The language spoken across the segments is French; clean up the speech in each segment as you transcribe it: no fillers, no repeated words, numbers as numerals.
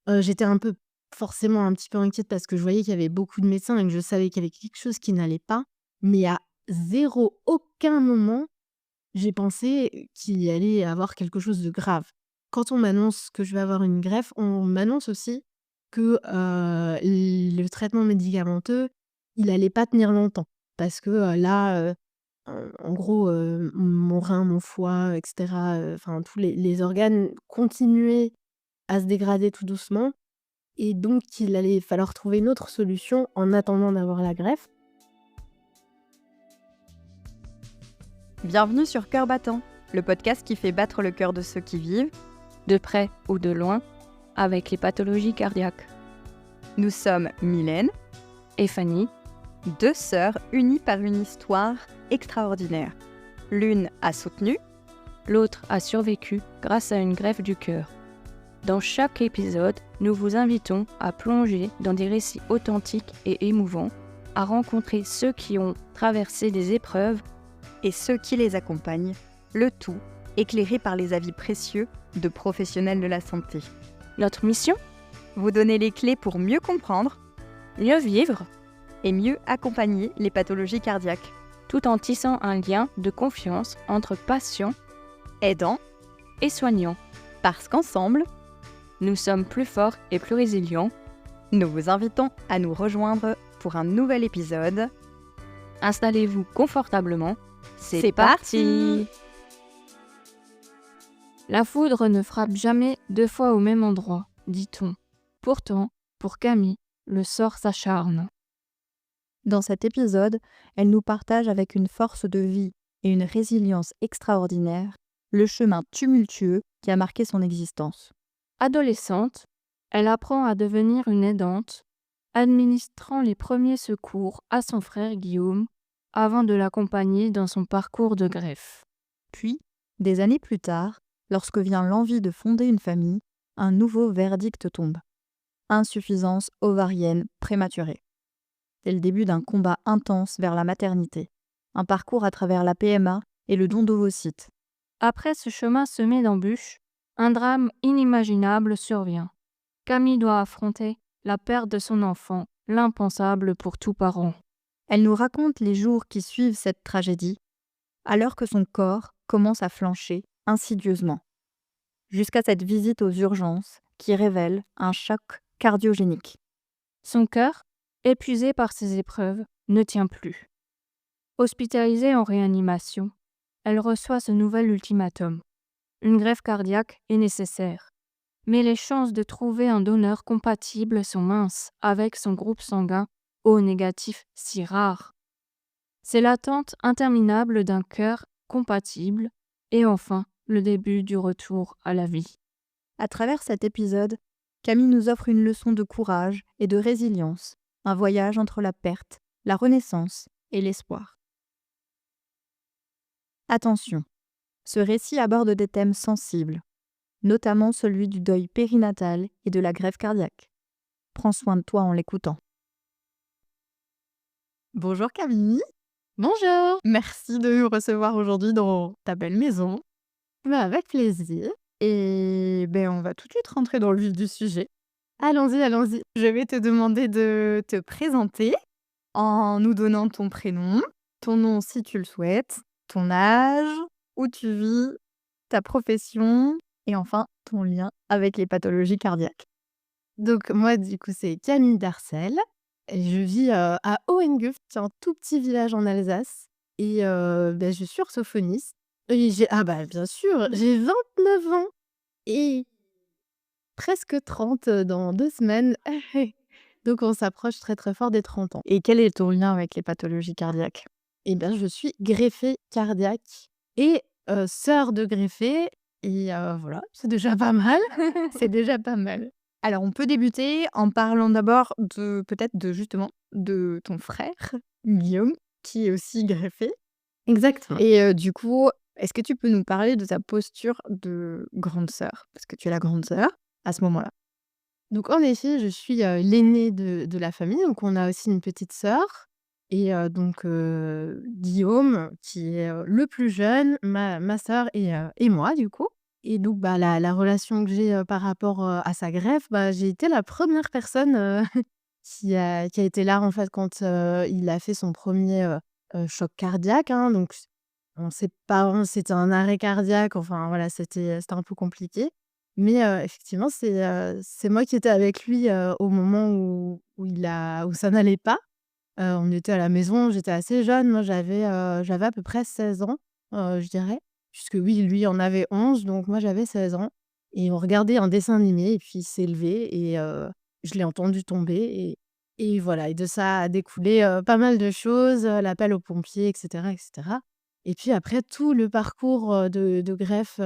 J'étais un peu forcément un petit peu inquiète parce que je voyais qu'il y avait beaucoup de médecins et que je savais qu'il y avait quelque chose qui n'allait pas. Mais à aucun moment, j'ai pensé qu'il allait y avoir quelque chose de grave. Quand on m'annonce que je vais avoir une greffe, on m'annonce aussi que, le traitement médicamenteux, il allait pas tenir longtemps. Parce que, là, en gros, mon rein, mon foie et cetera, enfin tous les organes continuaient à se dégrader tout doucement et donc il allait falloir trouver une autre solution en attendant d'avoir la greffe. Bienvenue sur Cœur battant, le podcast qui fait battre le cœur de ceux qui vivent, de près ou de loin, avec les pathologies cardiaques. Nous sommes Mylène Et Fanny, deux sœurs unies par une histoire extraordinaire. L'une a soutenu, l'autre a survécu grâce à une greffe du cœur. Dans chaque épisode, nous vous invitons à plonger dans des récits authentiques et émouvants, à rencontrer ceux qui ont traversé des épreuves et ceux qui les accompagnent, le tout éclairé par les avis précieux de professionnels de la santé. Notre mission ? Vous donner les clés pour mieux comprendre, mieux vivre et mieux accompagner les pathologies cardiaques, tout en tissant un lien de confiance entre patients, aidants et soignants. Parce qu'ensemble, nous sommes plus forts et plus résilients. Nous vous invitons à nous rejoindre pour un nouvel épisode. Installez-vous confortablement. C'est parti. La foudre ne frappe jamais deux fois au même endroit, dit-on. Pourtant, pour Camille, le sort s'acharne. Dans cet épisode, elle nous partage avec une force de vie et une résilience extraordinaire le chemin tumultueux qui a marqué son existence. Adolescente, elle apprend à devenir une aidante, administrant les premiers secours à son frère Guillaume avant de l'accompagner dans son parcours de greffe. Puis, des années plus tard, lorsque vient l'envie de fonder une famille, un nouveau verdict tombe. Insuffisance ovarienne prématurée. C'est le début d'un combat intense vers la maternité, un parcours à travers la PMA et le don d'ovocytes. Après ce chemin semé d'embûches, un drame inimaginable survient. Camille doit affronter la perte de son enfant, l'impensable pour tout parent. Elle nous raconte les jours qui suivent cette tragédie, alors que son corps commence à flancher insidieusement, jusqu'à cette visite aux urgences qui révèle un choc cardiogénique. Son cœur, épuisé par ses épreuves, ne tient plus. Hospitalisée en réanimation, elle reçoit ce nouvel ultimatum. Une greffe cardiaque est nécessaire, mais les chances de trouver un donneur compatible sont minces avec son groupe sanguin O négatif si rare. C'est l'attente interminable d'un cœur compatible et enfin le début du retour à la vie. À travers cet épisode, Camille nous offre une leçon de courage et de résilience, un voyage entre la perte, la renaissance et l'espoir. Attention, ce récit aborde des thèmes sensibles, notamment celui du deuil périnatal et de la greffe cardiaque. Prends soin de toi en l'écoutant. Bonjour Camille. Bonjour! Merci de nous recevoir aujourd'hui dans ta belle maison. Avec plaisir. Et on va tout de suite rentrer dans le vif du sujet. Allons-y, allons-y. Je vais te demander de te présenter en nous donnant ton prénom, ton nom si tu le souhaites, ton âge, où tu vis, ta profession et enfin ton lien avec les pathologies cardiaques. Donc moi, du coup, c'est Camille Darcel et je vis, à Hohenguft, c'est un tout petit village en Alsace et je suis orthophoniste et bien sûr, j'ai 29 ans et presque 30 dans 2 semaines. Donc on s'approche très, très fort des 30 ans. Et quel est ton lien avec les pathologies cardiaques? Je suis greffée cardiaque et sœur de greffé et voilà, c'est déjà pas mal. C'est déjà pas mal. Alors on peut débuter en parlant d'abord justement de ton frère, Guillaume, qui est aussi greffé. Exactement. Et du coup, est-ce que tu peux nous parler de ta posture de grande sœur? Parce que tu es la grande sœur à ce moment-là. Donc en effet, je suis, l'aînée de la famille, donc on a aussi une petite sœur et Guillaume qui est, le plus jeune, ma sœur et moi du coup. Et donc bah, la relation que j'ai, par rapport, à sa greffe, bah, j'ai été la première personne, qui a été là, en fait, quand, il a fait son premier choc cardiaque, hein. Donc on sait pas vraiment si c'était un arrêt cardiaque, enfin voilà, c'était un peu compliqué. Mais effectivement, c'est moi qui étais avec lui, au moment où ça n'allait pas. On était à la maison, j'étais assez jeune, moi j'avais à peu près 16 ans, je dirais. Puisque oui, lui en avait 11, donc moi j'avais 16 ans et on regardait un dessin animé et puis il s'est levé et je l'ai entendu tomber et voilà, et de ça a découlé, pas mal de choses, l'appel aux pompiers et cetera et cetera. Et puis après tout le parcours, de greffe,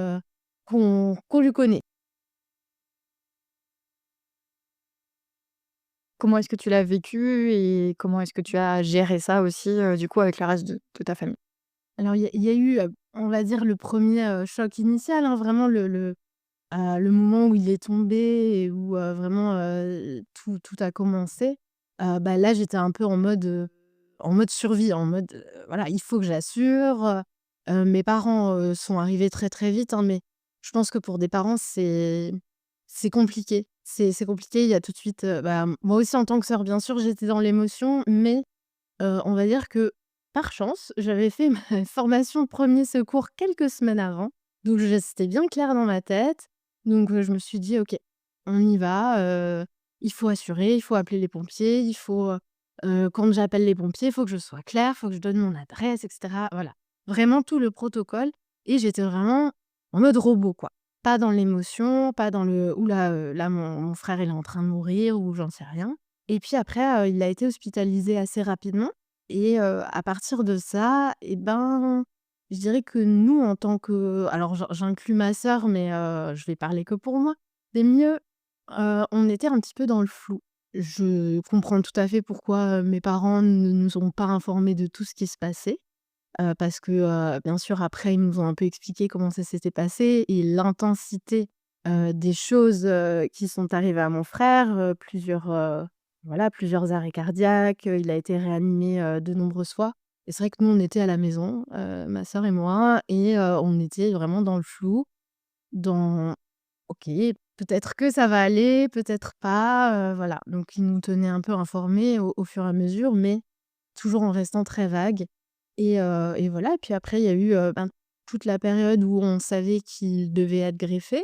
qu'on lui connaît. Comment est-ce que tu l'as vécu et comment est-ce que tu as géré ça aussi, du coup, avec le reste de ta famille? Alors il y a eu, on va dire le premier choc initial, hein, vraiment le moment où il est tombé et où, vraiment, tout a commencé. Bah, là, j'étais un peu en mode survie, en mode, voilà, il faut que j'assure, mes parents, sont arrivés très, très vite, hein, mais je pense que pour des parents, c'est compliqué. C'est compliqué, il y a tout de suite, bah, moi aussi en tant que sœur, bien sûr, j'étais dans l'émotion, mais on va dire que, par chance, j'avais fait ma formation de 1er secours quelques semaines avant, donc je c'était bien clair dans ma tête. Donc je me suis dit: «OK, on y va, il faut assurer, il faut appeler les pompiers, il faut, quand j'appelle les pompiers, il faut que je sois claire, il faut que je donne mon adresse» et cetera. Voilà, vraiment tout le protocole et j'étais vraiment en mode robot, quoi. Pas dans l'émotion, pas dans le: «Ouh là, là mon frère il est en train de mourir» ou j'en sais rien. Et puis après, il a été hospitalisé assez rapidement et à partir de ça et ben, je dirais que nous en tant que alors j'inclus ma sœur, mais je vais parler que pour moi. C'est mieux, on était un petit peu dans le flou. Je comprends tout à fait pourquoi, mes parents ne nous ont pas informés de tout ce qui se passait, parce que, bien sûr après ils nous ont un peu expliqué comment ça s'était passé et l'intensité, des choses, qui sont arrivées à mon frère, plusieurs arrêts cardiaques, il a été réanimé, de nombreuses fois et c'est vrai que nous, on était à la maison, ma sœur et moi et on était vraiment dans le flou, dans: «OK, peut-être que ça va aller, peut-être pas», voilà. Donc il nous tenait un peu informés au fur et à mesure, mais toujours en restant très vague et voilà. Et puis après, il y a eu, ben, toute la période où on savait qu'il devait être greffé,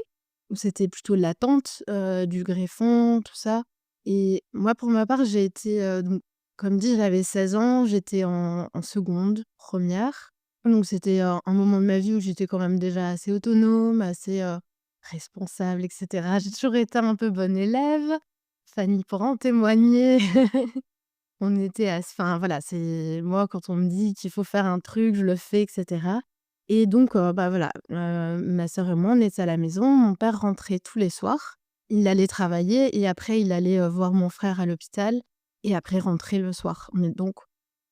où c'était plutôt l'attente, du greffon, tout ça. Et moi, pour ma part, j'ai été, donc comme dit, j'avais 16 ans, j'étais en seconde, première. Donc c'était, un moment de ma vie où j'étais quand même déjà assez autonome, assez, responsable et cetera. J'ai toujours été un peu bonne élève. Fanny pourra en témoigner. On était enfin voilà, c'est moi quand on me dit qu'il faut faire un truc, je le fais et cetera. Et donc bah, voilà, ma sœur et moi, on était à la maison. Mon père rentrait tous les soirs. Il allait travailler et après il allait, voir mon frère à l'hôpital et après rentrer le soir. Mais donc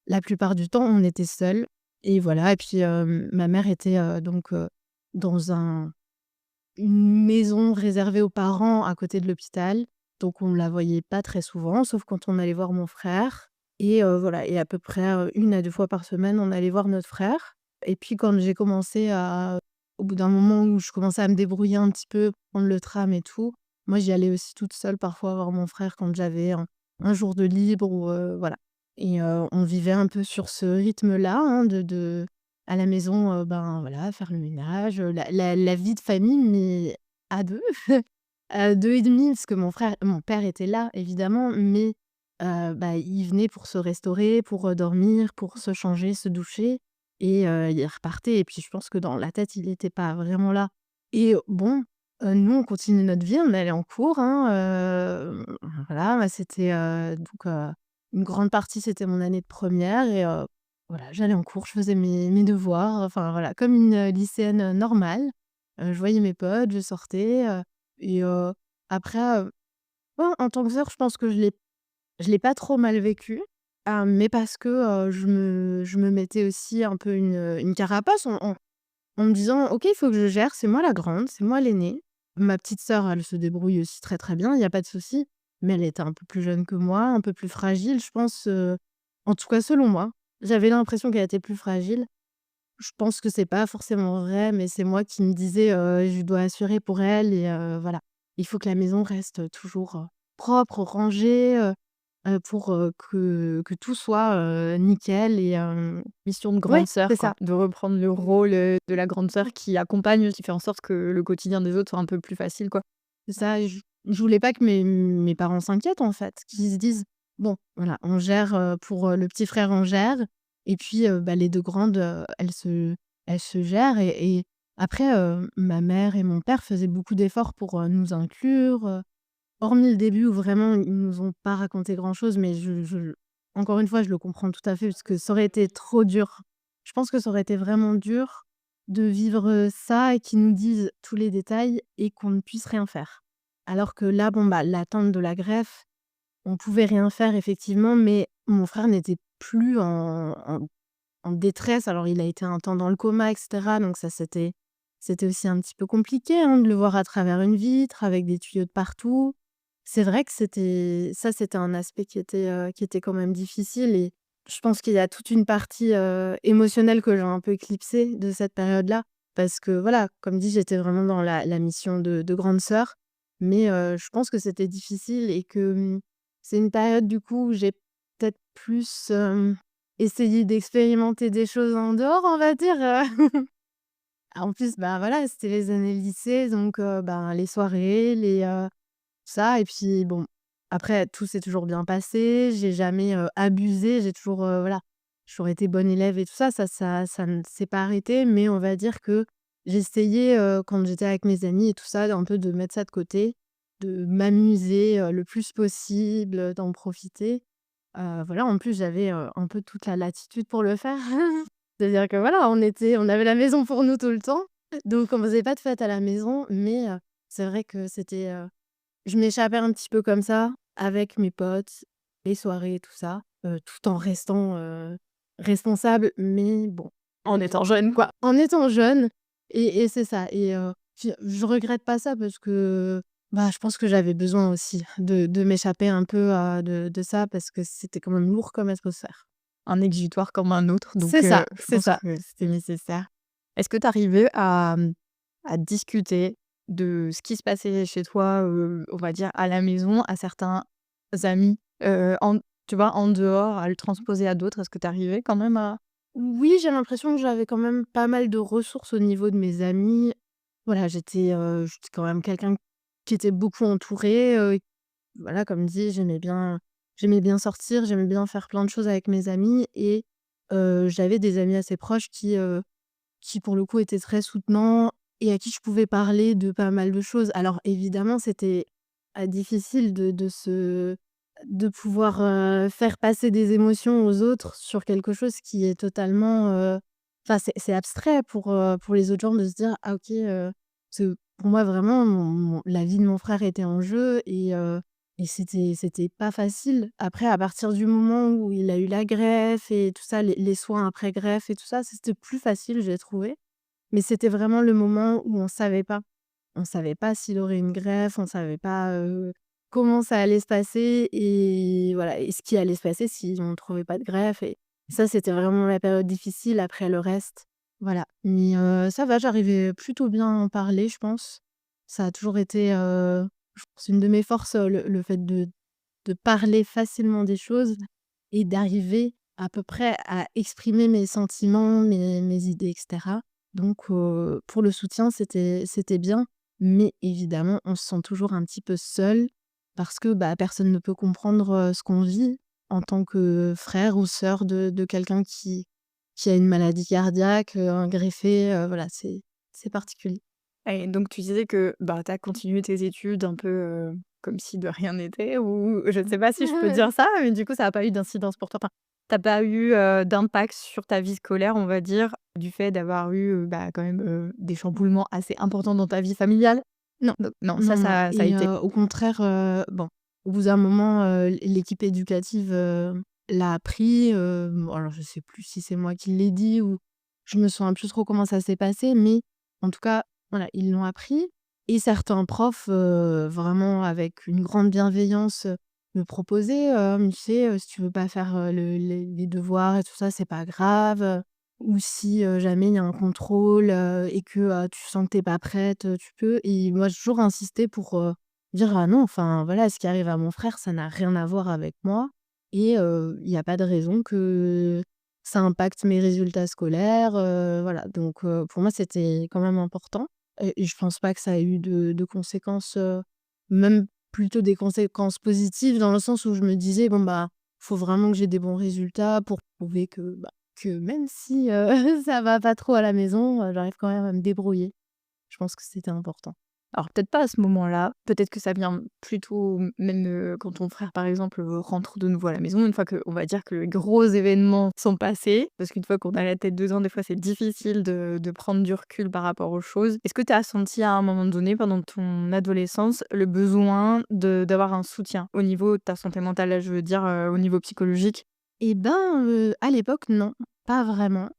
la plupart du temps, on était seuls et voilà. Et puis, ma mère était, donc, dans une maison réservée aux parents à côté de l'hôpital, donc on la voyait pas très souvent, sauf quand on allait voir mon frère et voilà. Et à peu près, 1 à 2 fois par semaine, on allait voir notre frère. Et puis quand j'ai commencé à au bout d'un moment où je commençais à me débrouiller un petit peu, prendre le tram et tout, moi j'y allais aussi toute seule parfois voir mon frère quand j'avais un jour de libre ou voilà. Et on vivait un peu sur ce rythme-là, hein, de à la maison, ben, voilà, faire le ménage, la vie de famille, mais à 2 à 2 et demi parce que mon père était là évidemment, mais bah, il venait pour se restaurer, pour, dormir, pour se changer, se doucher et il repartait et puis je pense que dans la tête, il était pas vraiment là. Et bon, nous, on continuait notre vie, on allait en cours, hein, voilà, bah, c'était, donc une grande partie, c'était mon année de première et voilà, j'allais en cours, je faisais mes devoirs, enfin voilà, comme une, lycéenne, normale. Je voyais mes potes, je sortais, et après, ouais, en tant que sœur, je pense que je l'ai pas trop mal vécu, mais parce que, je me mettais aussi un peu une carapace en me disant: «OK, il faut que je gère, c'est moi la grande, c'est moi l'aînée». Ma petite sœur, elle se débrouille aussi très, très bien, il y a pas de souci, mais elle était un peu plus jeune que moi, un peu plus fragile, je pense, en tout cas selon moi. J'avais l'impression qu'elle était plus fragile je pense que c'est pas forcément vrai, mais c'est moi qui me disais, «Je dois assurer pour elle et voilà. Il faut que la maison reste toujours, propre, rangée, pour, que tout soit, nickel» et Mission de ouais, grande sœur, c'est quoi, ça. de reprendre le rôle, de la grande sœur qui accompagne, qui fait en sorte que le quotidien des autres soit un peu plus facile, quoi. C'est ça, je voulais pas que mes parents s'inquiètent, en fait, qu'ils se disent: «Bon, voilà, on gère, pour, le petit frère, on gère et puis, bah, les 2 grandes, elles se gèrent» et après, ma mère et mon père faisaient beaucoup d'efforts pour, nous inclure, hormis le début où vraiment ils nous ont pas raconté grand-chose, mais je encore une fois, je le comprends tout à fait parce que ça aurait été trop dur. Je pense que ça aurait été vraiment dur de vivre, ça et qu'ils nous disent tous les détails et qu'on ne puisse rien faire. Alors que là, bon, bah, l'attente de la greffe, on pouvait rien faire effectivement, mais mon frère n'était plus en détresse. Alors il a été un temps dans le coma et cetera, donc ça c'était aussi un petit peu compliqué, hein, de le voir à travers une vitre avec des tuyaux de partout. C'est vrai que c'était un aspect qui était quand même difficile et je pense qu'il y a toute une partie, émotionnelle que j'ai un peu éclipsée de cette période-là. Parce que voilà, comme dit, j'étais vraiment dans la mission de grande sœur, mais je pense que c'était difficile et que, c'est une période du coup où j'ai peut-être plus, essayé d'expérimenter des choses en dehors, on va dire, En plus, bah, voilà, c'était les années lycée donc ben, les soirées, ça et puis bon, après tout s'est toujours bien passé, j'ai jamais, abusé, j'ai toujours, voilà, j'ai toujours été bonne élève et tout ça, ça ne s'est pas arrêté, mais on va dire que j'essayais, quand j'étais avec mes amis et tout ça, d'un peu de mettre ça de côté, de m'amuser, le plus possible, d'en profiter. Voilà, en plus, j'avais, un peu toute la latitude pour le faire. C'est-à-dire que voilà, on avait la maison pour nous tout le temps, donc on faisait pas de fête à la maison, mais c'est vrai que je m'échappais un petit peu comme ça, avec mes potes, les soirées et tout ça, tout en restant, responsable, mais bon, En étant jeune, quoi. en étant jeune et c'est ça et je regrette pas ça parce que, bah, je pense que j'avais besoin aussi de m'échapper un peu, de ça parce que c'était quand même lourd comme atmosphère. Un exutoire comme un autre, C'est donc ça, je c'est pense ça. que c'était nécessaire. Est-ce que tu arrivais à discuter de ce qui se passait chez toi, on va dire à la maison, à certains amis, en tu vois, en dehors, à le transposer à d'autres? Est-ce que tu arrivais quand même à Oui, j'ai l'impression que j'avais quand même pas mal de ressources au niveau de mes amis. Voilà, j'étais quand même quelqu'un qui était beaucoup entouré, voilà, comme dit, j'aimais bien sortir, j'aimais bien faire plein de choses avec mes amis et j'avais des amis assez proches qui pour le coup étaient très soutenants et à qui je pouvais parler de pas mal de choses. Alors évidemment, c'était, difficile de pouvoir, faire passer des émotions aux autres sur quelque chose qui est totalement, enfin c'est abstrait pour les autres gens de se dire: «Ah OK», parce que pour moi vraiment la vie de mon frère était en jeu et c'était pas facile. Après à partir du moment où il a eu la greffe et tout ça, les soins après greffe et tout ça, c'était plus facile, j'ai trouvé. Mais c'était vraiment le moment où on savait pas. On savait pas s'il aurait une greffe, on savait pas, comment ça allait se passer et voilà et ce qui allait se passer si on ne trouvait pas de greffe et ça, c'était vraiment la période difficile. Après le reste, voilà. Mais ça va, j'arrivais plutôt bien à en parler, je pense. Ça a toujours été, je pense une de mes forces, le fait de parler facilement des choses et d'arriver à peu près à exprimer mes sentiments, mes idées et cetera. Donc pour le soutien, c'était bien, mais évidemment, on se sent toujours un petit peu seul parce que, bah, personne ne peut comprendre, ce qu'on vit en tant que frère ou sœur de quelqu'un qui a une maladie cardiaque, un greffé, voilà, c'est particulier. et donc tu disais que, bah, tu as continué tes études un peu, comme si de rien n'était ou je ne sais pas si je peux dire ça, mais du coup ça a pas eu d'incidence pour toi? Enfin, tu pas eu, d'impact sur ta vie scolaire, on va dire, du fait d'avoir eu, bah, quand même, des chamboulements assez importants dans ta vie familiale? Non, Donc non, non, non ça a et été au contraire, bon, au bout d'un moment, l'équipe éducative, l'a appris, bon alors je sais plus si c'est moi qui l'ai dit ou je me souviens plus trop comment ça s'est passé, mais en tout cas, voilà, ils l'ont appris et certains profs, vraiment avec une grande bienveillance, me proposaient, «Tu sais, si tu veux pas faire, les devoirs et tout ça, c'est pas grave, ou si, jamais il y a un contrôle, et que, tu sens que tu pas prête, tu peux et moi j'ai toujours insisté pour, dire: «Ah non, enfin voilà, ce qui arrive à mon frère, ça n'a rien à voir avec moi et il y a pas de raison que ça impacte mes résultats scolaires», voilà donc pour moi c'était quand même important et je pense pas que ça ait eu de conséquences, même plutôt des conséquences positives dans le sens où je me disais: «Bon bah, faut vraiment que j'ai des bons résultats pour prouver que, bah, que même si, ça va pas trop à la maison, j'arrive quand même à me débrouiller. Je pense que c'était important. Alors peut-être pas à ce moment-là, peut-être que ça vient plutôt même, quand ton frère, par exemple, rentre de nouveau à la maison, une fois que on va dire que les gros événements sont passés. Parce qu'une fois qu'on a la tête dedans, des fois, c'est difficile de prendre du recul par rapport aux choses. Est-ce que tu as senti à un moment donné, pendant ton adolescence, le besoin d'avoir un soutien au niveau de ta santé mentale? Là, je veux dire, au niveau psychologique? Et ben, à l'époque, non, pas vraiment.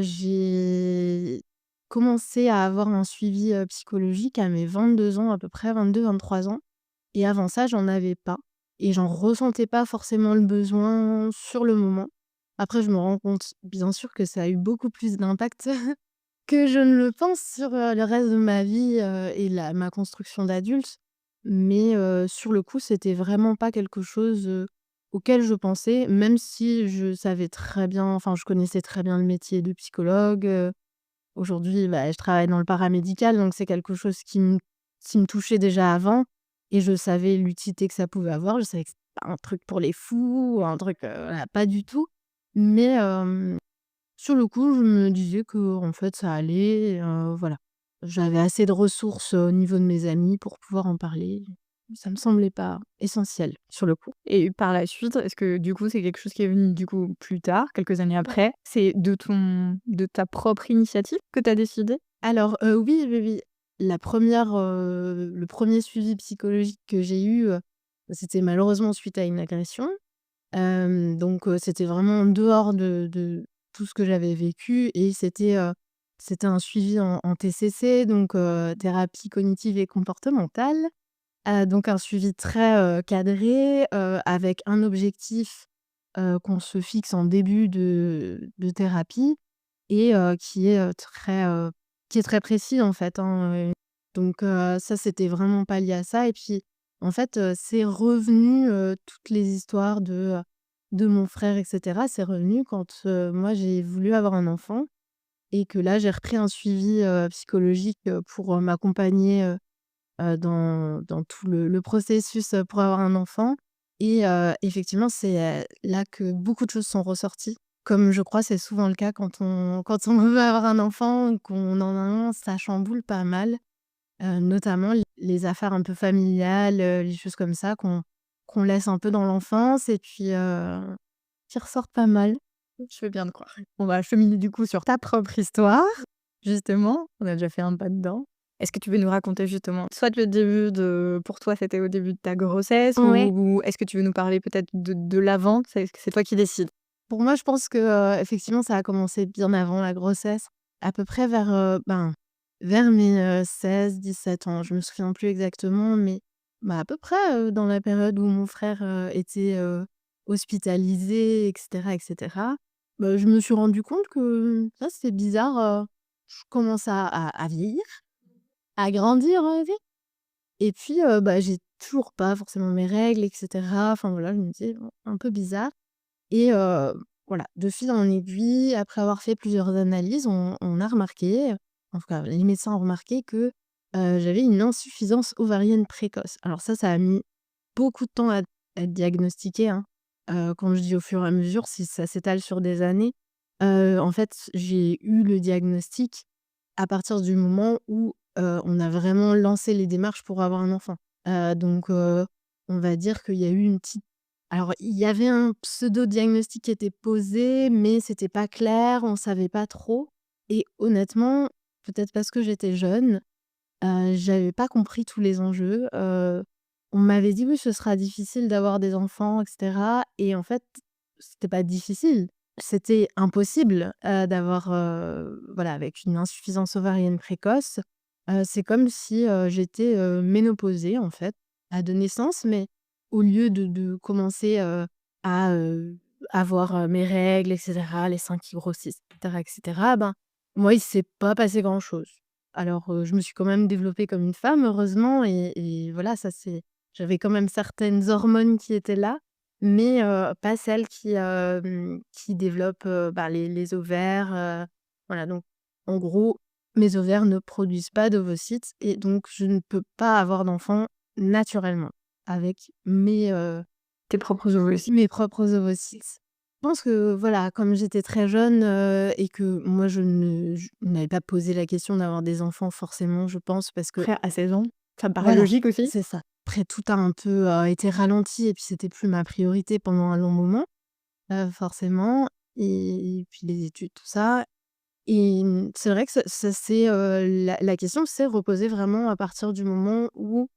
J'ai commencé à avoir un suivi, psychologique à mes 22 ans à peu près, 22-23 ans et avant ça, j'en avais pas et j'en ressentais pas forcément le besoin sur le moment. Après, je me rends compte, bien sûr, que ça a eu beaucoup plus d'impact que je ne le pense sur, le reste de ma vie, et ma construction d'adulte. Mais, sur le coup, c'était vraiment pas quelque chose, auquel je pensais, même si je savais très bien enfin, je connaissais très bien le métier de psychologue, aujourd'hui, bah, je travaille dans le paramédical, donc c'est quelque chose qui me touchait déjà avant et je savais l'utilité que ça pouvait avoir. Je savais que c'était pas un truc pour les fous, un truc, voilà, pas du tout. Mais, sur le coup, je me disais que en fait ça allait, voilà. J'avais assez de ressources, au niveau de mes amis pour pouvoir en parler. Ça me semblait pas essentiel, sur le coup. Et par la suite, est-ce que du coup, c'est quelque chose qui est venu du coup plus tard, quelques années après? C'est de ta propre initiative que tu as décidé? Alors, oui, oui, oui. Le premier suivi psychologique que j'ai eu, c'était malheureusement suite à une agression. Donc, c'était vraiment en dehors de tout ce que j'avais vécu et c'était un suivi en TCC, donc, thérapie cognitive et comportementale. Donc un suivi très, cadré, avec un objectif, qu'on se fixe en début de thérapie et qui est très précis, en fait, hein, donc ça, c'était vraiment pas lié à ça et puis, en fait, c'est revenu, toutes les histoires de mon frère et cetera, c'est revenu quand, moi, j'ai voulu avoir un enfant et que là, j'ai repris un suivi, psychologique, pour, m'accompagner, dans tout le processus, pour avoir un enfant et effectivement, c'est, là que beaucoup de choses sont ressorties. Comme je crois c'est souvent le cas quand on veut avoir un enfant, qu'on en a un, ça chamboule pas mal, notamment les affaires un peu familiales, les choses comme ça qu'on laisse un peu dans l'enfance et puis, qui ressortent pas mal. Je veux bien te croire. On va cheminer du coup sur ta propre histoire, justement. On a déjà fait un pas dedans. Est-ce que tu veux nous raconter justement, soit le début de pour toi, c'était au début de ta grossesse Ouais. ou est-ce que tu veux nous parler peut-être de l'avant? C'est toi qui décides. Pour moi, je pense que, effectivement, ça a commencé bien avant la grossesse, à peu près vers mes, 16-17 ans. Je me souviens plus exactement, mais à peu près, dans la période où mon frère, était, hospitalisé et cetera. Je me suis rendu compte que ça, c'était bizarre, je commence à vieillir, à grandir, on va dire et puis, j'ai toujours pas forcément mes règles et cetera. Enfin voilà, je me disais: «Bon, un peu bizarre». Et voilà, de fil en aiguille, après avoir fait plusieurs analyses, on a remarqué, en tout cas les médecins ont remarqué que, j'avais une insuffisance ovarienne précoce. Alors ça a mis beaucoup de temps à être diagnostiqué, hein. Quand je dis au fur et à mesure, si ça s'étale sur des années. En fait, j'ai eu le diagnostic à partir du moment où, on a vraiment lancé les démarches pour avoir un enfant. Donc on va dire qu'il y a eu une petite alors il y avait un pseudo-diagnostic qui était posé, mais c'était pas clair, on savait pas trop et honnêtement, peut-être parce que j'étais jeune, j'avais pas compris tous les enjeux. On m'avait dit: «Oui, ce sera difficile d'avoir des enfants et cetera» et en fait, c'était pas difficile, c'était impossible, d'avoir, voilà, avec une insuffisance ovarienne précoce. C'est comme si, j'étais, ménopausée, en fait, de naissance, mais au lieu de commencer, à, avoir mes règles, etc., les seins qui grossissent, etc., ben, moi, il s'est pas passé grand-chose. Alors, je me suis quand même développée comme une femme, heureusement, et voilà, ça c'est. J'avais quand même certaines hormones qui étaient là, mais pas celles qui développent bah, les ovaires. Voilà, donc en gros, mes ovaires ne produisent pas d'ovocytes et donc je ne peux pas avoir d'enfant naturellement avec Tes propres ovocytes. mes propres ovocytes. Je pense que voilà, comme j'étais très jeune, et que moi je n'avais pas posé la question d'avoir des enfants forcément, je pense, parce que Après, à 16 ans, ça me paraît voilà, logique aussi. c'est ça. Après tout a un peu, été ralenti et puis c'était plus ma priorité pendant un long moment, forcément, et puis les études, tout ça, et c'est vrai que ça s'est, la question s'est reposée vraiment à partir du moment où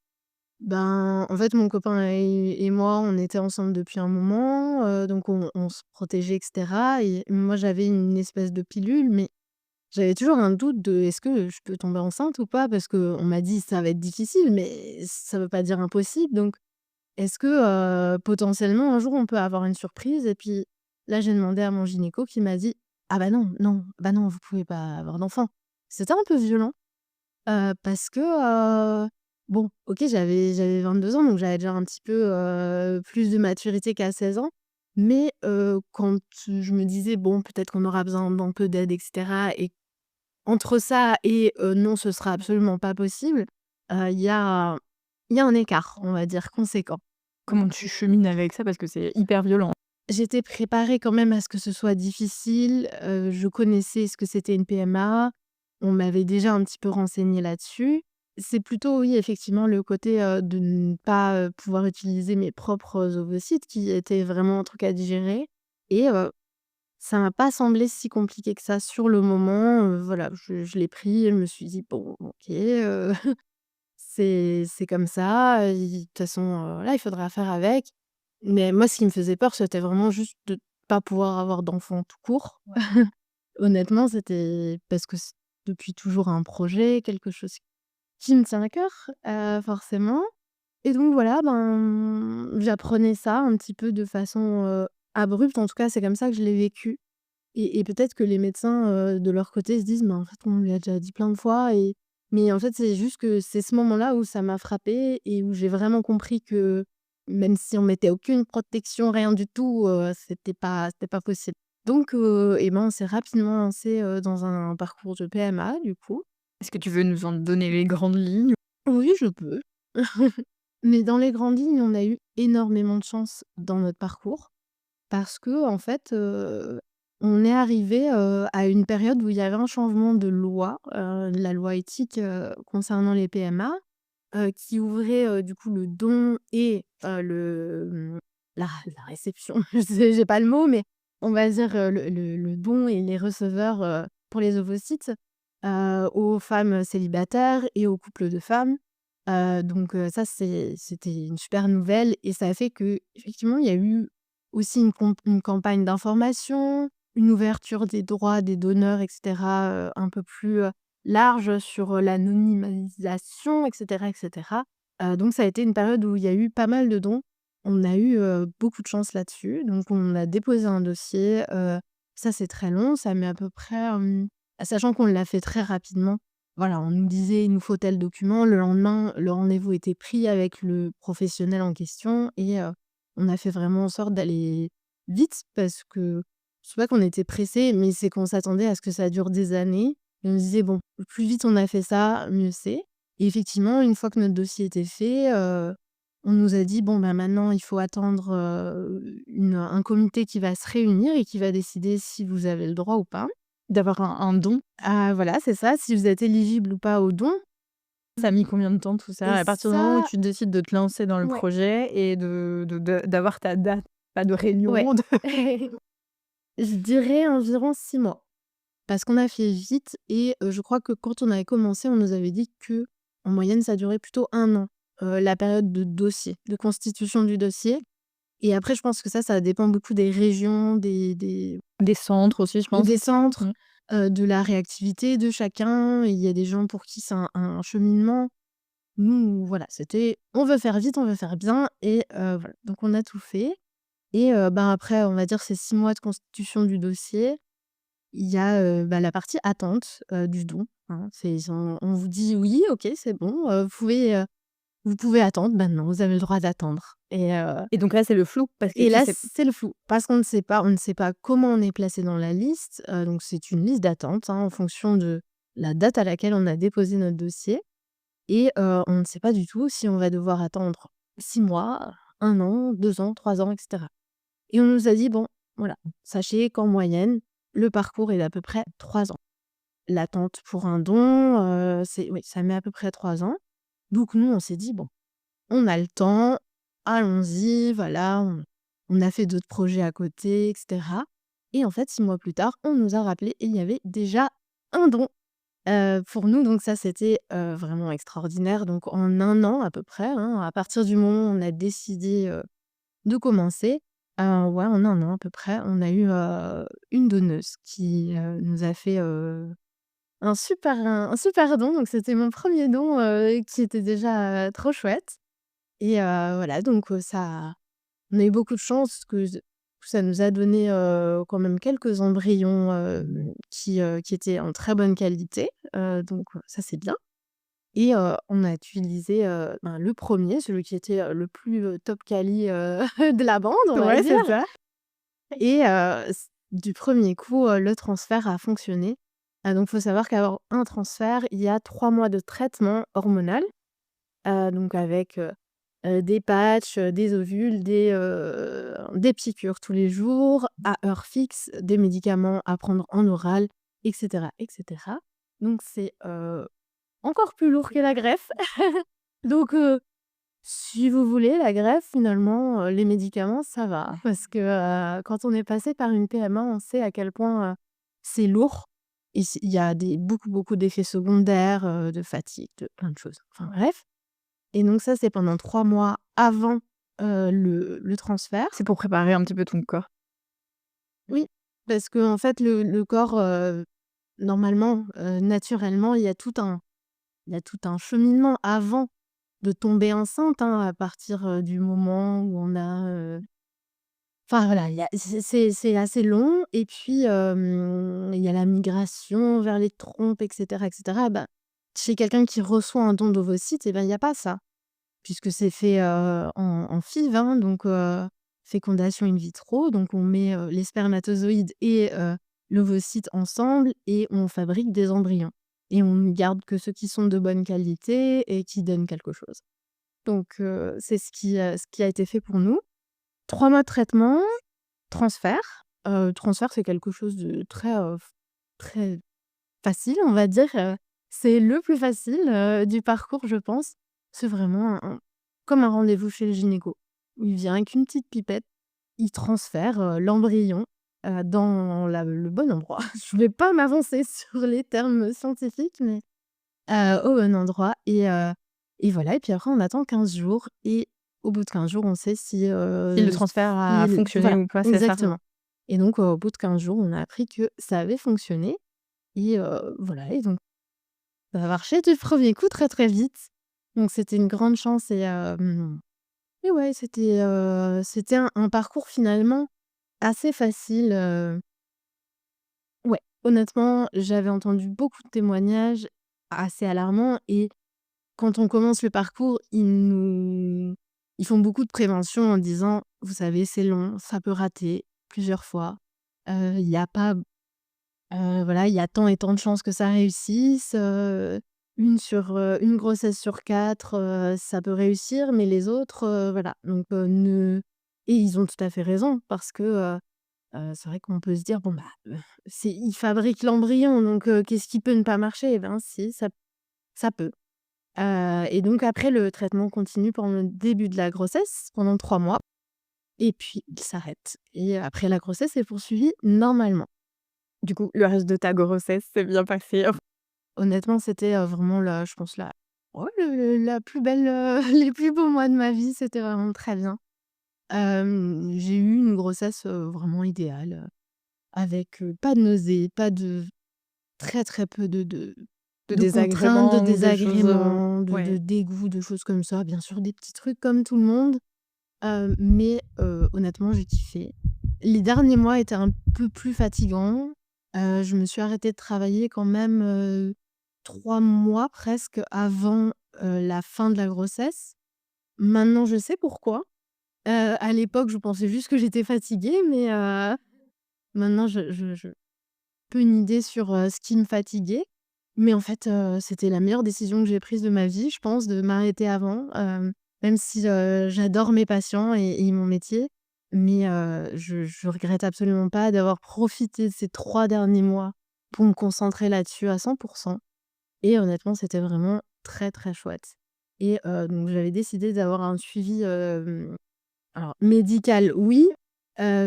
ben, en fait, mon copain et moi, on était ensemble depuis un moment, donc on se protégeait et cetera, et moi, j'avais une espèce de pilule, mais j'avais toujours un doute de: «Est-ce que je peux tomber enceinte ou pas?» parce qu'on m'a dit: «Ça va être difficile», mais ça veut pas dire impossible, donc est-ce que, potentiellement, un jour, on peut avoir une surprise? Et puis là, j'ai demandé à mon gynéco qui m'a dit: «Ah bah non, non, bah non, vous pouvez pas avoir d'enfant». C'était un peu violent. Parce que, bon, OK, j'avais 22 ans, donc j'avais déjà un petit peu, plus de maturité qu'à 16 ans. Mais, quand je me disais: «Bon, peut-être qu'on aura besoin d'un peu d'aide et cetera», et entre ça et «Non, ce sera absolument pas possible», il y a un écart, on va dire, conséquent. Comment tu chemines avec ça? Parce que c'est hyper violent. J'étais préparée quand même à ce que ce soit difficile, je connaissais ce que c'était une PMA. On m'avait déjà un petit peu renseignée là-dessus. C'est plutôt, oui, effectivement, le côté, de ne pas, pouvoir utiliser mes propres ovocytes qui était vraiment un truc à digérer, et ça m'a pas semblé si compliqué que ça sur le moment, voilà, je l'ai pris, je me suis dit: «Bon, OK, c'est comme ça, de toute façon, voilà, il faudra faire avec». Mais moi, ce qui me faisait peur, c'était vraiment juste de pas pouvoir avoir d'enfant tout court. Ouais. Honnêtement, c'était parce que c'est depuis toujours un projet, quelque chose qui me tient à cœur, forcément, et donc voilà, ben, j'apprenais ça un petit peu de façon, abrupte. En tout cas, c'est comme ça que je l'ai vécu, et peut-être que les médecins, de leur côté se disent: «Mais en fait, on lui a déjà dit plein de fois», mais en fait, c'est juste que c'est ce moment-là où ça m'a frappée et où j'ai vraiment compris que même si on mettait aucune protection, rien du tout, c'était pas possible. Donc et ben, on s'est rapidement lancé, dans un parcours de PMA, du coup. Est-ce que tu veux nous en donner les grandes lignes? Oui, je peux. Mais dans les grandes lignes, on a eu énormément de chance dans notre parcours parce qu'en fait, on est arrivé à une période où il y avait un changement de loi, la loi éthique, concernant les PMA, qui ouvrait, du coup, le don et la réception. J'ai pas le mot, mais on va dire, le don et les receveurs, pour les ovocytes, aux femmes célibataires et aux couples de femmes. Donc ça, c'était une super nouvelle, et ça a fait qu'effectivement, il y a eu aussi une campagne d'information, une ouverture des droits des donneurs et cetera, un peu plus, large sur, l'anonymisation et cetera et cetera. Donc ça a été une période où il y a eu pas mal de dons. On a eu, beaucoup de chance là-dessus, donc on a déposé un dossier, ça c'est très long, ça met à peu près, sachant qu'on l'a fait très rapidement. Voilà, on nous disait: «Il nous faut tel document». Le lendemain, le rendez-vous était pris avec le professionnel en question, et on a fait vraiment en sorte d'aller vite parce que c'est pas qu'on était pressés, mais c'est qu'on s'attendait à ce que ça dure des années, et on se disait: «Bon, plus vite on a fait ça, mieux c'est». Et effectivement, une fois que notre dossier était fait, on nous a dit: «Bon, bah, maintenant il faut attendre, un comité qui va se réunir et qui va décider si vous avez le droit ou pas». D'avoir un don? Ah voilà, c'est ça, si vous êtes éligible ou pas au don. Ça a mis combien de temps tout ça? Et À partir du moment où ça, tu décides de te lancer dans le ouais, projet et d'avoir ta date, pas de ouais. réunion, de Je dirais environ 6 mois. Parce qu'on a fait vite, et je crois que quand on avait commencé, on nous avait dit que en moyenne, ça durait plutôt 1 an, la période de dossier, de constitution du dossier, et après je pense que ça dépend beaucoup des régions, des centres aussi, je pense. des centres, Mmh. de la réactivité de chacun. Il y a des gens pour qui c'est un cheminement. Nous, voilà, c'était: «On veut faire vite, on veut faire bien», et voilà, donc on a tout fait. Et après, on va dire, ces 6 mois de constitution du dossier, il y a, la partie attente, du don, hein. On vous dit: «Oui, OK, c'est bon, vous pouvez attendre maintenant, vous avez le droit d'attendre». Et donc là, c'est le flou parce que Et tu là, sais c'est le flou parce on ne sait pas comment on est placé dans la liste, donc c'est une liste d'attente, hein, en fonction de la date à laquelle on a déposé notre dossier. Et on ne sait pas du tout si on va devoir attendre 6 mois, 1 an, 2 ans, 3 ans, et cetera. Et on nous a dit: «Bon, voilà, sachez qu'en moyenne, le parcours est d'à peu près 3 ans». L'attente pour un don, oui, ça met à peu près 3 ans. Donc nous, on s'est dit: «Bon, on a le temps, allons-y, voilà». On a fait d'autres projets à côté, et cetera. Et en fait, 6 mois plus tard, on nous a rappelé et il y avait déjà un don, pour nous. Donc ça, c'était, vraiment extraordinaire. Donc en 1 an à peu près, hein, à partir du moment où on a décidé, de commencer, ouais, en 1 an à peu près, on a eu, une donneuse qui, nous a fait, un super don. Donc c'était mon premier don, qui était déjà, trop chouette. Et voilà, donc ça on a eu beaucoup de chance que ça nous a donné, quand même quelques embryons, qui étaient en très bonne qualité, donc ça, c'est bien. Et on a utilisé, le premier, celui qui était, le plus, top quali, de la bande, on va ouais, dire. c'est ça. Et du premier coup, le transfert a fonctionné. Donc faut savoir qu'avoir un transfert, il y a 3 mois de traitement hormonal, donc avec, des patchs, des ovules, des piqûres tous les jours, à heure fixe, des médicaments à prendre en oral, et cetera, et cetera. Donc c'est, encore plus lourd que la greffe. Donc si vous voulez, la greffe, finalement, les médicaments, ça va. Parce que, quand on est passé par une PMA, on sait à quel point, c'est lourd. Et il y a beaucoup, beaucoup d'effets secondaires, de fatigue, de plein de choses. Enfin bref. Et donc ça, c'est pendant 3 mois avant, le transfert. C'est pour préparer un petit peu ton corps. Oui, parce qu'en fait, le corps, normalement, naturellement, il y a tout un cheminement avant de tomber enceinte, hein, à partir, du moment où on a, enfin voilà, il y a c'est assez long. Et puis, il y a la migration vers les trompes, et cetera, et cetera. Bah, chez quelqu'un qui reçoit un don d'ovocytes, et ben, il y a pas ça. Puisque c'est fait, en FIV, hein, donc fécondation in vitro. Donc on met, les spermatozoïdes et l'ovocyte ensemble et on fabrique des embryons. Et on ne garde que ceux qui sont de bonne qualité et qui donnent quelque chose. Donc c'est ce qui a été fait pour nous. 3 mois de traitement, transfert. Transfert, c'est quelque chose de très facile, on va dire. C'est le plus facile, du parcours, je pense. C'est vraiment comme un rendez-vous chez le gynéco. Il vient avec une petite pipette, il transfère, l'embryon, dans le bon endroit. Je vais pas m'avancer sur les termes scientifiques, mais au bon endroit. Et voilà. Et puis après, on attend 15 jours et au bout de 15 jours, on sait Si le transfert a fonctionné voilà, ou pas, c'est ça? exactement. Et donc au bout de 15 jours, on a appris que ça avait fonctionné. Et voilà. Et donc ça a marché du premier coup très, très vite. Donc c'était une grande chance. Et ouais, c'était un parcours finalement assez facile. Ouais, honnêtement, j'avais entendu beaucoup de témoignages assez alarmants. Et quand on commence le parcours, ils font beaucoup de prévention en disant: «Vous savez, c'est long, ça peut rater plusieurs fois. Il y a pas voilà, il y a tant et tant de chances que ça réussisse, une grossesse sur 4, ça peut réussir, mais les autres, voilà». Donc ne et ils ont tout à fait raison parce que, c'est vrai qu'on peut se dire: «Bon, bah, ils fabriquent l'embryon, donc qu'est-ce qui peut ne pas marcher?» Eh ben si, ça peut. Et donc après, le traitement continue pendant le début de la grossesse, pendant 3 mois. Et puis il s'arrête. Et après, la grossesse est poursuivie normalement. Du coup, le reste de ta grossesse s'est bien passé? Honnêtement, c'était, vraiment je pense ouais, la plus belle, les plus beaux mois de ma vie. C'était vraiment très bien. J'ai eu une grossesse, vraiment idéale, avec, pas de nausées, pas de très, très peu De de contraintes, de désagréments ou de choses, désagréments, de ouais. dégoûts, de choses comme ça. Bien sûr, des petits trucs comme tout le monde. mais honnêtement, j'ai kiffé. Les derniers mois étaient un peu plus fatigants. Je me suis arrêtée de travailler quand même, 3 mois presque avant, la fin de la grossesse. Maintenant, je sais pourquoi. À l'époque, je pensais juste que j'étais fatiguée, mais maintenant je peu une idée sur, ce qui me fatiguait. Mais en fait, c'était la meilleure décision que j'ai prise de ma vie, je pense, de m'arrêter avant, même si, j'adore mes patients et mon métier. Mais je regrette absolument pas d'avoir profité de ces 3 derniers mois pour me concentrer là-dessus à 100. Et honnêtement, c'était vraiment très, très chouette. Et donc j'avais décidé d'avoir un suivi, alors médical, oui,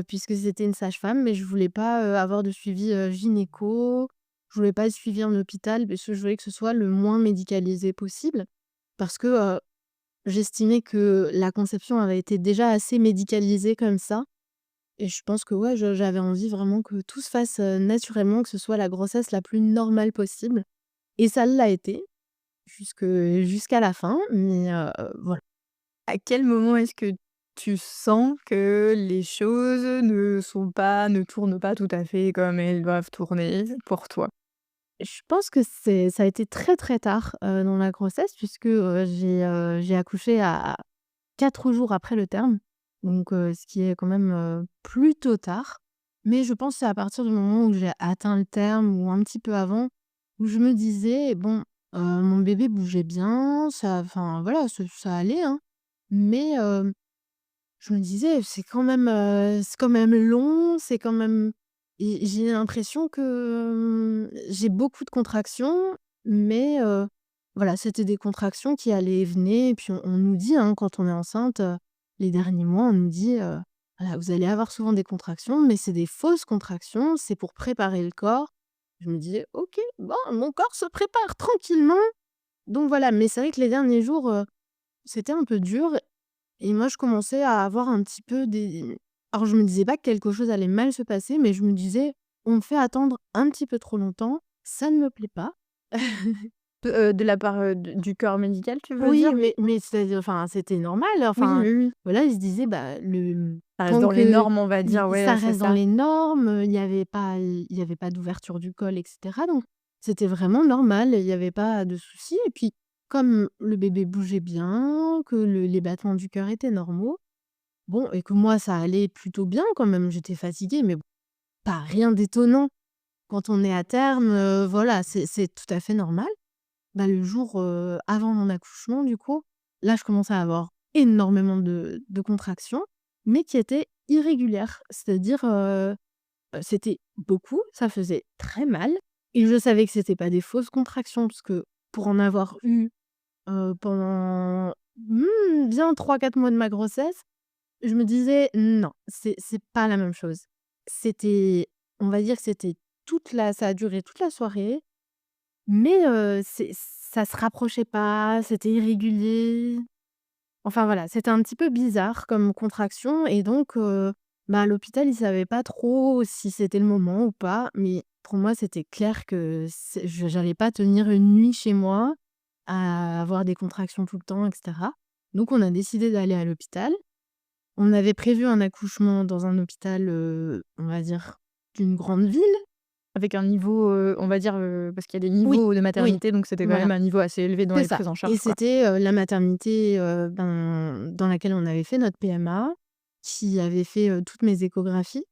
puisque c'était une sage-femme, mais je voulais pas, avoir de suivi, gynéco. Je voulais pas de suivi en hôpital parce que je voulais que ce soit le moins médicalisé possible. Parce que, j'estimais que la conception avait été déjà assez médicalisée comme ça et je pense que ouais, j'avais envie vraiment que tout se fasse, naturellement, que ce soit la grossesse la plus normale possible et ça l'a été jusqu'à la fin, mais voilà. À quel moment est-ce que tu sens que les choses ne tournent pas tout à fait comme elles doivent tourner pour toi? Je pense que ça a été très, très tard, dans la grossesse puisque, j'ai accouché à 4 jours après le terme, donc ce qui est quand même, plutôt tard. Mais je pense que c'est à partir du moment où j'ai atteint le terme ou un petit peu avant, où je me disais: «Bon, mon bébé bougeait bien, ça enfin voilà, ça allait, hein». Mais je me disais: c'est quand même long, c'est quand même» et j'ai l'impression que, j'ai beaucoup de contractions, mais voilà, c'était des contractions qui allaient et venaient et puis on nous dit, hein, quand on est enceinte, les derniers mois, on nous dit, «Voilà, vous allez avoir souvent des contractions, mais c'est des fausses contractions, c'est pour préparer le corps». Je me disais: «OK, bon, mon corps se prépare tranquillement». Donc voilà, mais c'est vrai que les derniers jours, c'était un peu dur et moi, je commençais à avoir un petit peu des alors je me disais pas que quelque chose allait mal se passer, mais je me disais: «On me fait attendre un petit peu trop longtemps, ça ne me plaît pas». De la part, du corps médical, tu veux Oui, dire? mais c'est enfin, c'était normal, Oui, enfin, oui, oui. voilà, ils se disaient: «Bah, le Ça reste tant dans les que normes, on va dire, i ça ouais, c'est reste dans ça. les normes», il y avait pas d'ouverture du col et cetera, donc c'était vraiment normal, il y avait pas de souci et puis comme le bébé bougeait bien, que les battements du cœur étaient normaux. Bon et que moi ça allait plutôt bien quand même, j'étais fatiguée mais bon, pas rien d'étonnant. Quand on est à terme, voilà, c'est tout à fait normal. Bah, le jour, avant mon accouchement du coup, là je commençais à avoir énormément de contractions, mais qui étaient irrégulières. C'est-à-dire, c'était beaucoup, ça faisait très mal et je savais que c'était pas des fausses contractions parce que pour en avoir eu, pendant, bien 3 4 mois de ma grossesse, je me disais: «Non, c'est pas la même chose». C'était on va dire que c'était toute la ça a duré toute la soirée, mais ça se rapprochait pas, c'était irrégulier. Enfin voilà, c'était un petit peu bizarre comme contraction et donc bah, à l'hôpital, ils savaient pas trop si c'était le moment ou pas, mais pour moi, c'était clair que j'allais pas tenir une nuit chez moi à avoir des contractions tout le temps et cetera. Donc on a décidé d'aller à l'hôpital. On avait prévu un accouchement dans un hôpital, on va dire, d'une grande ville. Avec un niveau, on va dire, parce qu'il y a des Oui, niveaux de oui, maternité, donc c'était quand voilà, même un niveau assez élevé dans c'est les ça prises en et charge, quoi. c'était, la maternité, dans laquelle on avait fait notre PMA, qui avait fait, toutes mes échographies,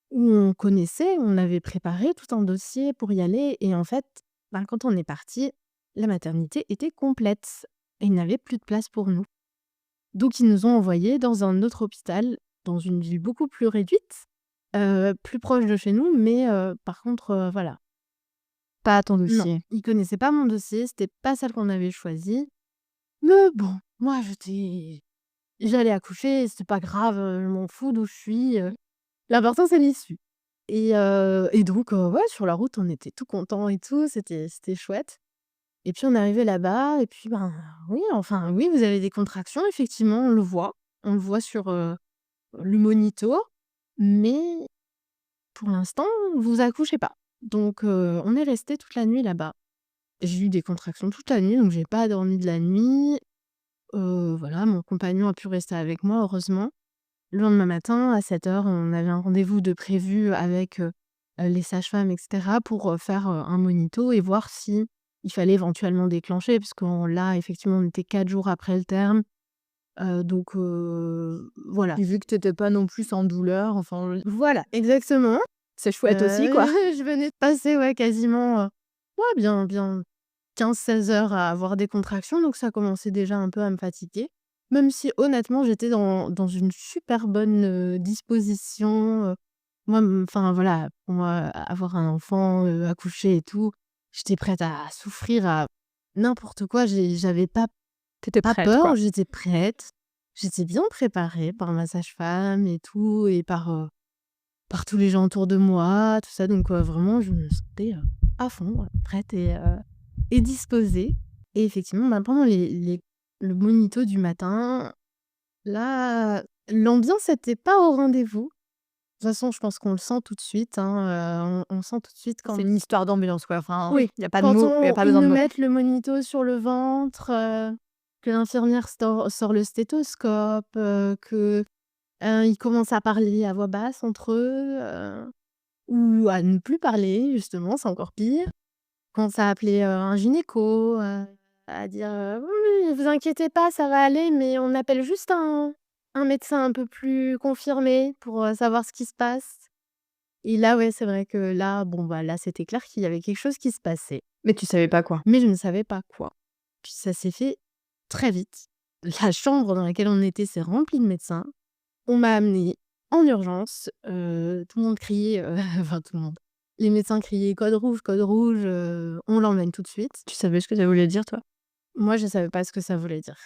où on connaissait, on avait préparé tout un dossier pour y aller et en fait, ben, quand on est parti, la maternité était complète et il n'avait plus de place pour nous. Donc ils nous ont envoyés dans un autre hôpital, dans une ville beaucoup plus réduite, plus proche de chez nous, mais par contre, voilà. Pas à ton Non, dossier. ils connaissaient pas mon dossier, c'était pas celle qu'on avait choisie. Mais bon, moi j'allais accoucher, c'est pas grave, je m'en fous d'où je suis, l'important c'est l'issue. Et donc ouais, sur la route, on était tout contents et tout, c'était chouette. Et puis on est arrivé là-bas et puis, ben, oui, enfin, oui, vous avez des contractions, effectivement, on le voit. On le voit sur, le monitor, mais pour l'instant, vous accouchez pas. Donc on est resté toute la nuit là-bas. J'ai eu des contractions toute la nuit, donc j'ai pas dormi de la nuit. voilà, mon compagnon a pu rester avec moi, heureusement. Le lendemain matin, à 7 heures, on avait un rendez-vous de prévu avec, les sages-femmes et cetera pour, faire, un monito et voir si il fallait éventuellement déclencher puisqu'on là, effectivement, on était 4 jours après le terme, donc voilà. Puis vu que t'étais pas non plus sans douleur, enfin, Voilà, exactement. c'est chouette aussi, quoi. Je venais de passer, ouais, quasiment, ouais, bien 15-16 heures à avoir des contractions, donc ça commençait déjà un peu à me fatiguer. Même si honnêtement, j'étais dans une super bonne, disposition, moi, enfin voilà, pour moi, avoir un enfant, accoucher et tout, j'étais prête à souffrir, à n'importe quoi. J'avais T'étais pas prête, quoi. peur, j'étais prête. J'étais bien préparée par ma sage-femme et tout et par tous les gens autour de moi, tout ça, donc vraiment je me sentais, à fond, prête et disposée et effectivement, bah, pendant le monito du matin, là, l'ambiance était pas au rendez-vous. De toute façon, je pense qu'on le sent tout de suite, hein, on sent tout de suite C'est quand une histoire d'ambiance, quoi. Enfin, oui, il y a pas de quand mots, il y a pas ils besoin de nous mots. mettent le monito sur le ventre, que l'infirmière sort le stéthoscope, que, ils commencent à parler à voix basse entre eux, ou à ne plus parler justement, c'est encore pire. Quand ça a appelé, un gynéco, à dire, «Oui, oui, vous inquiétez pas, ça va aller, mais on appelle juste un médecin un peu plus confirmé pour, savoir ce qui se passe». Et là, ouais, c'est vrai que là, bon, bah, là, c'était clair qu'il y avait quelque chose qui se passait, Mais tu savais pas quoi. mais je ne savais pas quoi. Puis ça s'est fait très vite. La chambre dans laquelle on était s'est remplie de médecins. On m'a amenée en urgence, tout le monde criait, enfin tout le monde. Les médecins criaient: code rouge, on l'emmène tout de suite». Tu savais ce que ça voulait dire, toi? Moi, je savais pas ce que ça voulait dire.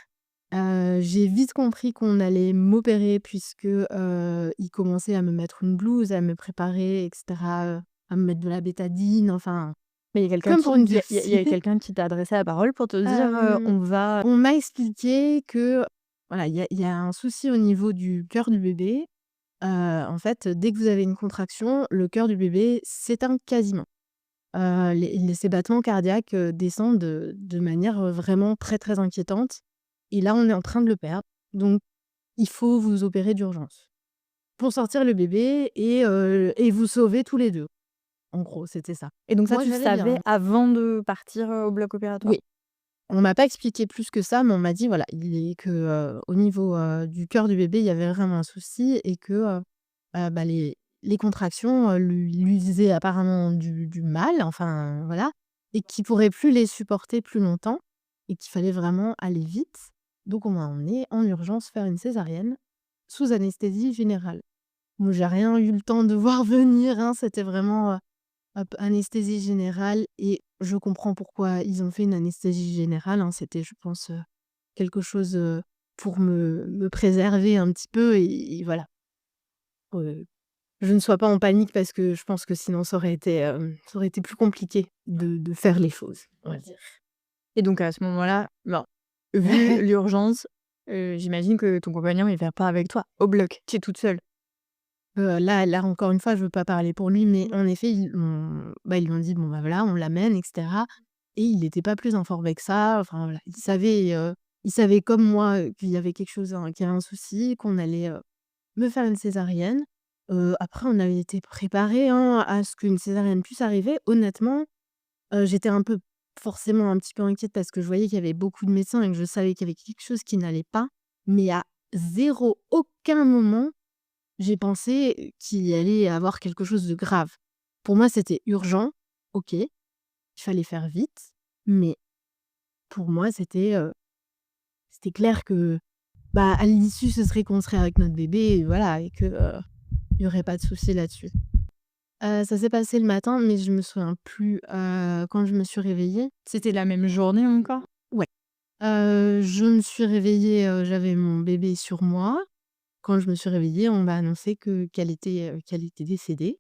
J'ai vite compris qu'on allait m'opérer puisque, ils commençaient à me mettre une blouse, à me préparer et cetera, à me mettre de la bétadine, enfin, Mais il y a quelqu'un comme qui pour une il y a diurètique. quelqu'un qui t'a adressé la parole pour te dire, Hem, «On va». on m'a expliqué que, voilà, il y a un souci au niveau du cœur du bébé. En fait, dès que vous avez une contraction, le cœur du bébé s'éteint quasiment. Ses battements cardiaques, descendent de manière, vraiment très, très inquiétante et là, on est en train de le perdre. Donc il faut vous opérer d'urgence pour sortir le bébé et vous sauver tous les 2. En gros, c'était ça. Et donc ça, Moi, tu le j'allais bien, savais hein. avant de partir, au bloc opératoire? Oui, on m'a pas expliqué plus que ça, mais on m'a dit, voilà, il est que, au niveau, du cœur du bébé, il y avait vraiment un souci et que, bah, les contractions, lui faisaient apparemment du mal, enfin, voilà, et qu'il pourrait plus les supporter plus longtemps et qu'il fallait vraiment aller vite. Donc on m'a emmenée en urgence faire une césarienne sous anesthésie générale. Moi, j'ai rien eu le temps de voir venir, hein, c'était vraiment, hop, anesthésie générale et je comprends pourquoi ils ont fait une anesthésie générale, hein. C'était, je pense, quelque chose, pour me préserver un petit peu et voilà. Je ne sois pas en panique parce que je pense que sinon ça aurait été plus compliqué de faire les choses, on va dire. Et donc à ce moment-là, bon, vu l'urgence, j'imagine que ton compagnon, il vient pas avec toi au bloc, tu es toute seule? Là encore une fois, je veux pas parler pour lui, mais en effet, ils lui ont dit: «Bon, bah, voilà, on l'amène et cetera» et il était pas plus informé que ça. Enfin, voilà, il savait comme moi, qu'il y avait quelque chose, qu'il y avait un souci, qu'on allait, me faire une césarienne. Après on avait été préparés, hein, à ce qu'une césarienne puisse arriver. Honnêtement, j'étais un peu forcément un petit peu inquiète parce que je voyais qu'il y avait beaucoup de médecins et que je savais qu'il y avait quelque chose qui n'allait pas, mais à zéro, aucun moment j'ai pensé qu'il allait y avoir quelque chose de grave. Pour moi, c'était urgent, OK, il fallait faire vite, mais pour moi, c'était clair que, bah, à l'issue, ce serait qu'on serait avec notre bébé et voilà et que, il y aurait pas de souci là-dessus. Ça s'est passé le matin, mais je me souviens plus, quand je me suis réveillée. C'était la même journée encore? Ouais, je me suis réveillée, j'avais mon bébé sur moi. Quand je me suis réveillée, on m'a annoncé qu'elle était décédée,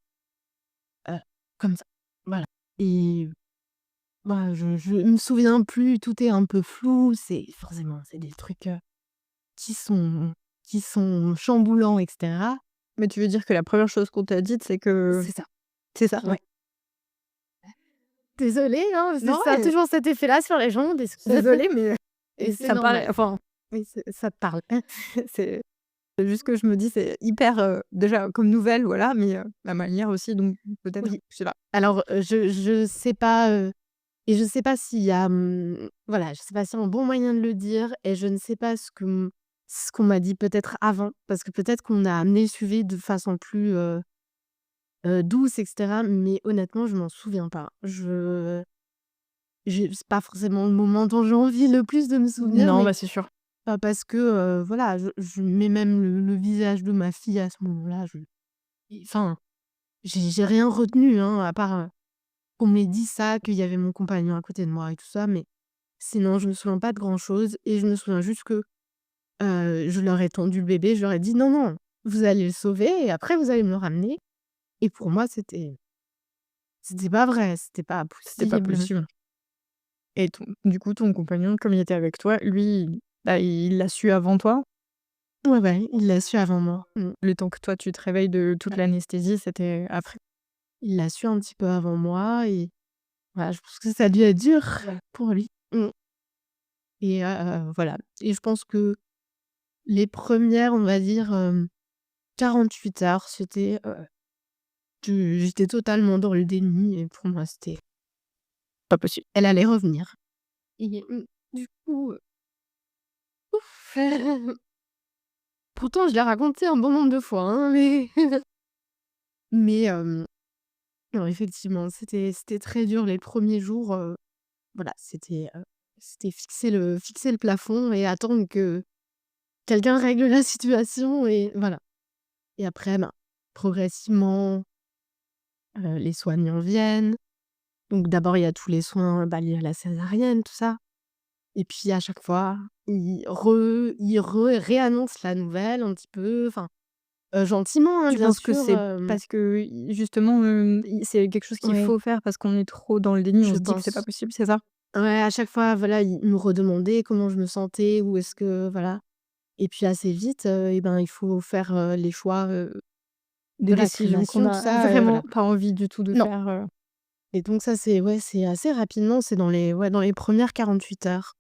heu, comme ça, voilà et bah, je me souviens plus, tout est un peu flou, c'est forcément, c'est des trucs, qui sont qui sont chamboulants et cetera. Mais tu veux dire que la première chose qu'on t'a dite, c'est que C'est ça, c'est ça? ouais. Désolée, hein, Non, ça a mais toujours cet effet-là sur les gens, désolée, mais et c'est ça me paraît, normal. enfin, Oui, ça te parle. C'est c'est juste que je me dis, c'est hyper, déjà comme nouvelle, voilà, mais la manière aussi donc peut-être, Oui. je sais pas. Alors, je sais pas, et je sais pas s'il y a, voilà, je sais pas s'il y a un bon moyen de le dire et je ne sais pas ce qu'on m'a dit peut-être avant, parce que peut-être qu'on a amené le sujet de façon plus, douce et cetera, mais honnêtement, je m'en souviens pas. C'est pas forcément le moment dont j'ai envie le plus de me souvenir, Non, mais bah, c'est sûr. parce que, voilà, je mets même le visage de ma fille à ce moment-là, enfin, j'ai rien retenu, hein, à part, qu'on m'ait dit ça, qu'il y avait mon compagnon à côté de moi et tout ça, mais sinon je me souviens pas de grand-chose et je me souviens juste que, je leur ai tendu le bébé, je leur ai dit: «Non, non, vous allez le sauver et après vous allez me le ramener» et pour moi c'était pas vrai, c'était pas C'était pas possible. possible. Et du coup, ton compagnon, comme il était avec toi, lui, bah, il l'a su avant toi? Ouais, ouais, il l'a su avant moi. Le temps que toi, tu te réveilles de toute l'anesthésie, c'était après? Il l'a su un petit peu avant moi et voilà, je pense que ça a dû être dur pour lui. Et voilà et je pense que les premières, on va dire, 48 heures, j'étais totalement dans le déni et pour moi, c'était Pas possible. elle allait revenir et du coup, ouf, pourtant je l'ai raconté un bon nombre de fois, hein, mais mais non, effectivement, c'était très dur les premiers jours, voilà, c'était fixer le plafond et attendre que quelqu'un règle la situation et voilà et après, ben, progressivement, les soignants viennent. Donc d'abord, il y a tous les soins, bah, liés à la césarienne, tout ça et puis à chaque fois, ils réannoncent la nouvelle un petit peu, enfin, gentiment, hein, Tu bien penses que sûr, c'est parce que justement, c'est quelque chose qu'il ouais, faut faire parce qu'on est trop dans le déni, on je se dit que c'est pas pense. possible, c'est ça? Ouais, à chaque fois, voilà, ils me redemandaient comment je me sentais, où est-ce que voilà et puis assez vite, et ben, il faut faire, les choix, Des de la décisions qu'on crémation, tout a ça, vraiment voilà. pas envie du tout de Non faire, et donc ça, c'est ouais, c'est assez rapidement, c'est dans les premières 48 heures.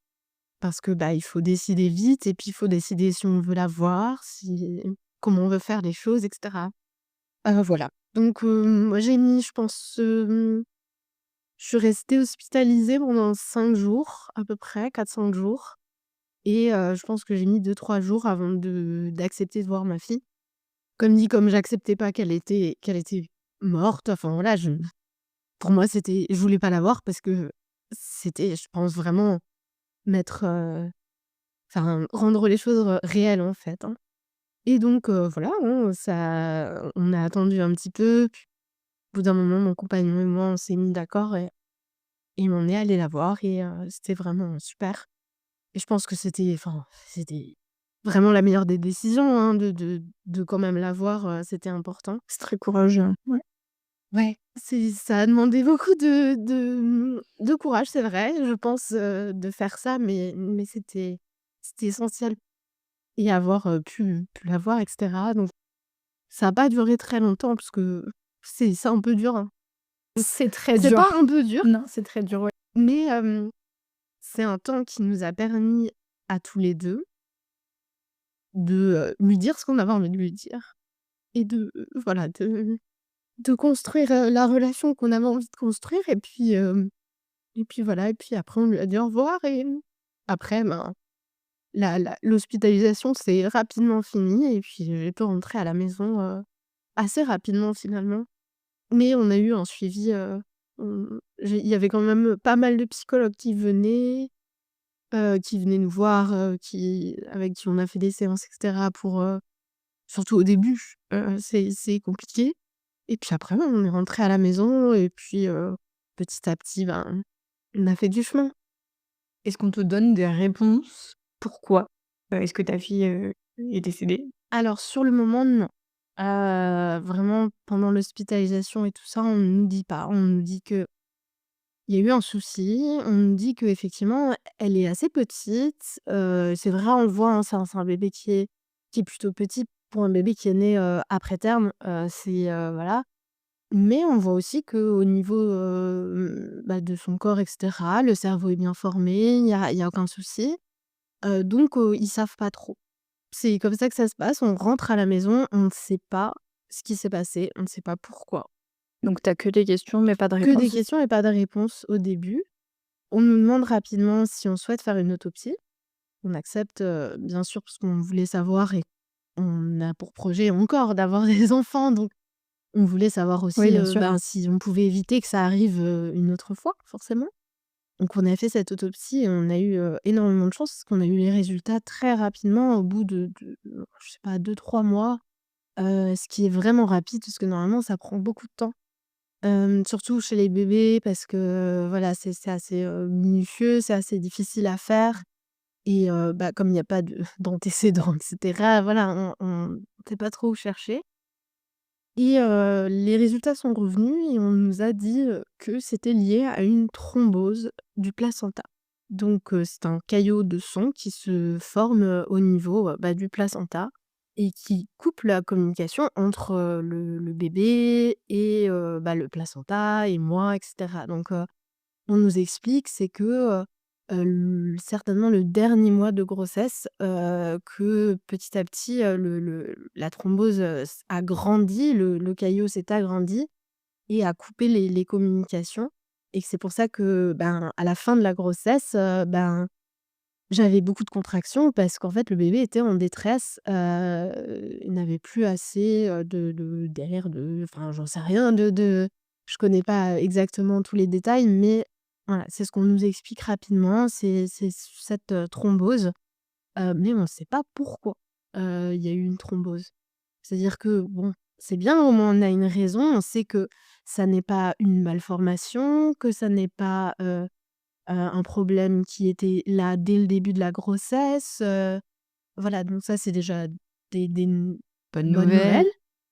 Parce que, bah, il faut décider vite et puis il faut décider si on veut la voir, si comment on veut faire les choses et cetera. Voilà. Donc, moi j'ai mis, je pense, je suis restée hospitalisée pendant 5 jours à peu près, 4 5 jours et je pense que j'ai mis 2 3 jours avant d'accepter de voir ma fille. Comme dit, comme j'acceptais pas qu'elle était morte, enfin voilà, pour moi c'était je voulais pas la voir parce que c'était, je pense vraiment mettre, enfin, rendre les choses réelles, en fait, hein et donc voilà, hein, on a attendu un petit peu, puis au bout d'un moment, mon compagnon et moi, on s'est mis d'accord et on est allés la voir et c'était vraiment super et je pense que c'était vraiment la meilleure des décisions, hein, de quand même la voir, c'était important. c'est très courageux. Ouais. Ouais, ça a demandé beaucoup de courage, c'est vrai, je pense, de faire ça, mais c'était essentiel et avoir, pu la voir et cetera donc ça a pas duré très longtemps parce que c'est un peu dur, hein. C'est très C'est pas dur. un peu dur, Non, c'est très dur, ouais. mais c'est un temps qui nous a permis à tous les 2 de, lui dire ce qu'on avait envie de lui dire et voilà, de construire, la relation qu'on avait envie de construire et puis voilà et puis après on lui a dit au revoir et après, ben, l'hospitalisation s'est rapidement finie et puis j'ai pu rentrer à la maison, assez rapidement finalement. Mais on a eu un suivi, il y avait quand même pas mal de psychologues qui venaient nous voir, avec qui on a fait des séances et cetera pour, surtout au début, c'est compliqué et puis après, ouais, on est rentrés à la maison et puis, petit à petit, ben, on a fait du chemin. Est-ce qu'on te donne des réponses? Pourquoi, est-ce que ta fille, est décédée? Alors sur le moment, non. Vraiment pendant l'hospitalisation et tout ça, on nous dit pas. On nous dit que il y a eu un souci, on nous dit qu'effectivement, elle est assez petite, c'est vrai, on le voit, hein, c'est un bébé qui est plutôt petit pour un bébé qui est né, après terme, voilà. Mais on voit aussi qu'au niveau, bah, de son corps et cetera, le cerveau est bien formé, il y a aucun souci. donc ils savent pas trop. C'est comme ça que ça se passe, on rentre à la maison, on ne sait pas ce qui s'est passé, on ne sait pas pourquoi. Donc t'as que des questions, mais pas de Que des réponse? questions et pas de réponse au début. On nous demande rapidement si on souhaite faire une autopsie. On accepte, bien sûr, parce qu'on voulait savoir et on a pour projet encore d'avoir des enfants, donc on voulait savoir Oui, aussi, bien sûr. si on pouvait éviter que ça arrive, une autre fois, forcément. Donc on a fait cette autopsie et on a eu, énormément de chance parce qu'on a eu les résultats très rapidement au bout de je sais pas 2 3 mois, ce qui est vraiment rapide parce que normalement ça prend beaucoup de temps. Surtout chez les bébés parce que, voilà, c'est assez, minutieux, c'est assez difficile à faire et comme il n'y a pas de d'antécédents et cetera, voilà, on sait pas trop où chercher et les résultats sont revenus et on nous a dit, que c'était lié à une thrombose du placenta. Donc c'est un caillot de sang qui se forme, au niveau, du placenta et qui coupe la communication entre, le bébé et le placenta et moi et cetera. Donc on nous explique, c'est que, certainement le dernier mois de grossesse, que petit à petit, la thrombose, a grandi, le caillot s'est agrandi et a coupé les communications et que c'est pour ça que, à la fin de la grossesse, j'avais beaucoup de contractions parce qu'en fait, le bébé était en détresse, il n'avait plus assez, de d'air, enfin, j'en sais rien, je connais pas exactement tous les détails, mais voilà, c'est ce qu'on nous explique rapidement, c'est cette, thrombose, mais on ne sait pas pourquoi, il y a eu une thrombose. C'est-à-dire que bon, c'est bien, au moins on a une raison, on sait que ça n'est pas une malformation, que ça n'est pas, un problème qui était là dès le début de la grossesse, voilà, donc ça, c'est déjà des Bonne bonnes nouvelles,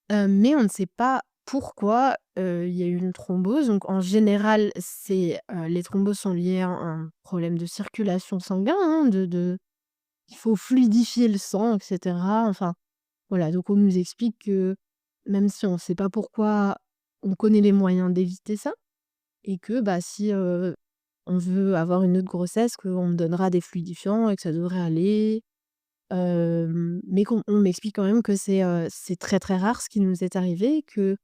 nouvelle. mais on ne sait pas pourquoi, il y a eu une thrombose. Donc en général, les thromboses sont liées à un problème de circulation sanguine, hein, il faut fluidifier le sang et cetera. Enfin, voilà, donc on nous explique que même si on ne sait pas pourquoi, on connaît les moyens d'éviter ça et que, si, on veut avoir une autre grossesse, qu'on me donnera des fluidifiants et que ça devrait aller. Mais on m'explique quand même que c'est très, très rare ce qui nous est arrivé, que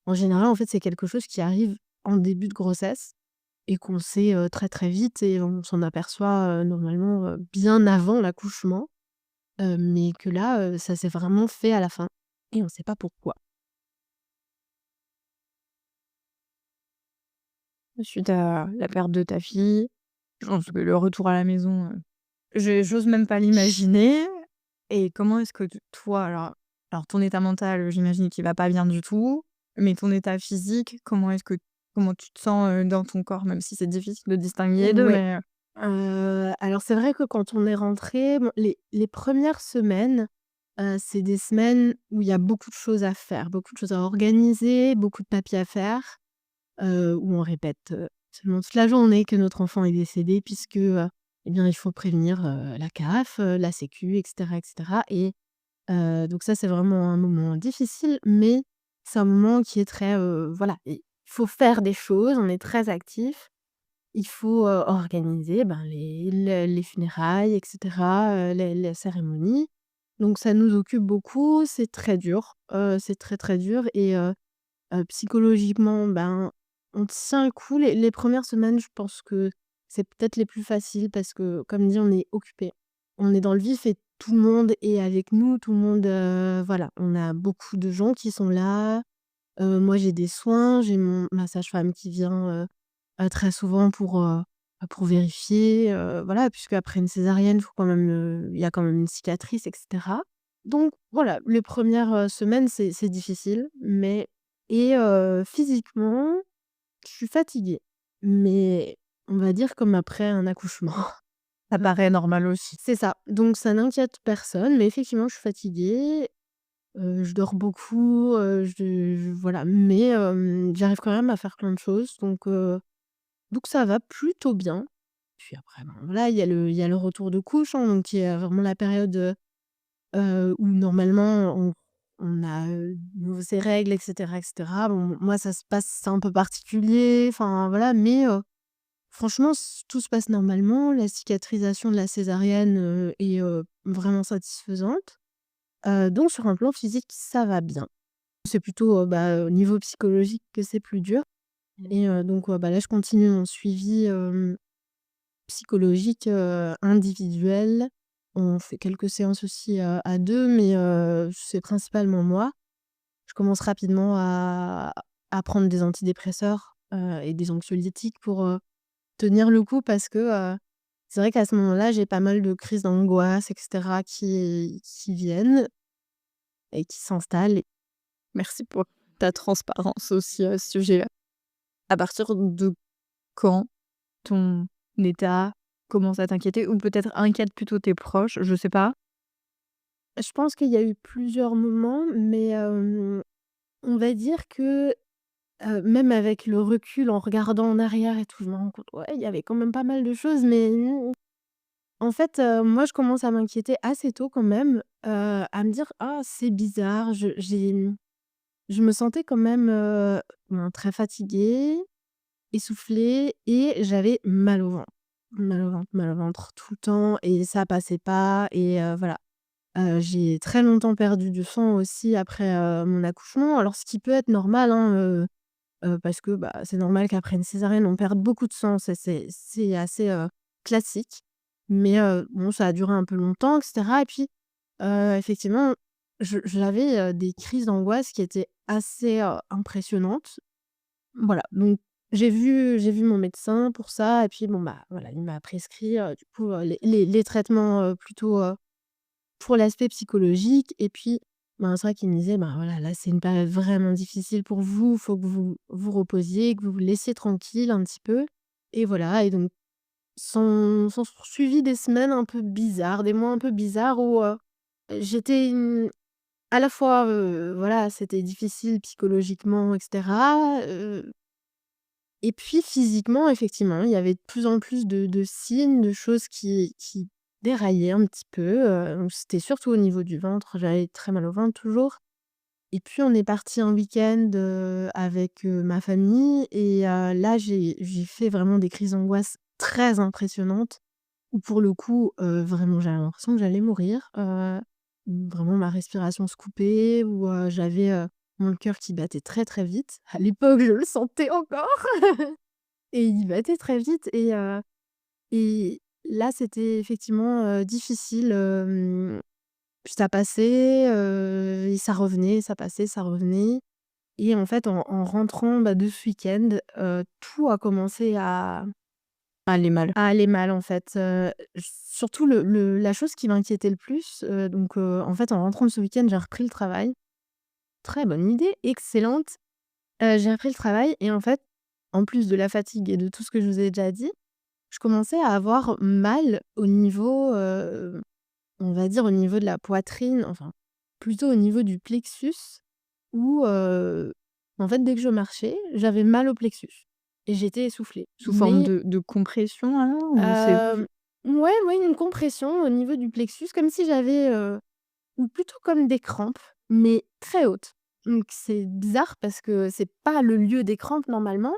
en général, en fait, c'est quelque chose qui arrive en début de grossesse et qu'on sait, très, très vite et on s'en aperçoit, normalement, bien avant l'accouchement. Mais que là, ça s'est vraiment fait à la fin et on ne sait pas pourquoi. Suite à la perte de ta fille, je pense que le retour à la maison, j'ose même pas l'imaginer. Et comment est-ce que toi, alors ton état mental, j'imagine qu'il va pas bien du tout, mais ton état physique, comment tu te sens, dans ton corps? Même si c'est difficile de distinguer les 2, Ouais. mais Alors c'est vrai que quand on est rentré, bon, les 1res semaines, c'est des semaines où il y a beaucoup de choses à faire, beaucoup de choses à organiser, beaucoup de papiers à faire, où on répète, absolument toute la journée que notre enfant est décédé puisque, eh bien, il faut prévenir, la CAF, la sécu et cetera et donc ça, c'est vraiment un moment difficile, mais c'est un moment qui est très, voilà, il faut faire des choses, on est très actif. Il faut, organiser, les funérailles et cetera, les cérémonies. Donc ça nous occupe beaucoup, c'est très dur, c'est très, très dur et psychologiquement, on tient le coup. Les 1res semaines, je pense que c'est peut-être les plus faciles parce que, comme dit, on est occupé. On est dans le vif et tout le monde est avec nous, tout le monde, voilà, on a beaucoup de gens qui sont là. Moi, j'ai des soins, j'ai ma sage-femme qui vient, très souvent pour vérifier, voilà, puisque après une césarienne, faut quand même, il y a quand même une cicatrice et cetera. Donc voilà, les 1res, semaines, c'est difficile, mais et physiquement, je suis fatiguée, mais on va dire comme après un accouchement. ça paraît normal aussi. C'est ça, donc ça n'inquiète personne, mais effectivement, je suis fatiguée, je dors beaucoup, voilà, mais j'arrive quand même à faire plein de choses, donc ça va plutôt bien. Puis après, voilà, il y a le retour de couche, hein, donc qui est vraiment la période, où normalement on a, de nouveau ses règles et cetera et cetera. Bon, moi ça se passe c'est un peu particulier, enfin voilà, mais franchement, tout se passe normalement. La cicatrisation de la césarienne, est, vraiment satisfaisante. Donc sur un plan physique, ça va bien. C'est plutôt, au niveau psychologique que c'est plus dur et donc là, je continue mon suivi, psychologique, individuel. On fait quelques séances aussi, à 2, mais c'est principalement moi. Je commence rapidement à prendre des antidépresseurs, et des anxiolytiques pour, tenir le coup parce que, c'est vrai qu'à ce moment-là, j'ai pas mal de crises d'angoisse et cetera qui viennent et qui s'installent. Merci pour ta transparence aussi à ce sujet-là. À partir de quand ton état commence à t'inquiéter ou peut-être inquiète plutôt tes proches, je sais pas? Je pense qu'il y a eu plusieurs moments, mais on va dire que, même avec le recul, en regardant en arrière et tout, je me rends compte, ouais, il y avait quand même pas mal de choses, mais en fait, moi, je commence à m'inquiéter assez tôt quand même, à me dire: «Ah, c'est bizarre». Je me sentais quand même, très fatiguée, essoufflée et j'avais mal au ventre. Mal au ventre, mal au ventre tout le temps et ça passait pas et voilà. J'ai très longtemps perdu du sang aussi après, mon accouchement. Alors ce qui peut être normal, hein, parce que, c'est normal qu'après une césarienne, on perde beaucoup de sang. C'est assez, classique. Mais bon, ça a duré un peu longtemps et cetera et puis, effectivement, j'avais, des crises d'angoisse qui étaient assez, impressionnantes. Voilà, donc j'ai vu mon médecin pour ça et puis bon, voilà, il m'a prescrit, du coup, les traitements, plutôt, pour l'aspect psychologique et puis, c'est vrai qu'il me disait: «Ben, voilà, là, c'est une période vraiment difficile pour vous, faut que vous vous reposiez, que vous vous laissiez tranquille un petit peu» et voilà et donc s'en sont suivis des semaines un peu bizarres, des mois un peu bizarres où, j'étais, à la fois, voilà, c'était difficile psychologiquement et cetera, et puis physiquement, effectivement, il y avait de plus en plus de signes, de choses qui déraillaient un petit peu, donc c'était surtout au niveau du ventre, j'avais très mal au ventre toujours et puis on est parti un week-end, avec, ma famille et là j'ai fait vraiment des crises d'angoisse très impressionnantes où pour le coup, vraiment j'avais l'impression que j'allais mourir, vraiment ma respiration se coupait, où, j'avais, mon cœur qui battait très, très vite. À l'époque, je le sentais encore et il battait très vite et là, c'était effectivement, difficile, puis ça passait, et ça revenait, ça passait, ça revenait et en fait, en rentrant, de ce week-end, tout a commencé Aller mal. à aller mal, en fait, surtout la chose qui m'inquiétait le plus, donc en fait, en rentrant de ce week-end, j'ai repris le travail. Très bonne idée, excellente. J'ai repris le travail et en fait, en plus de la fatigue et de tout ce que je vous ai déjà dit, je commençais à avoir mal au niveau, on va dire au niveau de la poitrine, enfin, plutôt au niveau du plexus où, en fait, dès que je marchais, j'avais mal au plexus et j'étais essoufflée. Sous forme Mais, de compression alors ou c'est hem, ouais, ouais, une compression au niveau du plexus comme si j'avais, ou plutôt comme des crampes, mais très hautes. Donc c'est bizarre parce que c'est pas le lieu des crampes normalement,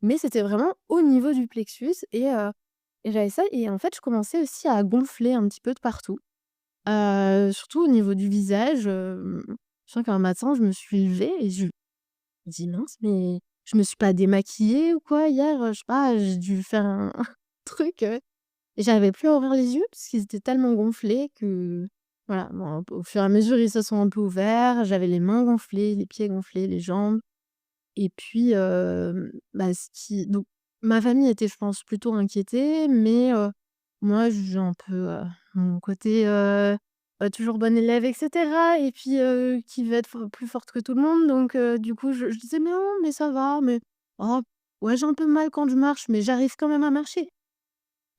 mais c'était vraiment au niveau du plexus et j'avais ça et en fait, je commençais aussi à gonfler un petit peu de partout. Surtout au niveau du visage, je sens qu'un matin, je me suis levée et je me dis: «Mince, mais je me suis pas démaquillée ou quoi hier?» Je sais pas, j'ai dû faire un truc, et j'arrivais plus à ouvrir les yeux parce qu'ils étaient tellement gonflés que voilà, bon, au fur et à mesure, ils se sont un peu ouverts. J'avais les mains gonflées, les pieds gonflés, les jambes et puis, ce qui donc ma famille était, je pense, plutôt inquiétée, mais moi, j'ai un peu, mon côté, toujours bonne élève et cetera et puis, qui veut être plus forte que tout le monde donc du coup, je disais: «Mais non, mais ça va, mais oh, ouais, j'ai un peu mal quand je marche, mais j'arrive quand même à marcher».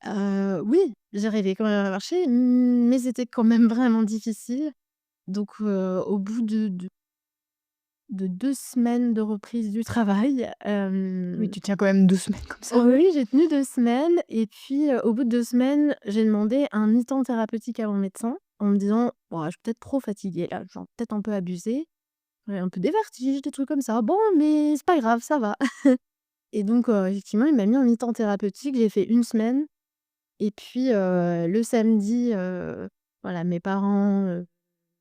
Oui, j'arrivais quand même à marcher, mais c'était quand même vraiment difficile. Donc, au bout de 2 semaines de reprise du travail, oui, tu tiens quand même 2 semaines comme ça? oui, j'ai tenu 2 semaines et puis, au bout de 2 semaines, j'ai demandé un mi-temps thérapeutique à mon médecin en me disant: «Bon, je suis peut-être trop fatiguée là, genre peut-être un peu abusé, un peu des vertiges, des trucs comme ça. Bon, mais c'est pas grave, ça va». Et donc effectivement, il m'a mis en mi-temps thérapeutique. J'ai fait 1 semaine et puis le samedi, voilà, mes parents,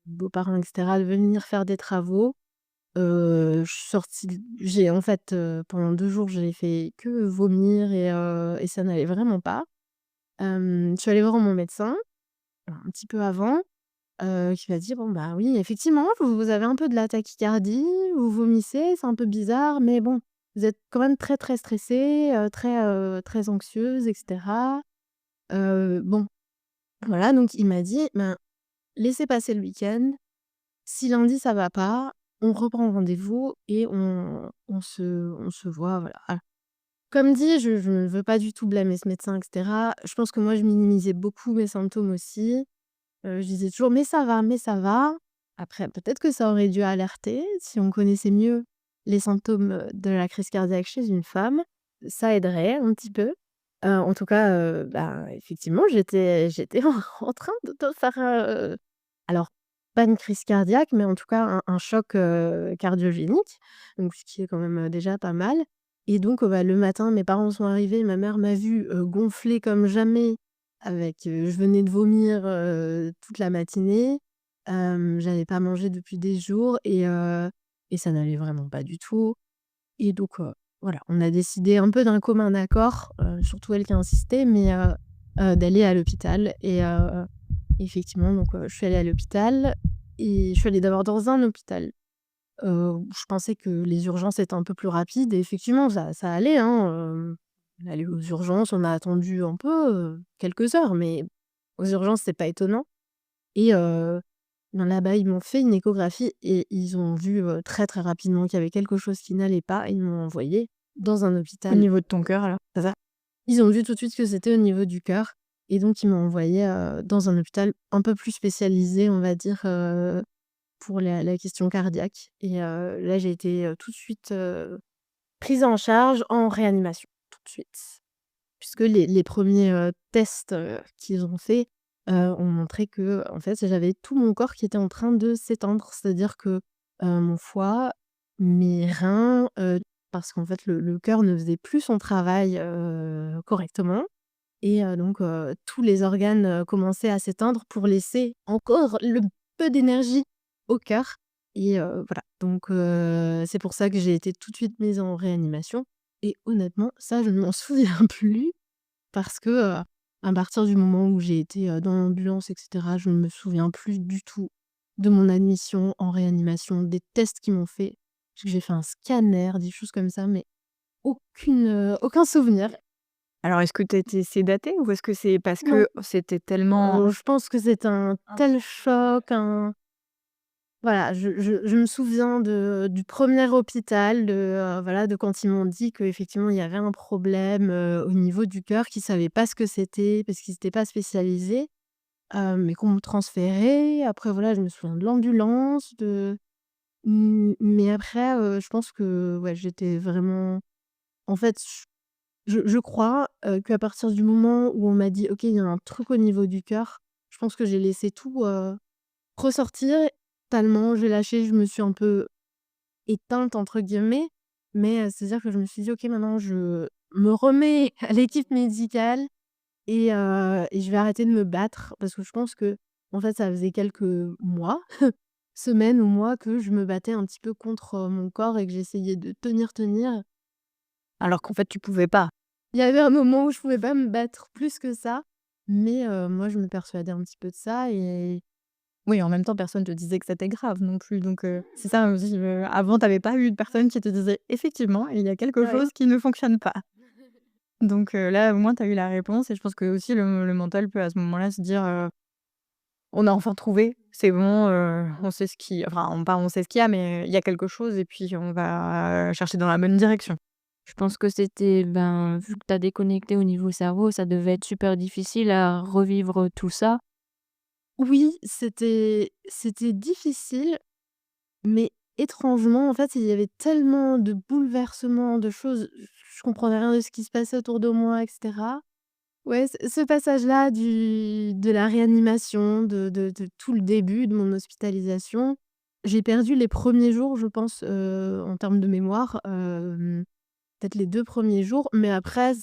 beaux-parents et cetera, devaient venir faire des travaux. Je suis sortie j'ai en fait, pendant 2 jours, j'ai fait que vomir et ça n'allait vraiment pas. Je suis allée voir mon médecin, un petit peu avant, qui m'a dit: «Bon, bah, oui, effectivement, vous avez un peu de la tachycardie, vous vomissez, c'est un peu bizarre, mais bon, vous êtes quand même très, très stressée, très anxieuse et cetera». Bon, voilà, donc il m'a dit: «Ben, laissez passer le week-end. Si lundi ça va pas, on reprend rendez-vous et on se voit, voilà». Comme dit, je ne veux pas du tout blâmer ce médecin et cetera. Je pense que moi, je minimisais beaucoup mes symptômes aussi. Je disais toujours: «Mais ça va, mais ça va». Après, peut-être que ça aurait dû alerter si on connaissait mieux les symptômes, de la crise cardiaque chez une femme. Ça aiderait un petit peu. En tout cas, bah, effectivement, j'étais en train de faire, alors pas une crise cardiaque, mais en tout cas un choc, cardiogénique, donc ce qui est quand même, déjà pas mal. Et donc, bah, le matin, mes parents sont arrivés, ma mère m'a vue, gonflée comme jamais avec, je venais de vomir, toute la matinée. J'avais pas mangé depuis des jours et ça n'allait vraiment pas du tout. Et donc, voilà, on a décidé un peu d'un commun accord, surtout elle qui a insisté, mais d'aller à l'hôpital. Et effectivement, donc, je suis allée à l'hôpital et je suis allée d'abord dans un hôpital, où je pensais que les urgences étaient un peu plus rapides et effectivement ça allait, hein, on est allés aux urgences, on a attendu un peu, quelques heures, mais aux urgences, c'est pas étonnant. Et ben, là-bas, ils m'ont fait une échographie et ils ont vu, très, très rapidement qu'il y avait quelque chose qui n'allait pas et ils m'ont envoyée dans un Au hôpital. niveau de ton cœur, alors, c'est ça? Ils ont vu tout de suite que c'était au niveau du cœur et donc ils m'ont envoyée, dans un hôpital un peu plus spécialisé, on va dire, pour la question cardiaque. Et là, j'ai été, tout de suite, prise en charge en réanimation, tout de suite. Puisque les premiers tests, qu'ils ont fait, ont montré que en fait, j'avais tout mon corps qui était en train de s'éteindre. C'est-à-dire que, mon foie, mes reins, parce qu'en fait le cœur ne faisait plus son travail, correctement. Et donc tous les organes, commençaient à s'éteindre pour laisser encore le peu d'énergie au cœur. Et voilà, donc c'est pour ça que j'ai été tout de suite mise en réanimation et honnêtement, ça, je ne m'en souviens plus parce que, à partir du moment où j'ai été, dans l'ambulance et cetera, je ne me souviens plus du tout de mon admission en réanimation, des tests qu'ils m'ont fait. Parce que j'ai fait un scanner, des choses comme ça, mais aucun souvenir. Alors, est-ce que tu as été sédatée ou est-ce que c'est parce que c'était tellement Je pense que c'est un tel choc, un voilà, je me souviens du premier hôpital, voilà, de quand ils m'ont dit qu'effectivement il y avait un problème, au niveau du cœur, qu'ils savaient pas ce que c'était parce qu'ils étaient pas spécialisés, mais qu'on me transférait. Après voilà, je me souviens de l'ambulance, mais après, je pense que, ouais, j'étais vraiment en fait, je crois, qu'à partir du moment où on m'a dit: «OK, il y a un truc au niveau du cœur», je pense que j'ai laissé tout, ressortir totalement. J'ai lâché, je me suis un peu «éteinte» entre guillemets, mais c'est-à-dire que je me suis dit: «OK, maintenant je me remets à l'équipe médicale et je vais arrêter de me battre». Parce que je pense que en fait, ça faisait quelques mois, semaines ou mois que je me battais un petit peu contre, mon corps et que j'essayais de tenir. alors qu'en fait tu pouvais pas? Il y avait un moment où je pouvais pas me battre plus que ça, mais moi je me persuadais un petit peu de ça. Et Oui, en même temps, personne te disait que c'était grave non plus, donc c'est ça aussi, avant tu avais pas eu de personne qui te disait: «Effectivement, il y a quelque ouais. chose qui ne fonctionne pas». Donc là, au moins, tu as eu la réponse et je pense que aussi le mental peut à ce moment-là se dire, «On a enfin trouvé, c'est bon, on sait ce qui» enfin, on sait ce qu'il y a, mais il y a quelque chose et puis on va chercher dans la bonne direction. Je pense que c'était, ben, vu que tu as déconnecté au niveau cerveau, ça devait être super difficile à revivre tout ça. Oui, c'était difficile, mais étrangement, en fait, il y avait tellement de bouleversements, de choses, je comprenais rien de ce qui se passait autour de moi et cetera. Ouais, ce passage-là de la réanimation, de tout le début de mon hospitalisation, j'ai perdu les premiers jours, je pense, en termes de mémoire, peut-être les 2 premiers jours, mais après je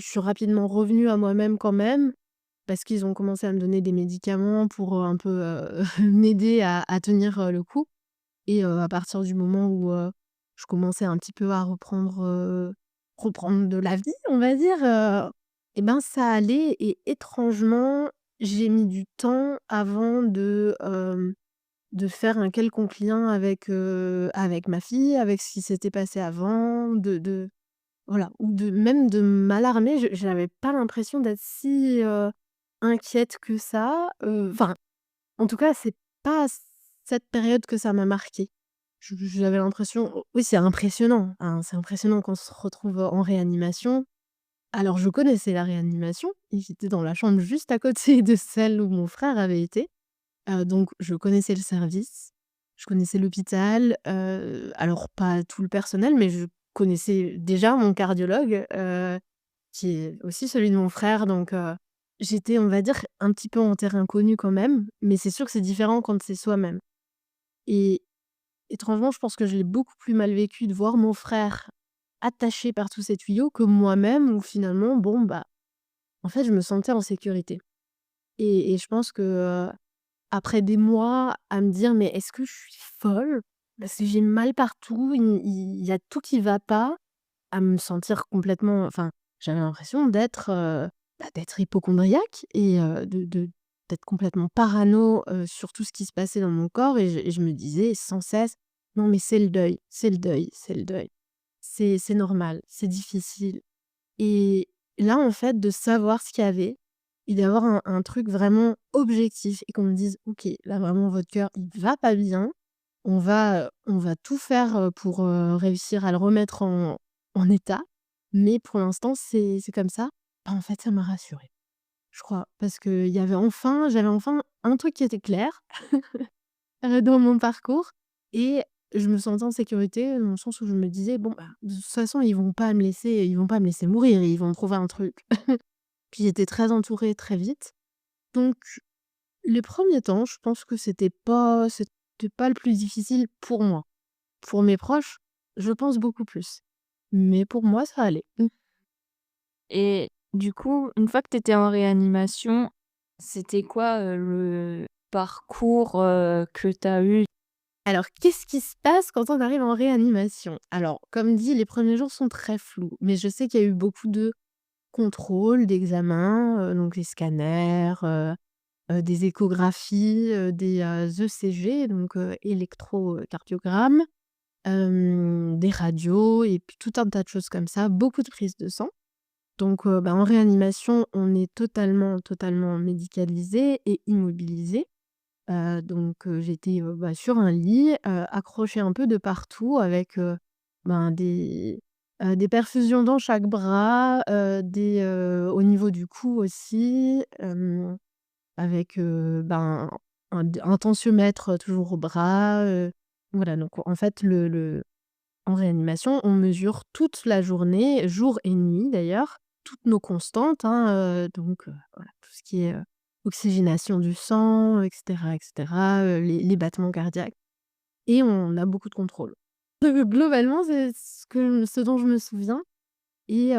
suis rapidement revenue à moi-même quand même, parce qu'ils ont commencé à me donner des médicaments pour, un peu, m'aider à tenir, le coup et à partir du moment où, je commençais un petit peu à reprendre de la vie, on va dire, et ben, ça allait et étrangement, j'ai mis du temps avant de faire un quelconque lien avec ma fille, avec ce qui s'était passé avant, de voilà, ou de même de m'alarmer. Je J'avais pas l'impression d'être si, inquiète que ça, enfin, en tout cas, c'est pas cette période que ça m'a marquée. J'avais l'impression oui, c'est impressionnant, hein, c'est impressionnant qu'on se retrouve en réanimation. Alors je connaissais la réanimation et j'étais dans la chambre juste à côté de celle où mon frère avait été. Donc je connaissais le service, je connaissais l'hôpital, alors pas tout le personnel, mais je connaissais déjà mon cardiologue, qui est aussi celui de mon frère, donc j'étais, on va dire, un petit peu en terrain connu quand même, mais c'est sûr que c'est différent quand c'est soi-même et étrangement, je pense que je l'ai beaucoup plus mal vécu de voir mon frère attaché par tous ces tuyaux que moi-même où finalement, bon, bah, en fait, je me sentais en sécurité et je pense que, après des mois à me dire: «Mais est-ce que je suis folle? Parce que j'ai mal partout, il y a tout qui va pas», à me sentir complètement enfin, j'avais l'impression d'être hypocondriaque et d'être complètement parano, sur tout ce qui se passait dans mon corps et je me disais sans cesse: «Non mais c'est le deuil, c'est le deuil, c'est le deuil. C'est normal, c'est difficile». Et là, en fait, de savoir ce qu'il y avait et d'avoir un truc vraiment objectif et qu'on me dise: «OK, là vraiment votre cœur, il va pas bien. On va tout faire, pour, réussir à le remettre en état, mais pour l'instant c'est comme ça». Bah, en fait, ça m'a rassurée, je crois, parce que j'avais enfin un truc qui était clair, dans mon parcours et je me sentais en sécurité dans le sens où je me disais: «Bon, bah, de toute façon, ils vont pas me laisser mourir, ils vont trouver un truc». Puis j'étais très entourée très vite. Donc les premiers temps, je pense que c'était pas le plus difficile pour moi. Pour mes proches, je pense beaucoup plus. Mais pour moi, ça allait. Et du coup, une fois que tu étais en réanimation, c'était quoi, le parcours, que tu as eu? Alors, qu'est-ce qui se passe quand on arrive en réanimation? Alors, comme dit, les premiers jours sont très flous, mais je sais qu'il y a eu beaucoup de contrôles, d'examens, donc des scanners, des échographies, des, ECG, donc électrocardiogramme, des radios et puis tout un tas de choses comme ça, beaucoup de prises de sang. Donc bah, en réanimation, on est totalement, totalement médicalisé et immobilisé. Donc j'étais, bah, sur un lit, accrochée un peu de partout avec, ben, des perfusions dans chaque bras, au niveau du cou aussi, avec, ben, un tensiomètre, toujours au bras, voilà donc en fait en réanimation, on mesure toute la journée, jour et nuit d'ailleurs, toutes nos constantes, hein, donc voilà, tout ce qui est, oxygénation du sang, et cetera, les battements cardiaques et on a beaucoup de contrôles. Globalement, c'est ce dont je me souviens et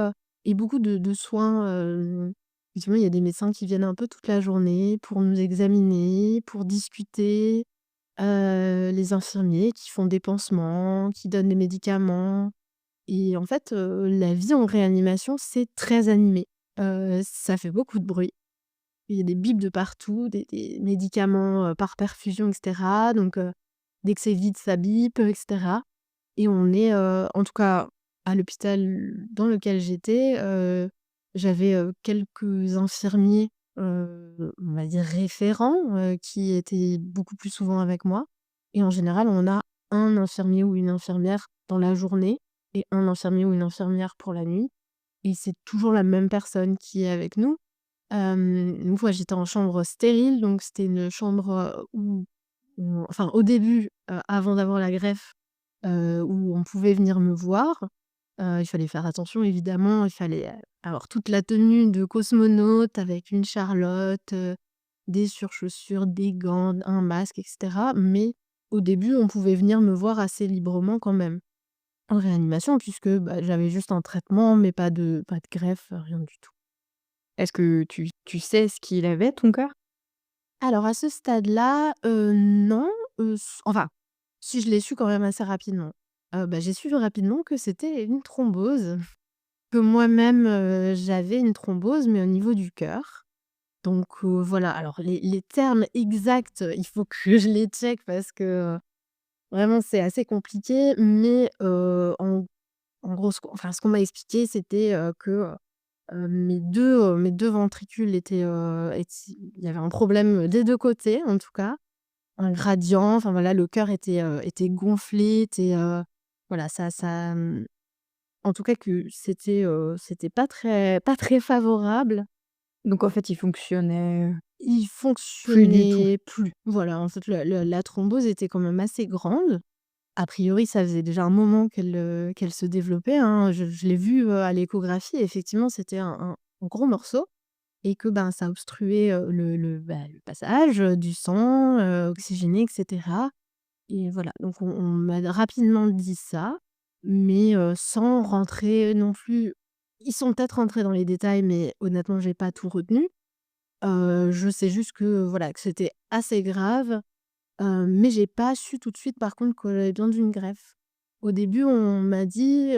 beaucoup de soins, effectivement, il y a des médecins qui viennent un peu toute la journée pour nous examiner, pour discuter. Les infirmiers qui font des pansements, qui donnent des médicaments et en fait, la vie en réanimation, c'est très animé. Ça fait beaucoup de bruit. Il y a des bips de partout, des médicaments, par perfusion et cetera donc dès que c'est vide, ça bip, et cetera et on est, en tout cas à l'hôpital dans lequel j'étais, j'avais, quelques infirmiers, on va dire référents, qui étaient beaucoup plus souvent avec moi et en général, on a un infirmier ou une infirmière dans la journée et un infirmier ou une infirmière pour la nuit et c'est toujours la même personne qui est avec nous. Donc moi, j'étais en chambre stérile, donc c'était une chambre, enfin au début, avant d'avoir la greffe, où on pouvait venir me voir. Il fallait faire attention évidemment, il fallait, avoir toute la tenue de cosmonaute avec une charlotte, des surchaussures, des gants, un masque et cetera. Mais au début, on pouvait venir me voir assez librement quand même. en réanimation puisque, bah, j'avais juste un traitement mais pas de greffe, rien du tout. Est-ce que tu sais ce qu'il avait, ton cœur? Alors à ce stade-là, non, enfin, si je l'ai su quand même assez rapidement. Bah, j'ai su rapidement que c'était une thrombose, que moi-même, j'avais une thrombose mais au niveau du cœur. Donc voilà, alors les termes exacts, il faut que je les check parce que, vraiment c'est assez compliqué mais en gros ce qu'on m'a expliqué c'était, que, mes deux ventricules il y avait un problème des 2 côtés en tout cas. Un gradient, enfin voilà, le cœur était gonflé, voilà, en tout cas que c'était pas très favorable. Donc en fait, il fonctionnait Il plus du tout. fonctionnait plus. Voilà, en fait, la thrombose était quand même assez grande. A priori, ça faisait déjà un moment qu'elle se développait, hein. Je l'ai vu, à l'échographie, effectivement, c'était un gros morceau et que, ben, ça obstruait, le passage, du sang, oxygéné et cetera. Et voilà, donc on m'a rapidement dit ça, mais sans rentrer non plus. Ils sont peut-être rentrés dans les détails, mais honnêtement, j'ai pas tout retenu. Je sais juste que, voilà, que c'était assez grave, mais j'ai pas su tout de suite par contre que j'avais besoin d'une greffe. Au début, on m'a dit,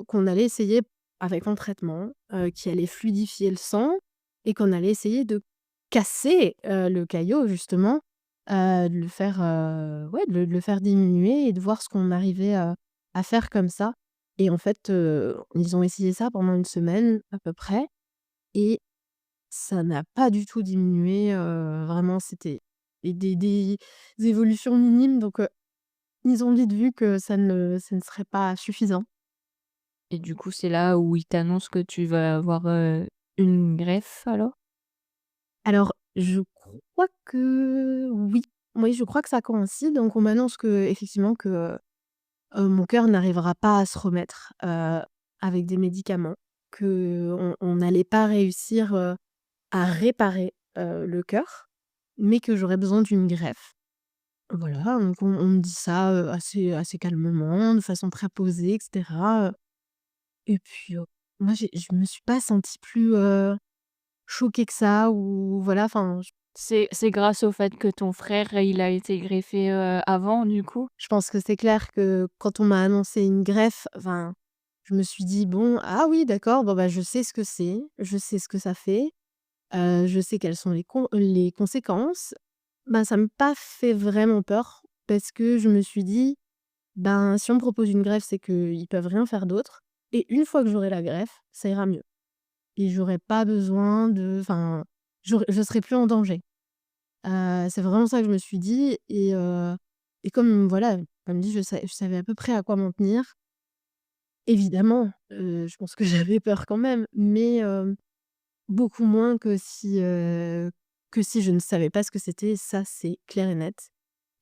qu'on allait essayer avec un traitement, qui allait fluidifier le sang et qu'on allait essayer de casser, le caillot justement, de le faire, ouais, de le faire diminuer et de voir ce qu'on arrivait, à faire comme ça. Et en fait, ils ont essayé ça pendant une semaine à peu près et ça n'a pas du tout diminué, vraiment c'était des évolutions minimes donc ils ont vite vu que ça ne serait pas suffisant. Et du coup, c'est là où ils t'annoncent que tu vas avoir, une greffe alors? Alors je crois que oui, oui, je crois que ça coïncide donc on m'annonce qu'effectivement que, mon cœur n'arrivera pas à se remettre, avec des médicaments, qu'on n'allait pas réussir, à réparer, le cœur, mais que j'aurais besoin d'une greffe. Voilà, donc on me dit ça, assez calmement, de façon très posée et cetera, et puis, moi je me suis pas sentie plus, choquée que ça ou voilà, enfin, C'est grâce au fait que ton frère, il a été greffé, avant du coup? je pense que c'est clair que quand on m'a annoncé une greffe, enfin, je me suis dit: «Bon, ah oui d'accord, bon bah, je sais ce que c'est, je sais ce que ça fait, je sais quelles sont les conséquences». Ben, ça m'a pas fait vraiment peur parce que je me suis dit: «Ben, si on me propose une greffe, c'est qu'ils peuvent rien faire d'autre et une fois que j'aurai la greffe, ça ira mieux et j'aurai pas besoin enfin, je serai plus en danger». C'est vraiment ça que je me suis dit et comme voilà, comme dit, je savais à peu près à quoi m'en tenir. Évidemment, je pense que j'avais peur quand même, mais beaucoup moins que si je ne savais pas ce que c'était, ça c'est clair et net.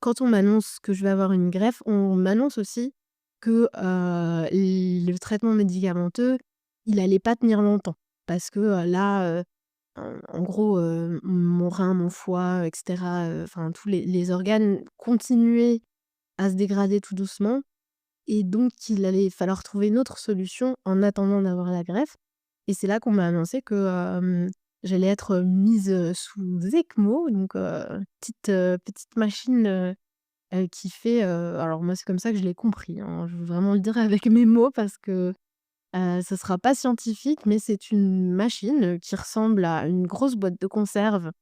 Quand on m'annonce que je vais avoir une greffe, on m'annonce aussi que, le traitement médicamenteux, il allait pas tenir longtemps. Parce que, là, en gros, mon rein, mon foie et cetera, enfin tous les organes continuaient à se dégrader tout doucement et donc il allait falloir trouver une autre solution en attendant d'avoir la greffe et c'est là qu'on m'a annoncé que, j'allais être, mise, sous ECMO donc, petite machine, qui fait, alors moi c'est comme ça que je l'ai compris, hein, je veux vraiment le dire avec mes mots parce que, ce sera pas scientifique, mais c'est une machine, qui ressemble à une grosse boîte de conserve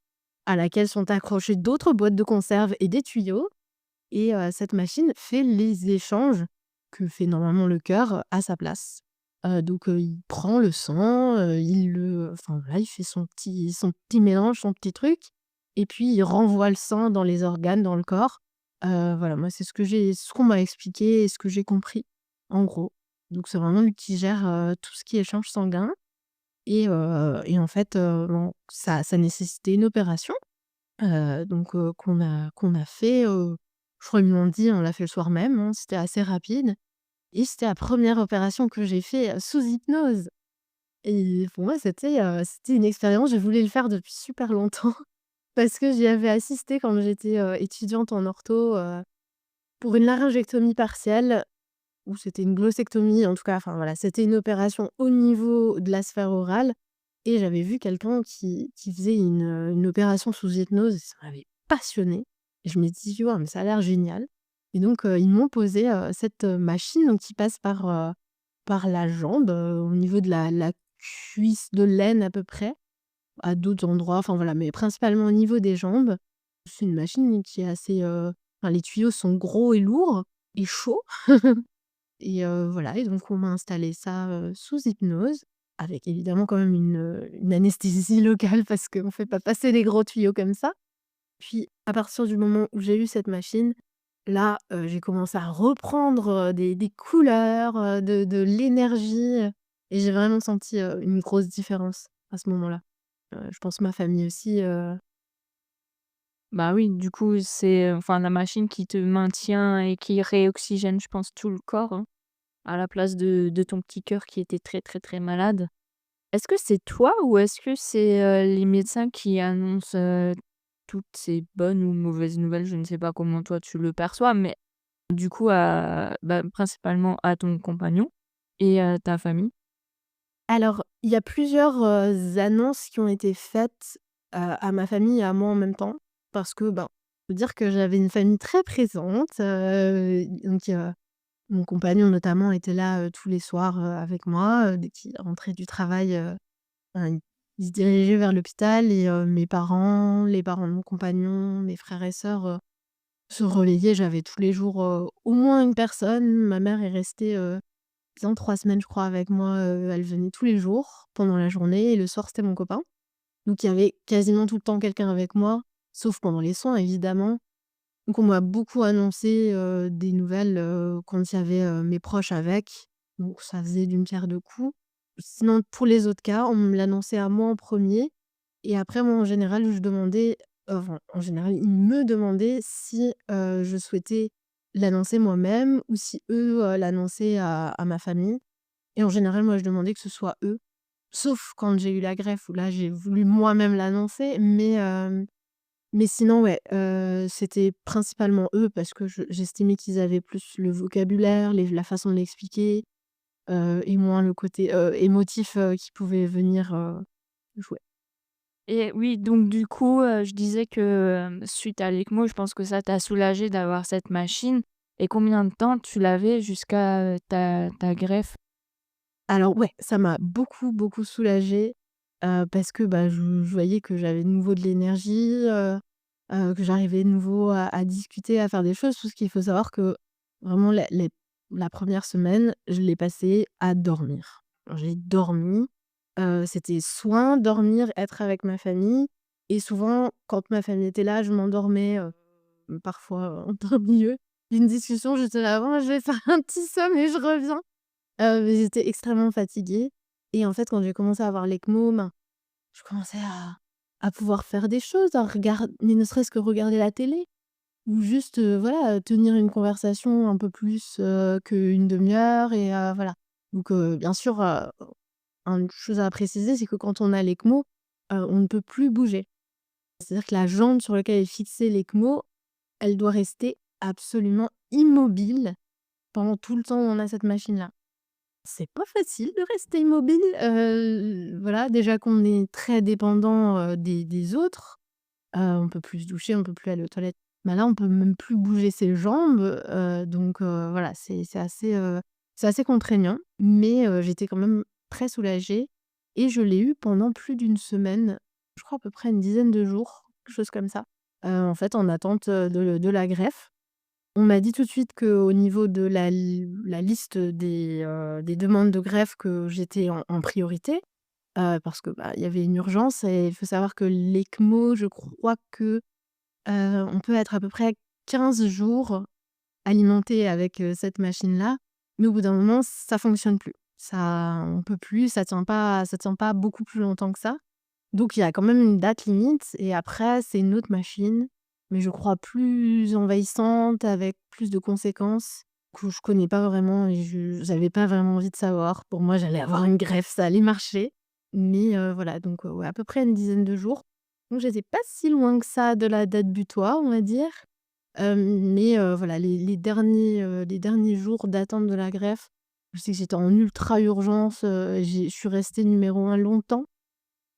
à laquelle sont accrochées d'autres boîtes de conserve et des tuyaux et cette machine fait les échanges que fait normalement le cœur à sa place. Donc il prend le sang, enfin voilà, il fait son petit mélange, son petit truc et puis il renvoie le sang dans les organes, dans le corps. Voilà, moi c'est ce qu'on m'a expliqué et ce que j'ai compris, en gros. Donc c'est vraiment lui qui gère, tout ce qui est échange sanguin et en fait, bon, ça nécessitait une opération, donc qu'on a fait, je crois ils me l'ont dit, on l'a fait le soir même, hein, c'était assez rapide et c'était la première opération que j'ai fait, sous hypnose et pour moi c'était une expérience, je voulais le faire depuis super longtemps parce que j'y avais assisté quand j'étais, étudiante en ortho, pour une laryngectomie partielle ou c'était une glossectomie, en tout cas, enfin voilà, c'était une opération au niveau de la sphère orale et j'avais vu quelqu'un qui faisait une opération sous hypnose et ça m'avait passionnée et je me suis dit: «Waouh, mais ça a l'air génial» et donc ils m'ont posé, cette, machine donc qui passe par la jambe, au niveau de la cuisse de l'aine à peu près, à d'autres endroits, enfin voilà, mais principalement au niveau des jambes. C'est une machine qui est assez, enfin les tuyaux sont gros et lourds et chauds et voilà et donc on m'a installé ça, sous hypnose avec évidemment quand même une anesthésie locale parce qu'on fait pas passer les gros tuyaux comme ça. Puis à partir du moment où j'ai eu cette machine, là, j'ai commencé à reprendre, des couleurs, de l'énergie, et j'ai vraiment senti, une grosse différence à ce moment-là. Je pense ma famille aussi, Bah oui, du coup, c'est, enfin la machine qui te maintient et qui réoxygène, je pense, tout le corps, hein, à la place de ton petit cœur qui était très, très, très malade. Est-ce que c'est toi ou est-ce que c'est, les médecins qui annoncent, toutes ces bonnes ou mauvaises nouvelles? Je ne sais pas comment toi tu le perçois, mais du coup principalement à ton compagnon et à ta famille? alors, il y a plusieurs, annonces qui ont été faites, à ma famille et à moi en même temps. Parce que, ben, faut dire que j'avais une famille très présente, donc mon compagnon notamment était là, tous les soirs, avec moi, dès qu'il rentrait du travail, enfin, il se dirigeait vers l'hôpital et mes parents, les parents de mon compagnon, mes frères et sœurs, se relayaient. J'avais tous les jours, au moins une personne. Ma mère est restée, disons 3 semaines, je crois, avec moi, elle venait tous les jours pendant la journée et le soir, c'était mon copain. Donc il y avait quasiment tout le temps quelqu'un avec moi, sauf pendant les soins évidemment. Donc on m'a beaucoup annoncé, des nouvelles, quand il y avait, mes proches avec, donc ça faisait d'une pierre deux coups. Sinon pour les autres cas, on me l'annonçait à moi en premier et après moi en général je demandais, enfin en général, ils me demandaient si, je souhaitais l'annoncer moi-même ou si eux, l'annonçaient à ma famille et en général moi je demandais que ce soit eux. Sauf quand j'ai eu la greffe où là j'ai voulu moi-même l'annoncer, mais sinon ouais, c'était principalement eux parce que j'estimais qu'ils avaient plus le vocabulaire, la façon de l'expliquer, et moins le côté, émotif, qui pouvait venir, jouer. Et oui, donc du coup, je disais que, suite à l'ECMO, je pense que ça t'a soulagé d'avoir cette machine et combien de temps tu l'avais jusqu'à, ta greffe? Alors ouais, ça m'a beaucoup, beaucoup soulagée, parce que, bah, je voyais que j'avais de nouveau de l'énergie, que j'arrivais de nouveau à discuter, à faire des choses. Parce qu'il faut savoir que vraiment la 1re semaine, je l'ai passée à dormir. Alors j'ai dormi, c'était soit dormir, être avec ma famille et souvent quand ma famille était là, je m'endormais, parfois en plein milieu d'une discussion. J'étais là: «Bon, je vais faire un petit somme et je reviens». Mais j'étais extrêmement fatiguée et en fait, quand j'ai commencé à avoir l'ECMO, ben, je commençais à pouvoir faire des choses, à regarder, mais ne serait-ce que regarder la télé ou juste, voilà, tenir une conversation un peu plus, qu'1 demi-heure et voilà. Donc bien sûr, une chose à préciser, c'est que quand on a l'ECMO, on ne peut plus bouger. C'est-à-dire que la jambe sur laquelle est fixée l'ECMO, elle doit rester absolument immobile pendant tout le temps où on a cette machine-là. C'est pas facile de rester immobile, voilà, déjà qu'on est très dépendant, des autres, on peut plus se doucher, on peut plus aller aux toilettes. Bah, là, on peut même plus bouger ses jambes, donc voilà, c'est assez contraignant, mais j'étais quand même très soulagée et je l'ai eu pendant plus d'une semaine, je crois à peu près une dizaine de jours, quelque chose comme ça, en fait, en attente, de la greffe. On m'a dit tout de suite qu'au niveau de la liste des demandes de greffe que j'étais en priorité, parce que, bah, il y avait une urgence et il faut savoir que l'ECMO, je crois que, on peut être à peu près 15 jours alimenté avec, cette machine-là, mais au bout d'un moment, ça fonctionne plus. Ça on peut plus, ça tient pas beaucoup plus longtemps que ça. Donc il y a quand même une date limite et après c'est une autre machine, mais je crois plus envahissante avec plus de conséquences que je connais pas vraiment et j'avais pas vraiment envie de savoir. Pour moi, j'allais avoir une greffe, ça allait marcher, mais voilà donc ouais, à peu près une dizaine de jours. Donc j'étais pas si loin que ça de la date butoir, on va dire. Mais voilà, les derniers jours d'attente de la greffe, je sais que j'étais en ultra urgence, je suis restée numéro 1 longtemps.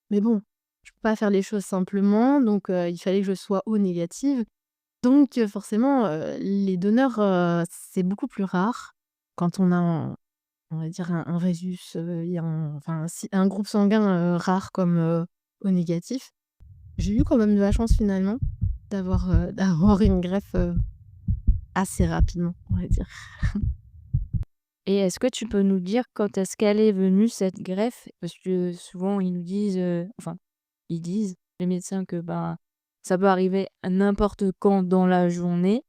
Mais bon, je peux pas faire les choses simplement, donc il fallait que je sois O négative. Donc forcément, les donneurs, c'est beaucoup plus rare quand on a on va dire un résus, il y a un groupe sanguin, rare comme, O négatif. J'ai eu quand même de la chance finalement d'avoir une greffe, assez rapidement, on va dire. Et est-ce que tu peux nous dire quand est-ce qu'elle est venue cette greffe? Parce que souvent ils nous disent, enfin, ils disent, les médecins, que, ben, ça peut arriver à n'importe quand dans la journée.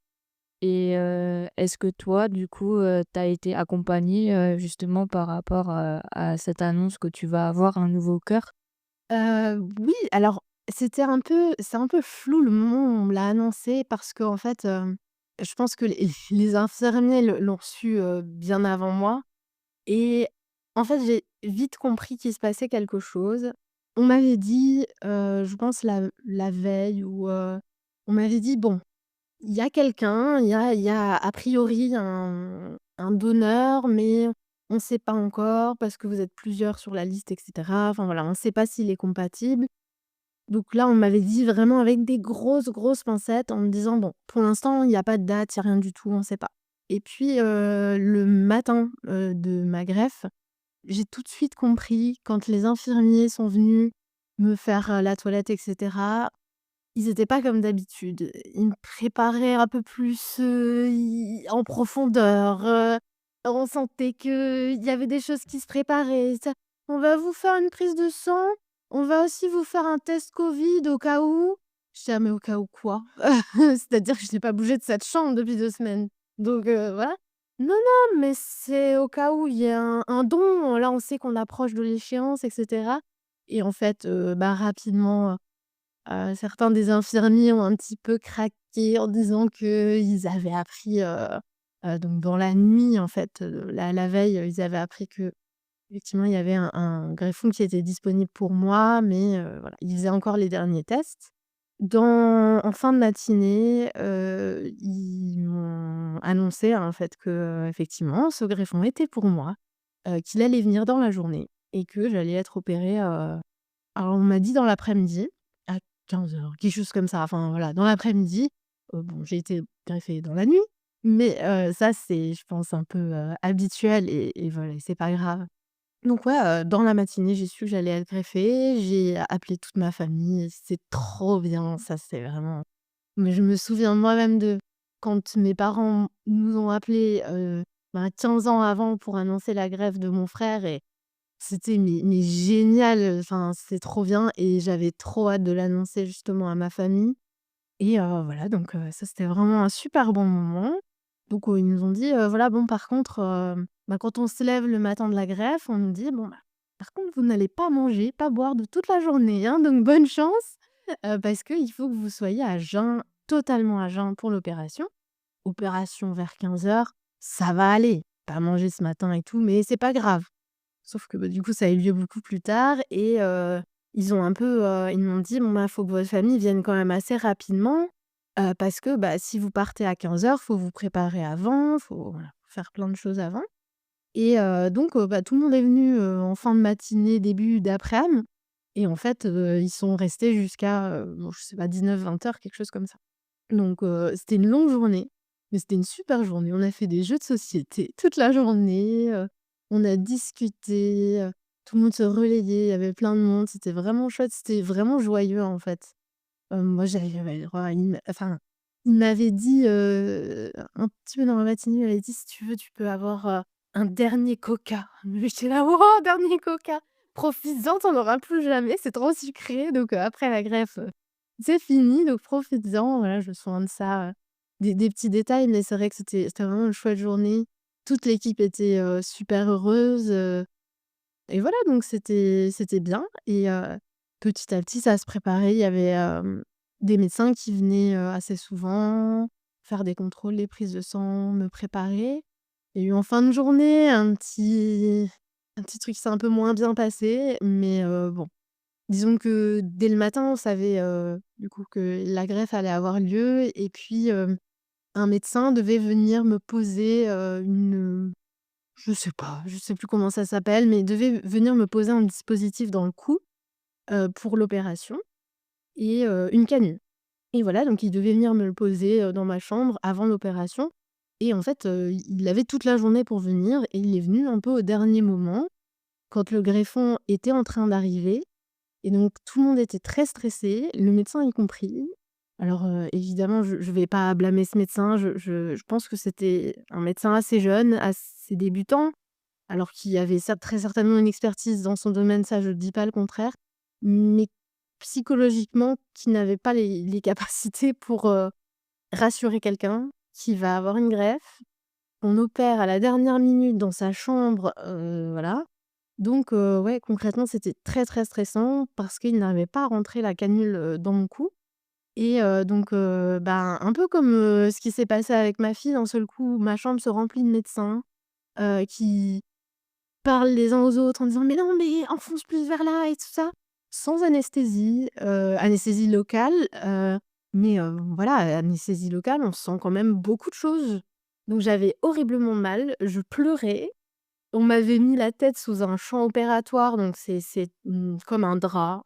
Et est-ce que toi, du coup, tu as été accompagnée, justement par rapport, à cette annonce que tu vas avoir un nouveau cœur? Oui, alors c'est un peu flou le moment où on me l'a annoncé parce qu'en fait, je pense que les les infirmiers l'ont su, bien avant moi et en fait, j'ai vite compris qu'il se passait quelque chose. On m'avait dit, je pense la veille ou, on m'avait dit: «Bon, il y a quelqu'un, il y a a priori un donneur, mais on ne sait pas encore parce que vous êtes plusieurs sur la liste et cetera. Enfin voilà, on ne sait pas s'il est compatible». Donc là, on m'avait dit vraiment avec des grosses, grosses pincettes en me disant: «Bon, pour l'instant, il y a pas de date, il y a rien du tout, on ne sait pas». Et puis, le matin, de ma greffe, j'ai tout de suite compris quand les infirmiers sont venus me faire, la toilette et cetera, ils étaient pas comme d'habitude. Ils me préparaient un peu plus, en profondeur, on sentait qu'il y avait des choses qui se préparaient. Ça: «On va vous faire une prise de sang, on va aussi vous faire un test Covid au cas où». J'étais: «Ah mais au cas où quoi?» C'est-à-dire que je n'ai pas bougé de cette chambre depuis 2 semaines. Donc voilà. «Non, non, mais c'est au cas où il y a un don, là on sait qu'on approche de l'échéance et cetera». Et en fait, bah, rapidement, certains des infirmiers ont un petit peu craqué en disant qu'ils avaient appris, donc dans la nuit en fait, la veille, ils avaient appris qu'effectivement il y avait un greffon qui était disponible pour moi, mais voilà, ils faisaient encore les derniers tests. En fin de matinée, ils m'ont annoncé en fait qu'effectivement ce greffon était pour moi, qu'il allait venir dans la journée et que j'allais être opérée, alors on m'a dit dans l'après-midi, à 15h, quelque chose comme ça, enfin voilà, dans l'après-midi. Bon, j'ai été greffée dans la nuit, mais ça c'est, je pense, un peu, habituel et voilà, c'est pas grave. Donc ouais, dans la matinée, j'ai su que j'allais être greffée, j'ai appelé toute ma famille, c'est trop bien, ça c'est vraiment, mais je me souviens moi-même de quand mes parents nous ont appelés, 15 ans avant pour annoncer la greffe de mon frère et c'était mais génial, enfin, c'est trop bien et j'avais trop hâte de l'annoncer justement à ma famille et voilà donc ça c'était vraiment un super bon moment. Donc ils nous ont dit: «Voilà, bon par contre, quand on se lève le matin de la greffe, on nous dit: "Bon, bah, par contre vous n'allez pas manger, pas boire de toute la journée, hein, donc bonne chance, parce qu'il faut que vous soyez à jeun, totalement à jeun pour l'opération". Opération vers 15h, ça va aller, pas manger ce matin et tout, mais c'est pas grave. Sauf que, bah, du coup, ça a eu lieu beaucoup plus tard et ils ont un peu, ils m'ont dit: «Bon, bah, faut que votre famille vienne quand même assez rapidement, parce que, bah, si vous partez à 15h, faut vous préparer avant, faut voilà, faire plein de choses avant». Et donc bah, tout le monde est venu, en fin de matinée, début d'après-midi et en fait, ils sont restés jusqu'à, bon, je sais pas, 19h-20h, quelque chose comme ça. Donc c'était une longue journée, mais c'était une super journée. On a fait des jeux de société toute la journée, on a discuté, tout le monde se relayait, il y avait plein de monde, c'était vraiment chouette, c'était vraiment joyeux, en fait. Moi, j'avais le droit à il m'avait dit, un petit peu dans la matinée, il m'avait dit: «Si tu veux, tu peux avoir, un dernier coca». Mais j'étais là: «Waouh, dernier coca! Profites-en, tu en auras plus jamais, c'est trop sucré». Donc après la greffe, c'est fini, donc profites-en. Voilà, je me souviens de ça, des petits détails, mais c'est vrai que c'était vraiment une chouette journée. Toute l'équipe était, super heureuse, et voilà, donc c'était bien et petit à petit, ça se préparait. Il y avait, des médecins qui venaient, assez souvent, faire des contrôles, des prises de sang, me préparer. Il y a eu en fin de journée un petit truc qui s'est un peu moins bien passé, mais bon, disons que dès le matin, on savait, du coup que la greffe allait avoir lieu et puis, un médecin devait venir me poser, je sais pas, je sais plus comment ça s'appelle, mais il devait venir me poser un dispositif dans le cou, pour l'opération et une canule. Et voilà, donc il devait venir me le poser, dans ma chambre avant l'opération et en fait, il avait toute la journée pour venir et il est venu un peu au dernier moment, quand le greffon était en train d'arriver et donc tout le monde était très stressé, le médecin y compris. Alors, évidemment, je vais pas blâmer ce médecin, je pense que c'était un médecin assez jeune, assez débutant, alors qu'il avait très certainement une expertise dans son domaine, ça je ne dis pas le contraire, mais psychologiquement, qui n'avait pas les capacités pour, rassurer quelqu'un qui va avoir une greffe, qu'on opère à la dernière minute dans sa chambre, voilà. Donc ouais, concrètement, c'était très, très stressant parce qu'il n'arrivait pas à rentrer la canule, dans mon cou et donc ben, un peu comme, ce qui s'est passé avec ma fille, d'un seul coup, ma chambre se remplit de médecins, qui parlent les uns aux autres en disant: «Mais non, mais enfonce plus vers là» et tout ça, sans anesthésie, anesthésie locale, mais voilà, anesthésie locale, on sent quand même beaucoup de choses. Donc j'avais horriblement mal, je pleurais. On m'avait mis la tête sous un champ opératoire, donc comme un drap,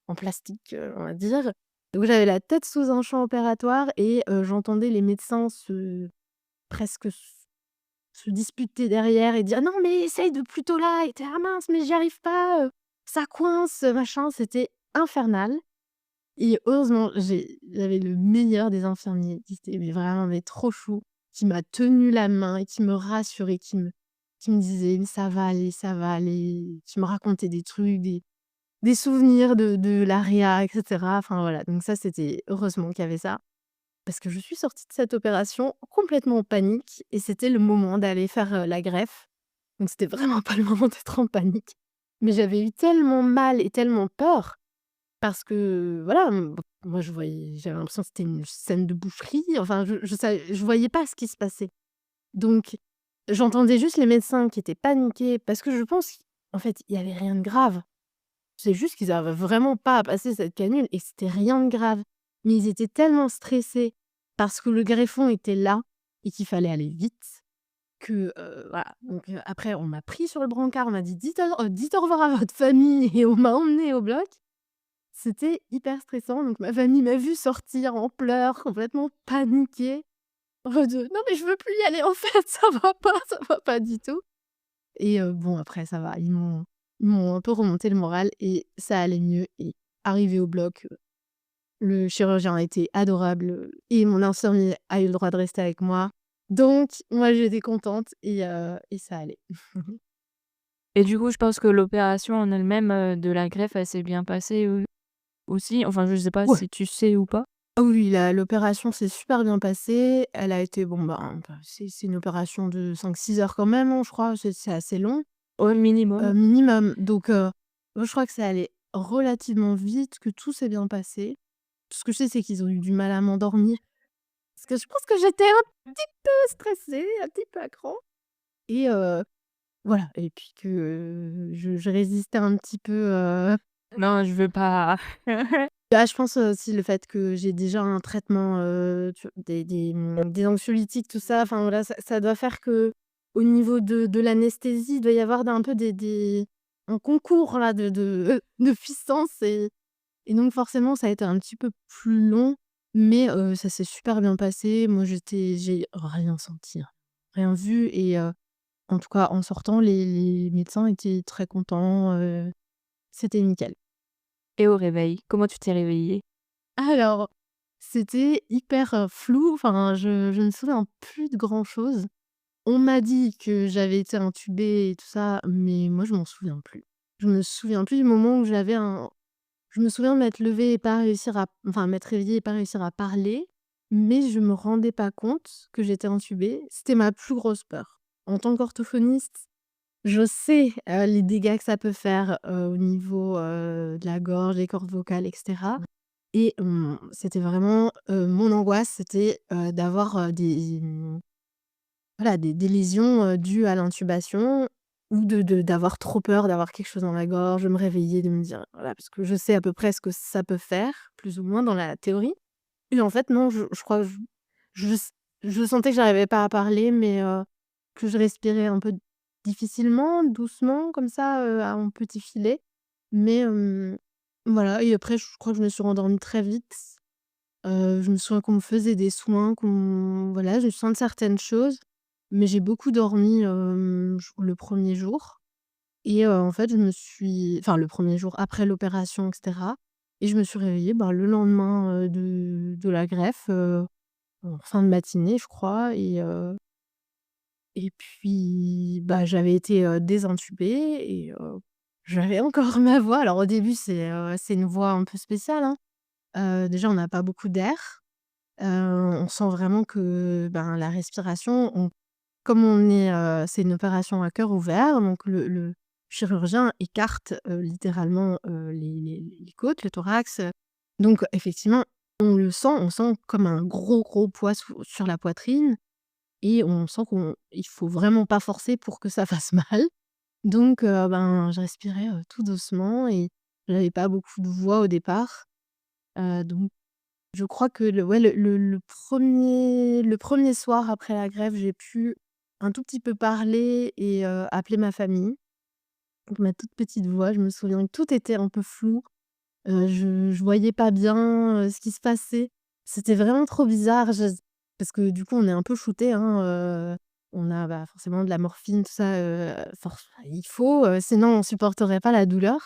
en plastique, on va dire. Donc j'avais la tête sous un champ opératoire et j'entendais les médecins presque se disputer derrière et dire: «Non mais essaye de plutôt là» et tu «Ah mince mais j'y arrive pas, ça coince, machin». C'était infernal et heureusement j'avais le meilleur des infirmiers qui était mais vraiment mais trop chou, qui m'a tenu la main et qui me rassurait, qui me disait: «Mais ça va aller», qui me racontait des trucs, des souvenirs de la réa et cetera. Enfin voilà, donc ça c'était heureusement qu'il y avait ça. Parce que je suis sortie de cette opération complètement en panique et c'était le moment d'aller faire, la greffe. Donc c'était vraiment pas le moment d'être en panique. Mais j'avais eu tellement mal et tellement peur parce que voilà, moi j'avais l'impression que c'était une scène de boucherie, enfin je voyais pas ce qui se passait. Donc j'entendais juste les médecins qui étaient paniqués parce que je pense qu'en fait, il y avait rien de grave. C'est juste qu'ils arrivaient vraiment pas à passer cette canule et c'était rien de grave. Mais ils étaient tellement stressés parce que le greffon était là et qu'il fallait aller vite que, voilà. Donc, après on m'a pris sur le brancard, on m'a dit: «Dites au revoir à votre famille» et on m'a emmenée au bloc. C'était hyper stressant, donc ma famille m'a vue sortir en pleurs, complètement paniquée, en mode: «Non mais je veux plus y aller en fait, ça va pas du tout». Et bon après ça va, ils m'ont un peu remonté le moral et ça allait mieux et arrivé au bloc, le chirurgien a été adorable, et mon infirmier a eu le droit de rester avec moi. Donc moi j'étais contente et ça allait. Et du coup, je pense que l'opération en elle-même, de la greffe, elle s'est bien passée, aussi? Enfin, je sais pas Ouais. si tu sais ou pas? Ah oui, l'opération s'est super bien passée. Elle a été bon, ben, c'est une opération de 5-6 heures quand même, hein, je crois, c'est assez long, Au minimum. minimum. Donc moi je crois que ça allait relativement vite, que tout s'est bien passé. Tout ce que je sais, c'est qu'ils ont eu du mal à m'endormir parce que je pense que j'étais un petit peu stressée, un petit peu à cran et voilà et puis que, je résistais un petit peu, Non, je veux pas. bah, je pense aussi le fait que j'ai déjà un traitement, des anxiolytiques, tout ça, enfin voilà, ça doit faire que au niveau de l'anesthésie, il doit y avoir un peu un concours là de puissance et donc forcément ça a été un petit peu plus long, mais ça s'est super bien passé. Moi j'ai rien senti, hein, rien vu et en tout cas en sortant les médecins étaient très contents, c'était nickel. Et au réveil, comment tu t'es réveillée? Alors, c'était hyper, flou, enfin, je ne me souviens plus de grand-chose. On m'a dit que j'avais été intubée et tout ça, mais moi, je m'en souviens plus. Je me souviens plus du moment où je me souviens de m'être levée et pas réussir m'être réveillée et pas réussir à parler, mais je me rendais pas compte que j'étais intubée. C'était ma plus grosse peur. En tant qu'orthophoniste, je sais, les dégâts que ça peut faire, au niveau, de la gorge, des cordes vocales et cetera. Et c'était vraiment, mon angoisse, c'était, d'avoir, voilà, des lésions, dues à l'intubation ou d'avoir trop peur, d'avoir quelque chose dans la gorge, de me réveiller, de me dire voilà, parce que je sais à peu près ce que ça peut faire, plus ou moins dans la théorie et en fait non, je crois que je s je sentais que j'arrivais pas à parler, mais que je respirais un peu difficilement, doucement comme ça, à un petit filet. Mais voilà et après je crois que je me suis rendormie très vite. Je me souviens qu'on me faisait des soins, qu'on voilà, je me souviens de certaines choses, mais j'ai beaucoup dormi, j le premier jour et en fait, je me suis enfin le premier jour après l'opération et cetera et je me suis réveillée, bah, le lendemain, de la greffe, en fin de matinée, je crois et puis, bah, j'avais été, désintubée et j'avais encore ma voix. Alors au début, c'est une voix un peu spéciale, hein. Déjà, on n'a pas beaucoup d'air. On sent vraiment que, ben, la respiration, comme on est, c'est une opération à cœur ouvert, donc le chirurgien écarte, littéralement, les côtes, le thorax, donc effectivement, on sent comme un gros, gros poids sur la poitrine et on sent qu'il faut vraiment pas forcer pour que ça fasse mal. Donc ben, je respirais, tout doucement et j'avais pas beaucoup de voix au départ, donc je crois que le 1er soir après la greffe, j'ai pu un tout petit peu parler et appeler ma famille. Donc ma toute petite voix, je me souviens que tout était un peu flou, je voyais pas bien, ce qui se passait. C'était vraiment trop bizarre, parce que du coup, on est un peu shooté, hein, on a, bah, forcément de la morphine, tout ça, il faut, sinon on supporterait pas la douleur.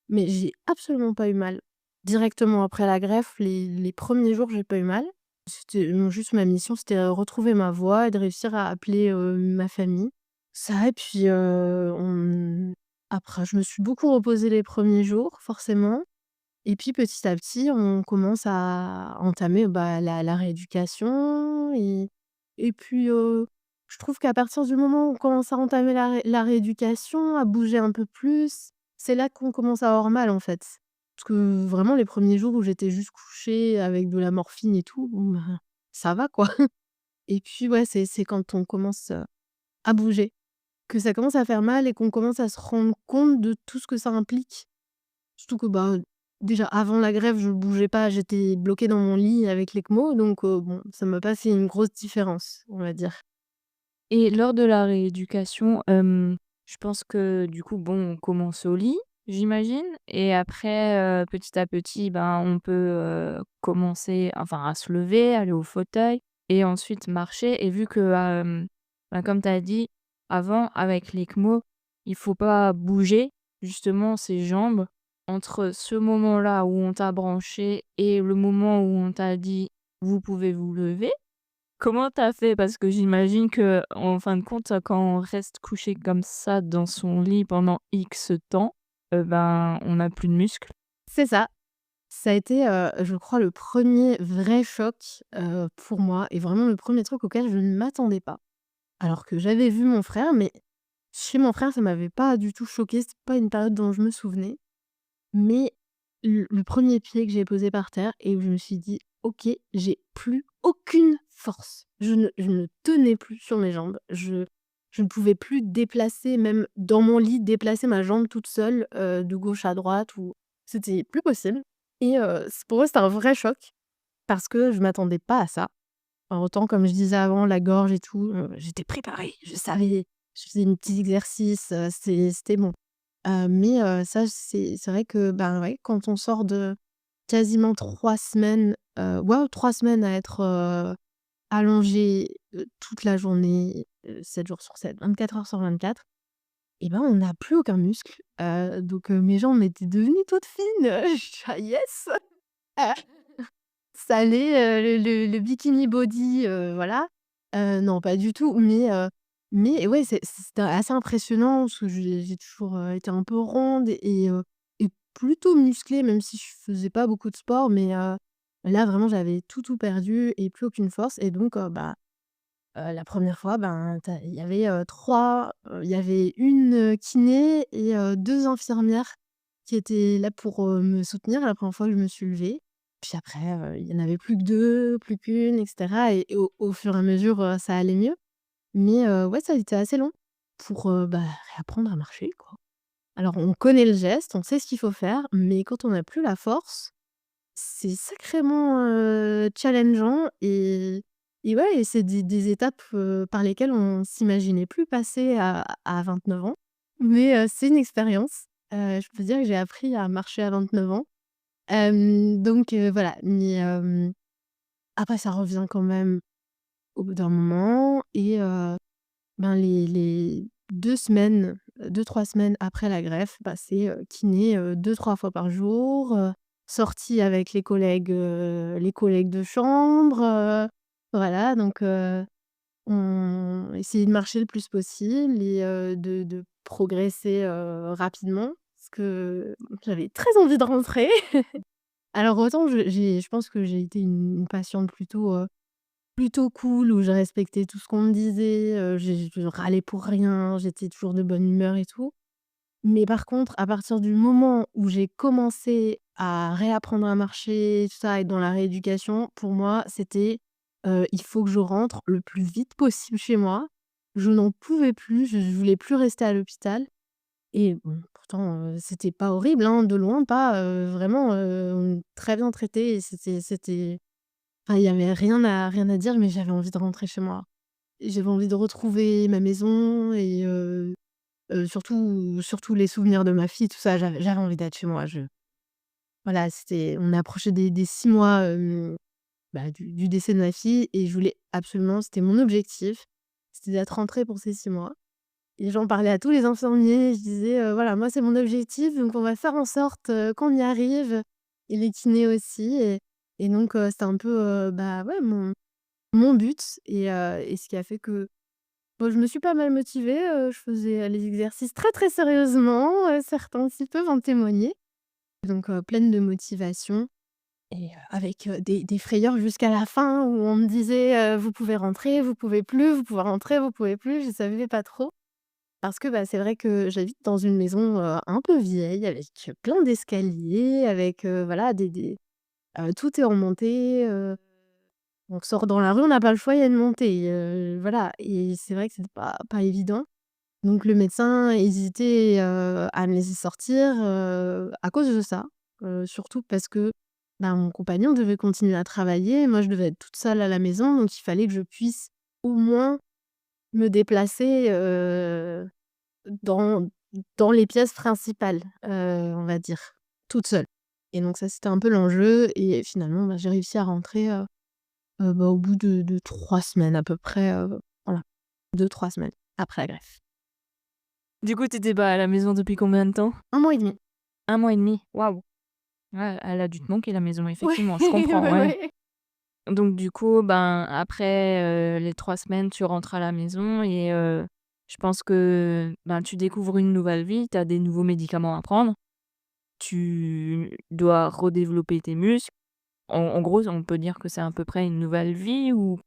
Mais j'ai absolument pas eu mal. Directement après la greffe, les premiers jours, j'ai pas eu mal. C'était juste ma mission, c'était, retrouver ma voix et de réussir à appeler, ma famille. Ça et puis, on après je me suis beaucoup reposée les premiers jours, forcément et puis petit à petit, on commence à entamer, bah, la rééducation et puis, je trouve qu'à partir du moment où on commence à entamer la rééducation, à bouger un peu plus, c'est là qu'on commence à avoir mal, en fait. Parce que vraiment les premiers jours où j'étais juste couchée avec de la morphine et tout, bon, ben, ça va, quoi. Et puis, ouais, c'est quand on commence, à bouger, que ça commence à faire mal et qu'on commence à se rendre compte de tout ce que ça implique. Surtout que, bah, déjà avant la greffe, je bougeais pas, j'étais bloquée dans mon lit avec l'ECMO donc bon, ça m'a pas fait une grosse différence, on va dire. Et lors de la rééducation, je pense que du coup, bon, on commence au lit, j'imagine? Et après, petit à petit, ben, on peut, commencer enfin à se lever, aller au fauteuil et ensuite marcher et vu que, bah, comme tu as dit avant avec l'ECMO, il faut pas bouger justement ses jambes entre ce moment-là où on t'a branché et le moment où on t'a dit: «Vous pouvez vous lever». Comment t'as fait? Parce que j'imagine que en fin de compte, quand on reste couché comme ça dans son lit pendant X temps, ben, on n'a plus de muscles. C'est ça. Ça a été, je crois le premier vrai choc, pour moi et vraiment le premier truc auquel je ne m'attendais pas. Alors que j'avais vu mon frère, mais chez mon frère, ça m'avait pas du tout choqué. C'était pas une période dont je me souvenais. Mais le 1er pied que j'ai posé par terre et où je me suis dit: «OK, j'ai plus aucune force». Je ne tenais plus sur mes jambes. Je ne pouvais plus déplacer, même dans mon lit, déplacer ma jambe toute seule, de gauche à droite ou c'était plus possible et c pour moi, c'était un vrai choc parce que je m'attendais pas à ça. Alors autant, comme je disais avant, la gorge et tout, j'étais préparée, je savais, je faisais mes petits exercices, c'était bon. Mais ça, c'est vrai que, ben, ouais, quand on sort de quasiment 3 semaines, ouais, 3 semaines à être, allongé, toute la journée, 7 jours sur 7, 24 heures sur 24 et ben, on n'a plus aucun muscle. Donc mes jambes étaient devenues toutes fines, je suis: «Ah yes!» Ça allait, le bikini body, voilà. Non, pas du tout, mais ouais, c'était assez impressionnant parce que j'ai toujours, été un peu ronde et plutôt musclée, même si je faisais pas beaucoup de sport, mais là, vraiment, j'avais tout perdu et plus aucune force et donc bah, la première fois, ben, il y avait une, kiné et 2 infirmières qui étaient là pour, me soutenir la première fois que je me suis levée. Puis après, il y en avait plus que 2, plus qu'1 et cetera et au fur et à mesure, ça allait mieux. Mais ouais, ça a été assez long pour, bah, réapprendre à marcher, quoi. Alors on connaît le geste, on sait ce qu'il faut faire, mais quand on n'a plus la force, c'est sacrément, challengeant et et ouais et c'est des étapes, par lesquelles on s'imaginait plus passer à 29 ans. Mais c'est une expérience. Je peux dire que j'ai appris à marcher à 29 ans. Donc voilà, mais après ça revient quand même au bout d'un moment et ben, les 2 semaines, 2-3 semaines après la greffe, bah, c'est, kiné, 2-3 fois par jour, sorties avec les collègues de chambre, voilà donc on essayait de marcher le plus possible et de progresser, rapidement parce que j'avais très envie de rentrer. Alors autant je pense que j'ai été une patiente plutôt cool, où je respectais tout ce qu'on me disait, je râlais pour rien, j'étais toujours de bonne humeur et tout. Mais par contre, à partir du moment où j'ai commencé à réapprendre à marcher, tout ça, être dans la rééducation, pour moi, c'était, il faut que je rentre le plus vite possible chez moi. Je n'en pouvais plus, je voulais plus rester à l'hôpital et bon, pourtant, c'était pas horrible, hein, de loin pas, vraiment, on est très bien traité et c'était enfin, il y avait rien à dire, mais j'avais envie de rentrer chez moi. J'avais envie de retrouver ma maison et surtout les souvenirs de ma fille, tout ça, j'avais envie d'être chez moi. Voilà, on approchait des 6 mois, bah, du décès de ma fille et je voulais absolument c'était mon objectif, c'était d'être rentrée pour ces 6 mois et j'en parlais à tous les infirmiers. Je disais: «Voilà, moi, c'est mon objectif, donc on va faire en sorte, qu'on y arrive» et les kinés aussi et donc c'était un peu, bah, ouais, mon but et ce qui a fait que, bah, je me suis pas mal motivée, je faisais, les exercices très, très sérieusement, certains aussi peuvent en témoigner. Donc pleine de motivation et avec, des frayeurs jusqu'à la fin où on me disait, «Vous pouvez rentrer, vous pouvez plus, vous pouvez rentrer, vous pouvez plus». Je savais pas trop parce que, bah, c'est vrai que j'habite dans une maison, un peu vieille avec, plein d'escaliers, avec, voilà tout est en montée, on sort dans la rue, on n'a pas le choix, il y a une montée, voilà et c'est vrai que c'était pas évident. Donc le médecin hésitait, à me laisser sortir, à cause de ça. Surtout parce que, bah, mon compagnon devait continuer à travailler, moi je devais être toute seule à la maison, donc il fallait que je puisse au moins me déplacer, dans les pièces principales, on va dire, toute seule. Et donc ça, c'était un peu l'enjeu et finalement, bah, j'ai réussi à rentrer, bah, au bout de 3 semaines à peu près, voilà, 2-3 semaines après la greffe. Du coup, t'étais pas à la maison depuis combien de temps? 1 mois et demi. 1 mois et demi. Waouh! Ouais, elle a dû te manquer la maison, Ouais, effectivement, je comprends, ouais, ouais. ouais. Donc du coup, ben, après, les 3 semaines, tu rentres à la maison et je pense que, ben, tu découvres une nouvelle vie, tu as des nouveaux médicaments à prendre. Tu dois redévelopper tes muscles. En gros, on peut dire que c'est à peu près une nouvelle vie ou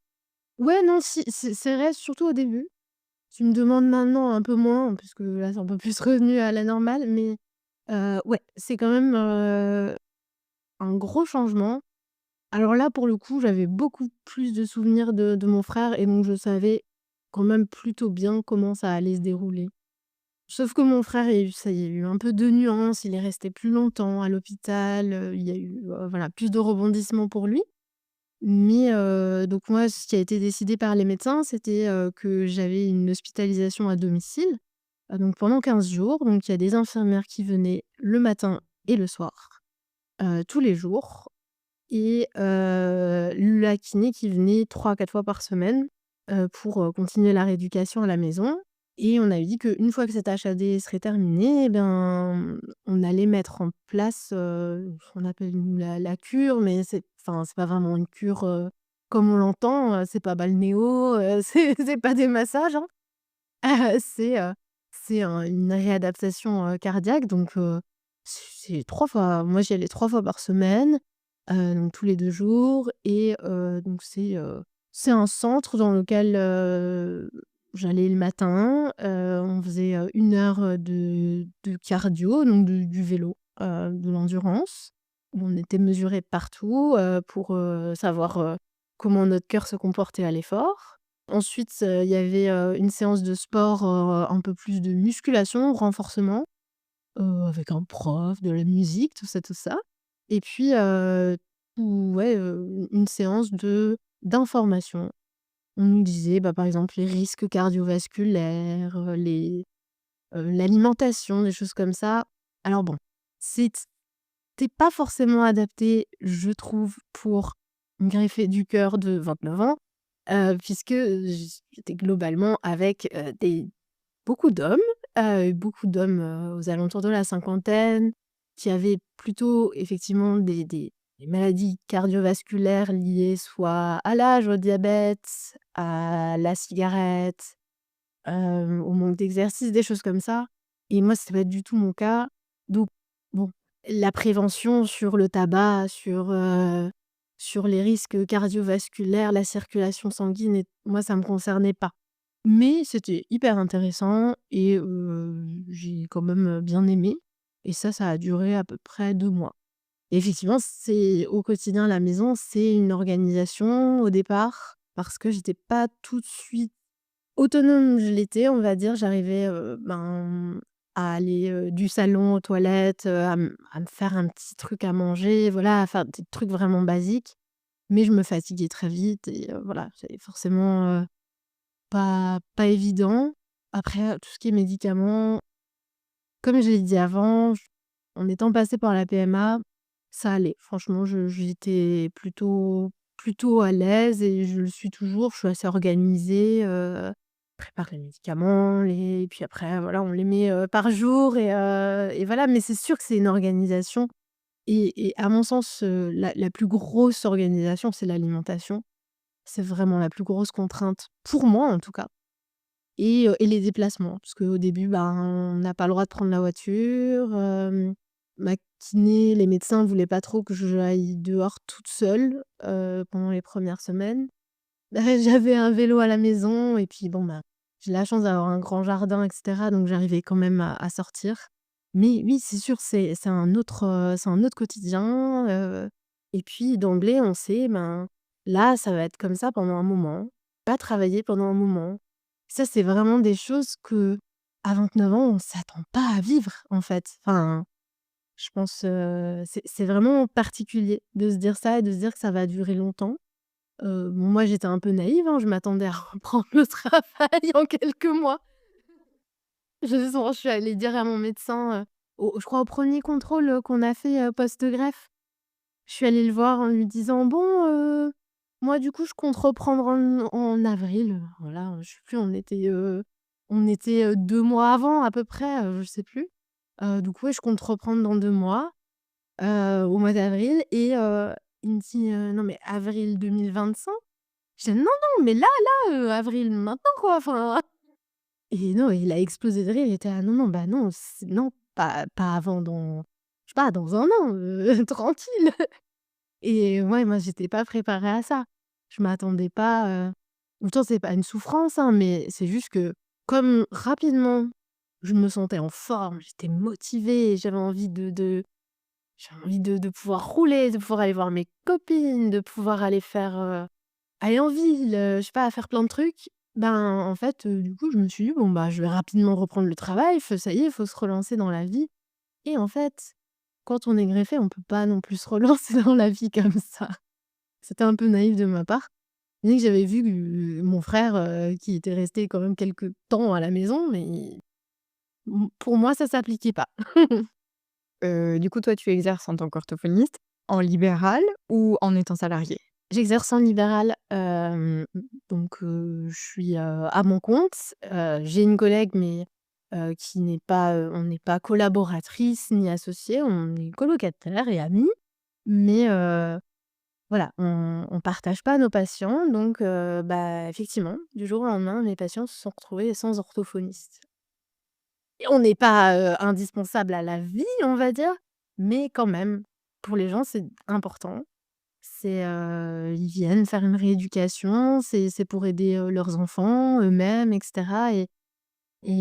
Ouais, non, si, c'est vrai, surtout au début. Tu me demandes maintenant un peu moins, puisque là, c'est un peu plus revenu à la normale, mais ouais, c'est quand même, un gros changement. Alors là, pour le coup, j'avais beaucoup plus de souvenirs de mon frère et donc je savais quand même plutôt bien comment ça allait se dérouler. Sauf que mon frère, il y a eu un peu de nuances, il est resté plus longtemps à l'hôpital, il y a eu, voilà, plus de rebondissements pour lui. Mais donc moi, ce qui a été décidé par les médecins, c'était, que j'avais une hospitalisation à domicile, donc pendant 15 jours. Donc il y a des infirmières qui venaient le matin et le soir, tous les jours et la kiné qui venait 3 à 4 fois par semaine, pour, continuer la rééducation à la maison et on avait dit qu'une fois que cette HAD serait terminée et ben, on allait mettre en place, ce qu'on appelle nous la cure, mais c'est pas vraiment une cure, comme on l'entend, c'est pas balnéo, c'est pas des massages, hein. C'est une réadaptation, cardiaque donc c'est 3 fois moi j'y allais 3 fois par semaine, donc tous les 2 jours et donc c'est un centre dans lequel, j'allais le matin, on faisait, 1 heure, de cardio, donc du vélo, de l'endurance. On était mesurés partout, pour, savoir, comment notre cœur se comportait à l'effort. Ensuite, il y avait, une séance de sport, un peu plus de musculation, renforcement, avec un prof, de la musique, tout ça et puis, ouais, une séance d'information. On nous disait, par exemple, les risques cardiovasculaires, l'alimentation, des choses comme ça. Alors bon, c'était pas forcément adapté, je trouve, pour une greffée du cœur de 29 ans, puisque j'étais globalement avec, beaucoup d'hommes, aux alentours de la cinquantaine, qui avaient plutôt effectivement des maladies cardiovasculaires liées soit à l'âge, au diabète, à la cigarette, au manque d'exercice, des choses comme ça. Et moi, c'était pas du tout mon cas. Donc bon, la prévention sur le tabac, sur les risques cardiovasculaires, la circulation sanguine et moi, ça me concernait pas. Mais c'était hyper intéressant et j'ai quand même, bien aimé et ça a duré à peu près 2 mois. Et effectivement, c'est au quotidien à la maison, c'est une organisation au départ parce que j'étais pas tout de suite autonome. Je l'étais, on va dire. J'arrivais, à aller, du salon aux toilettes, à me faire un petit truc à manger, voilà, à faire des trucs vraiment basiques. Mais je me fatiguais très vite et voilà, c'est forcément, pas évident. Après, tout ce qui est médicaments, comme je l'ai dit avant, en étant passée par la PMA, ça allait. Franchement, j'étais plutôt à l'aise et je le suis toujours. Je suis assez organisée, prépare les médicaments, et puis après, voilà, on les met par jour et voilà. Mais c'est sûr que c'est une organisation et à mon sens, la plus grosse organisation, c'est l'alimentation. C'est vraiment la plus grosse contrainte, pour moi en tout cas. Et les déplacements, parce qu'au début, on n'a pas le droit de prendre la voiture, ma kiné, les médecins voulaient pas trop que j'aille dehors toute seule, pendant les premières semaines. J'avais un vélo à la maison et puis bon, j'ai la chance d'avoir un grand jardin et cetera, donc j'arrivais quand même à sortir. Mais oui, c'est sûr, c'est un autre quotidien, et puis d'emblée, on sait, là, ça va être comme ça pendant un moment, pas travailler pendant un moment. Ça, c'est vraiment des choses qu'à 29 ans, on s'attend pas à vivre, en fait. Enfin, je pense, c'est vraiment particulier de se dire ça et de se dire que ça va durer longtemps. Bon, moi, j'étais un peu naïve, hein, je m'attendais à reprendre le travail en quelques mois. Je suis allée dire à mon médecin, je crois au premier contrôle, qu'on a fait, post-greffe. Je suis allée le voir en lui disant: «Bon, moi, du coup, je compte reprendre en avril». Voilà, je sais plus, on était 2 mois avant à peu près, je sais plus. Donc ouais, je compte reprendre dans 2 mois, au mois d'avril et il me dit: «Non mais avril 2025?» Je dis: «Non, non, mais là, avril maintenant quoi, enfin». Et non, il a explosé de rire, il était: «Ah non, non, bah non, non, pas avant dans je sais pas, dans un an, tranquille». Et ouais, moi, j'étais pas préparée à ça. Je m'attendais pas, pourtant c'est pas une souffrance, hein, mais c'est juste que comme rapidement, je me sentais en forme, j'étais motivée, j'avais envie de pouvoir rouler, de pouvoir aller voir mes copines, de pouvoir aller en ville, je sais pas, faire plein de trucs. En fait, du coup, je me suis dit: «Bon, je vais rapidement reprendre le travail, ça y est, il faut se relancer dans la vie». Et en fait, quand on est greffé, on peut pas non plus se relancer dans la vie comme ça. C'était un peu naïf de ma part. Bien que j'avais vu que mon frère, qui était resté quand même quelque temps à la maison, mais pour moi, ça s'appliquait pas. Du coup, toi, tu exerces en tant qu'orthophoniste en libéral ou en étant salarié? J'exerce en libéral, donc je suis, à mon compte. J'ai une collègue, mais qui n'est pas, on n'est pas collaboratrice ni associée, on est colocataires et amies. Mais voilà, on partage pas nos patients, donc effectivement, du jour au lendemain, mes patients se sont retrouvés sans orthophoniste. Et on n'est pas, indispensable à la vie, on va dire, mais quand même, pour les gens, c'est important. Ils viennent faire une rééducation, c'est pour aider, leurs enfants, eux-mêmes et cetera et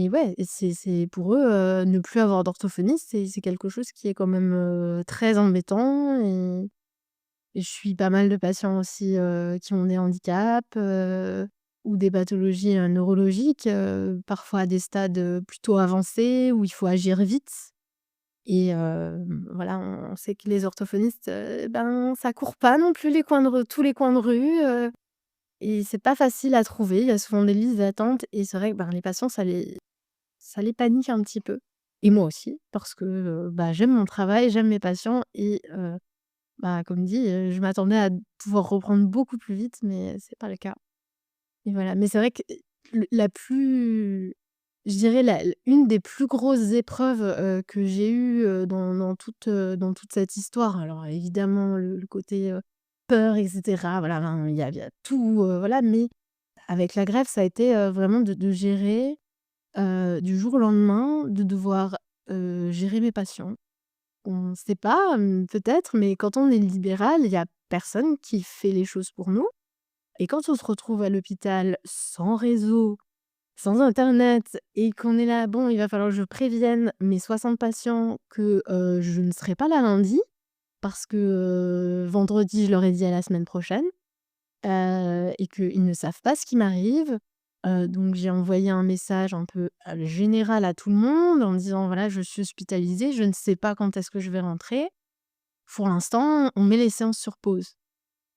ouais, et c'est pour eux, ne plus avoir d'orthophoniste, c'est quelque chose qui est quand même, très embêtant et je suis pas mal de patients aussi, qui ont des handicaps, ou des pathologies, neurologiques, parfois à des stades, plutôt avancés où il faut agir vite et voilà, on sait que les orthophonistes, ça court pas non plus les coins de rue tous les coins de rue, et c'est pas facile à trouver. Il y a souvent des listes d'attente et c'est vrai que, les patients, ça les panique un petit peu et moi aussi parce que, j'aime mon travail, j'aime mes patients et comme dit, je m'attendais à pouvoir reprendre beaucoup plus vite, mais c'est pas le cas et voilà. Mais c'est vrai que le la plus je dirais une des plus grosses épreuves, que j'ai eues, dans toute cette histoire, alors évidemment le côté, peur et cetera, voilà, enfin, il y a tout, voilà, mais avec la greffe, ça a été, vraiment de gérer, du jour au lendemain, de devoir, gérer mes patients. On ne sait pas, peut-être, mais quand on est libéral, il y a personne qui fait les choses pour nous et quand on se retrouve à l'hôpital sans réseau, sans internet et qu'on est là: «Bon, il va falloir que je prévienne mes 60 patients que, je ne serai pas là lundi parce que, vendredi, je leur ai dit à la semaine prochaine». Et qu'ils ne savent pas ce qui m'arrive. Donc j'ai envoyé un message un peu, général à tout le monde en disant: «Voilà, je suis hospitalisée, je ne sais pas quand est-ce que je vais rentrer. Pour l'instant, on met les séances sur pause».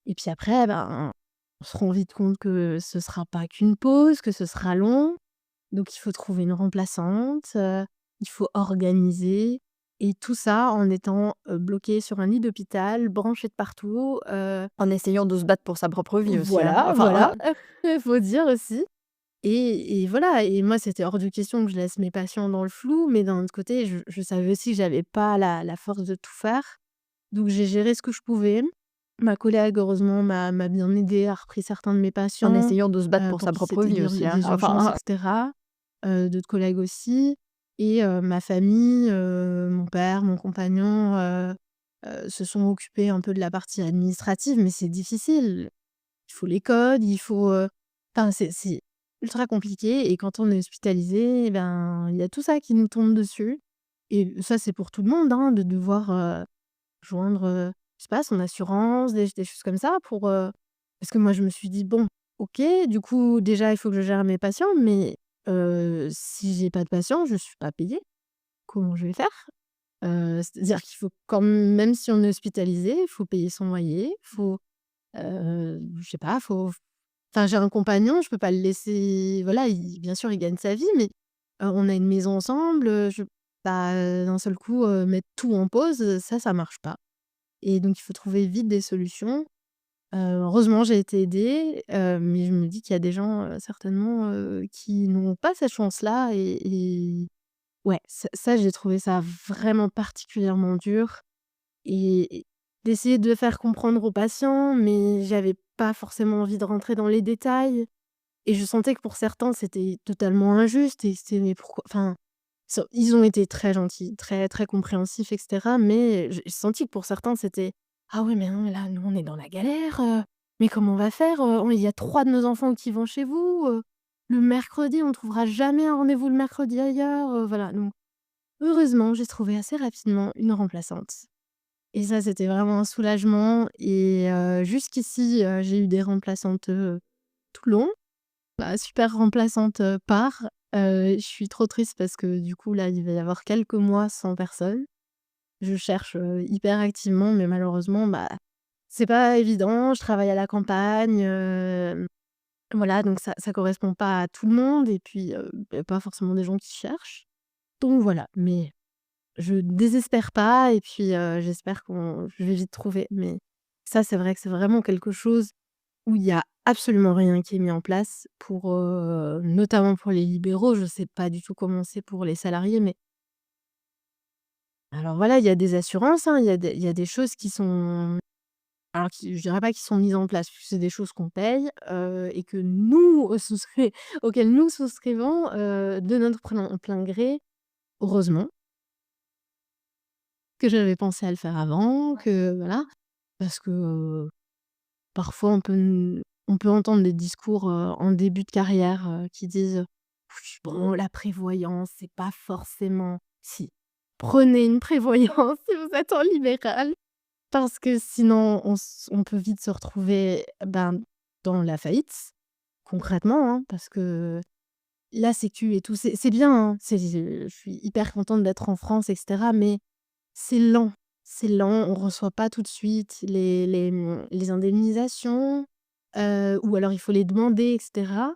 Et puis après, on se rend vite compte que ce sera pas qu'une pause, que ce sera long. Donc il faut trouver une remplaçante, il faut organiser et tout ça en étant, bloqué sur un lit d'hôpital, branché de partout, En essayant de se battre pour sa propre vie aussi, hein. voilà, Enfin, voilà, faut dire aussi et voilà et moi, c'était hors de question que je laisse mes patients dans le flou, mais d'un autre côté, je savais aussi que j'avais pas la force de tout faire. Donc j'ai géré ce que je pouvais. Ma collègue, heureusement, m'a bien aidée, a repris certains de mes en patients, essayant de se battre pour pour sa qui propre c'était vie aussi, hein. des urgences et Enfin, cetera. D'autres collègues aussi et ma famille, mon père, mon compagnon, se sont occupés un peu de la partie administrative, mais c'est difficile. Il faut les codes, il faut, enfin, c'est ultra compliqué et quand on est hospitalisé, il y a tout ça qui nous tombe dessus et ça, c'est pour tout le monde, hein, de devoir, joindre, je sais pas, son assurance, des choses comme ça pour, parce que moi, je me suis dit: «Bon, OK, du coup, déjà, il faut que je gère mes patients, mais si j'ai pas de patients, je suis pas payée. Comment je vais faire?» C'est-à-dire qu'il faut quand même si on est hospitalisé, il faut payer son loyer, faut, je sais pas, faut enfin, j'ai un compagnon, je peux pas le laisser voilà, bien sûr, il gagne sa vie, mais on a une maison ensemble, d'un seul coup, mettre tout en pause, ça marche pas et donc il faut trouver vite des solutions. Heureusement, j'ai été aidée, mais je me dis qu'il y a des gens, certainement, qui n'ont pas cette chance-là et ouais, ça, j'ai trouvé ça vraiment particulièrement dur et d'essayer de faire comprendre aux patients, mais j'avais pas forcément envie de rentrer dans les détails et je sentais que pour certains, c'était totalement injuste et c'était: «Mais pourquoi?» enfin, ils ont été très gentils, très, très compréhensifs et cetera, mais j'ai senti que pour certains, c'était: «Ah oui, mais non, mais là, nous, on est dans la galère, mais comment on va faire? Il y a 3 de nos enfants qui vont chez vous, le mercredi, on trouvera jamais un rendez-vous le mercredi ailleurs», voilà, donc heureusement, j'ai trouvé assez rapidement une remplaçante et ça, c'était vraiment un soulagement et jusqu'ici, j'ai eu des remplaçantes, tout le long. La super remplaçante, part, je suis trop triste parce que du coup, là, il va y avoir quelques mois sans personne. Je cherche, hyper activement mais malheureusement, c'est pas évident. Je travaille à la campagne, voilà, donc ça correspond pas à tout le monde et puis, pas forcément des gens qui cherchent. Donc voilà, mais je désespère pas et puis, j'espère qu'on je vais vite trouver. Mais ça, c'est vrai que c'est vraiment quelque chose où il y a absolument rien qui est mis en place pour, notamment pour les libéraux. Je sais pas du tout comment c'est pour les salariés, mais alors voilà, il y a des assurances, hein, il y a des choses qui sont alors qui je dirais pas qui sont mises en place, puisque c'est des choses qu'on paye, et que nous, auxquelles nous souscrivons, de notre plein gré, heureusement, que j'avais pensé à le faire avant, que voilà, parce que, parfois on peut entendre des discours, en début de carrière, qui disent, «Oui, bon, la prévoyance, c'est pas forcément» si, prenez une prévoyance si vous êtes en libéral, parce que sinon on peut vite se retrouver, dans la faillite, concrètement, hein, parce que la sécu et tout, c'est bien, hein, je suis hyper contente d'être en France et cetera, mais c'est lent, c'est lent, on reçoit pas tout de suite les indemnisations. ou alors il faut les demander et cetera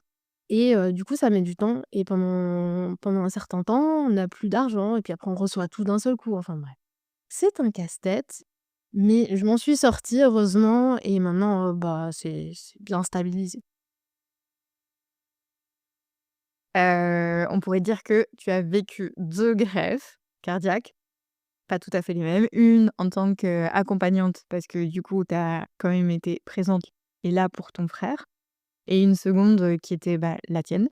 et du coup, ça met du temps et pendant un certain temps, on n'a plus d'argent et puis après on reçoit tout d'un seul coup, enfin bref. C'est un casse-tête, mais je m'en suis sortie heureusement et maintenant, bah, c'est bien stabilisé. On pourrait dire que tu as vécu 2 greffes cardiaques, pas tout à fait les mêmes. Une en tant qu'accompagnante parce que du coup, tu as quand même été présente et là pour ton frère et une seconde, qui était, bah, la tienne.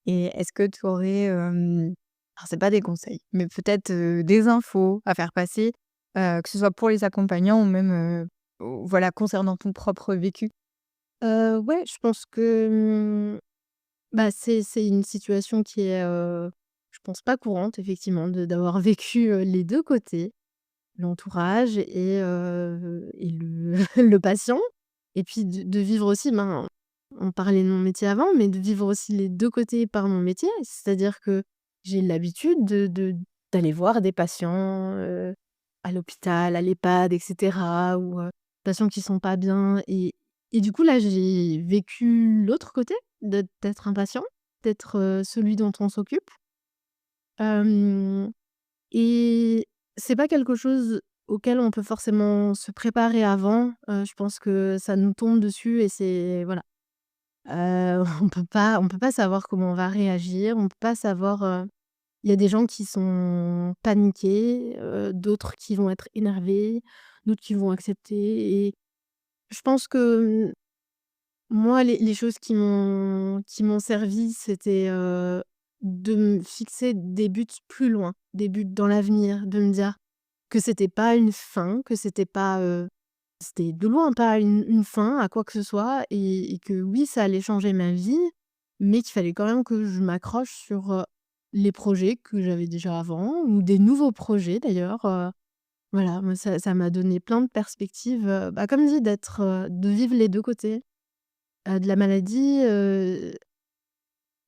Et est-ce que tu aurais, alors c'est pas des conseils, mais peut-être, des infos à faire passer, que ce soit pour les accompagnants ou même, voilà, concernant ton propre vécu? Ouais, je pense que, bah, c'est une situation qui est, je pense pas courante effectivement de d'avoir vécu, les 2 côtés, l'entourage et le le patient et puis de vivre aussi, ben, on parlait de mon métier avant, mais de vivre aussi les 2 côtés par mon métier. C'est-à-dire que j'ai l'habitude d'aller voir des patients, à l'hôpital, à l'EHPAD et cetera ou, patients qui sont pas bien et du coup là, j'ai vécu l'autre côté d'être un patient, d'être, celui dont on s'occupe. Hem et c'est pas quelque chose auquel on peut forcément se préparer avant. Je pense que ça nous tombe dessus et c'est voilà. On peut pas savoir comment on va réagir, on peut pas savoir, il y a des gens qui sont paniqués, d'autres qui vont être énervés, d'autres qui vont accepter et je pense que, moi les choses qui m'ont servi, c'était, de me fixer des buts plus loin, des buts dans l'avenir, de me dire que c'était pas une fin, que c'était pas, c'était de loin pas une fin à quoi que ce soit et que oui, ça allait changer ma vie, mais qu'il fallait quand même que je m'accroche sur, les projets que j'avais déjà avant ou des nouveaux projets d'ailleurs, voilà, moi ça m'a donné plein de perspectives, bah, comme dit de vivre les 2 côtés, de la maladie,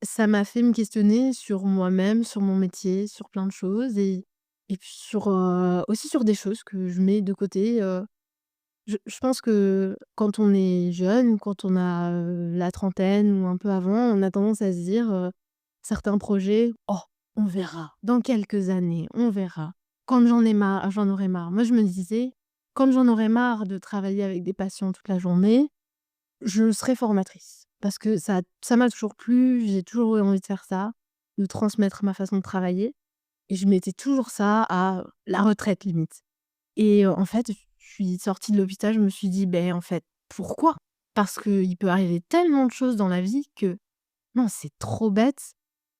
ça m'a fait me questionner sur moi-même, sur mon métier, sur plein de choses et puis sur, aussi sur des choses que je mets de côté, je pense que quand on est jeune, quand on a, la trentaine ou un peu avant, on a tendance à se dire, certains projets: «Oh, on verra, dans quelques années, on verra. Quand j'en aurai marre». Moi, je me disais: «Quand j'en aurai marre de travailler avec des patients toute la journée, je serai formatrice». Parce que ça m'a toujours plu, j'ai toujours eu envie de faire ça, de transmettre ma façon de travailler et je mettais toujours ça à la retraite limite. Et en fait, je suis sortie de l'hôpital, je me suis dit: «Beh, en fait, pourquoi?» Parce qu'il peut arriver tellement de choses dans la vie que non, c'est trop bête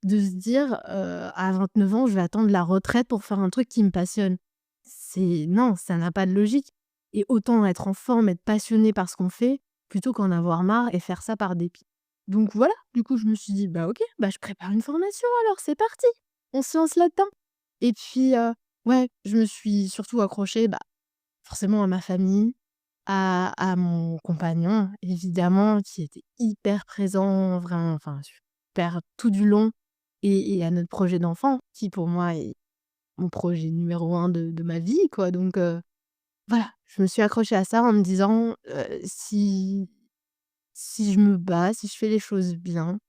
de se dire, à 29 ans, je vais attendre la retraite pour faire un truc qui me passionne. C'est non, ça n'a pas de logique et autant être en forme, être passionné par ce qu'on fait, plutôt qu'en avoir marre et faire ça par dépit. Donc voilà, du coup, je me suis dit: «Bah, OK, bah, je prépare une formation alors, c'est parti! On se lance là-dedans» et puis, ouais, je me suis surtout accrochée, bah, forcément à ma famille, à mon compagnon, évidemment, qui était hyper présent, vraiment, enfin, super tout du long et à notre projet d'enfant, qui pour moi est mon projet numéro un de ma vie, quoi, donc voilà, je me suis accrochée à ça en me disant, si je me bats, si je fais les choses bien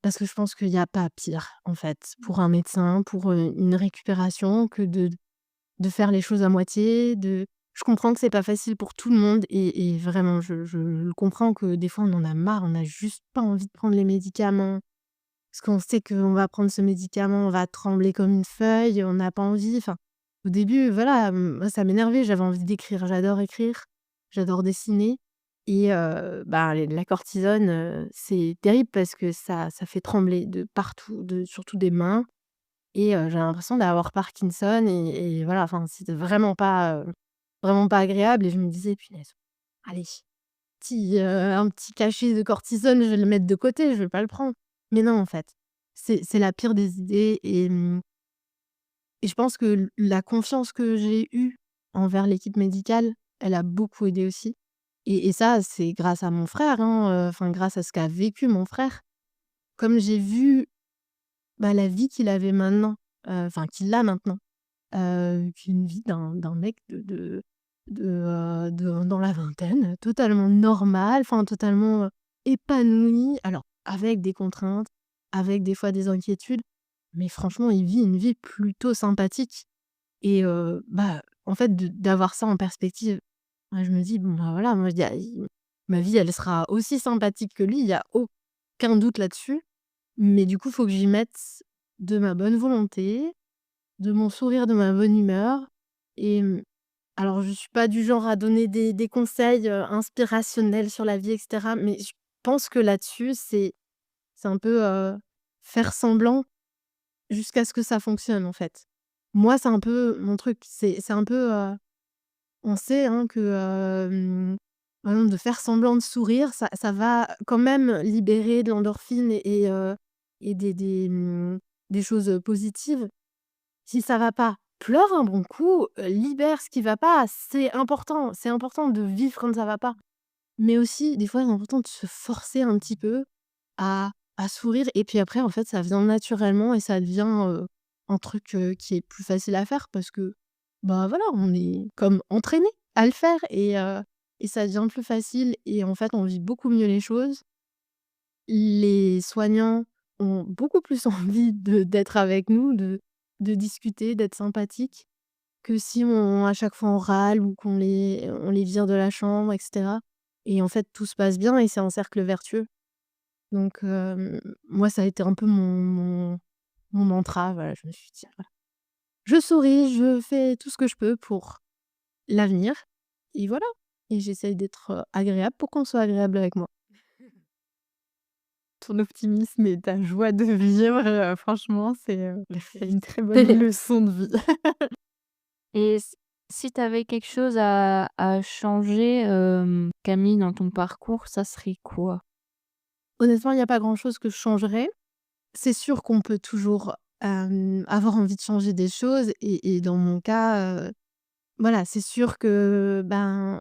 parce que je pense qu'il y a pas pire, en fait, pour un médecin, pour, une récupération que de faire les choses à moitié, je comprends que c'est pas facile pour tout le monde et vraiment je le comprends que des fois on en a marre, on a juste pas envie de prendre les médicaments. Parce qu'on sait qu'on va prendre ce médicament, on va trembler comme une feuille, on n'a pas envie, enfin, au début, voilà, moi ça m'énervait, j'avais envie d'écrire, j'adore écrire, j'adore dessiner et bah, la cortisone, c'est terrible parce que ça fait trembler de partout, surtout des mains et j'ai l'impression d'avoir Parkinson et voilà, enfin, c'était vraiment pas agréable et je me disais: «Punaise, allez, un petit cachet de cortisone, je vais le mettre de côté, je vais pas le prendre». Mais non, en fait, c'est la pire des idées et je pense que la confiance que j'ai eue envers l'équipe médicale, elle a beaucoup aidé aussi et ça, c'est grâce à mon frère, hein, enfin grâce à ce qu'a vécu mon frère. Comme j'ai vu, bah, la vie qu'il avait maintenant, enfin qu'il a maintenant, qu'une vie d'un mec dans la vingtaine, totalement normale, enfin totalement, épanouie. Alors avec des contraintes, avec des fois des inquiétudes, mais franchement, il vit une vie plutôt sympathique et en fait d'avoir ça en perspective, je me dis: «Bon, bah, voilà, moi il y a i ma vie elle sera aussi sympathique que lui, il y a aucun doute là-dessus». Mais du coup, faut que j'y mette de ma bonne volonté, de mon sourire, de ma bonne humeur et alors je suis pas du genre à donner des conseils, inspirationnels sur la vie et cetera, mais je pense que là-dessus, c'est un peu, faire semblant jusqu'à ce que ça fonctionne, en fait. Moi, c'est un peu mon truc, c'est un peu, on sait, hein, que, par exemple, de faire semblant de sourire, ça va quand même libérer de l'endorphine et des choses, positives. Si ça va pas, pleure un bon coup, libère ce qui va pas, c'est important de vivre quand ça va pas. Mais aussi, des fois, c'est important de se forcer un petit peu à sourire et puis après, en fait, ça vient naturellement et ça devient, un truc, qui est plus facile à faire parce que, bah, voilà, on est comme entraîné à le faire et ça devient plus facile et en fait, on vit beaucoup mieux les choses. Les soignants ont beaucoup plus envie d'être avec nous, de discuter, d'être sympathiques, que si à chaque fois on râle ou on les vire de la chambre et cetera et en fait, tout se passe bien et c'est un cercle vertueux. Donc moi, ça a été un peu mon mantra, voilà, je me suis dit: «Voilà, je souris, je fais tout ce que je peux pour l'avenir» et voilà et j'essaye d'être, agréable pour qu'on soit agréable avec moi. Ton optimisme et ta joie de vivre, franchement, c'est une très bonne leçon de vie. Et si tu avais quelque chose à changer, Camille, dans ton parcours, ça serait quoi? Honnêtement, il y a pas grand-chose que je changerais. C'est sûr qu'on peut toujours, avoir envie de changer des choses et dans mon cas, voilà, c'est sûr que, ben,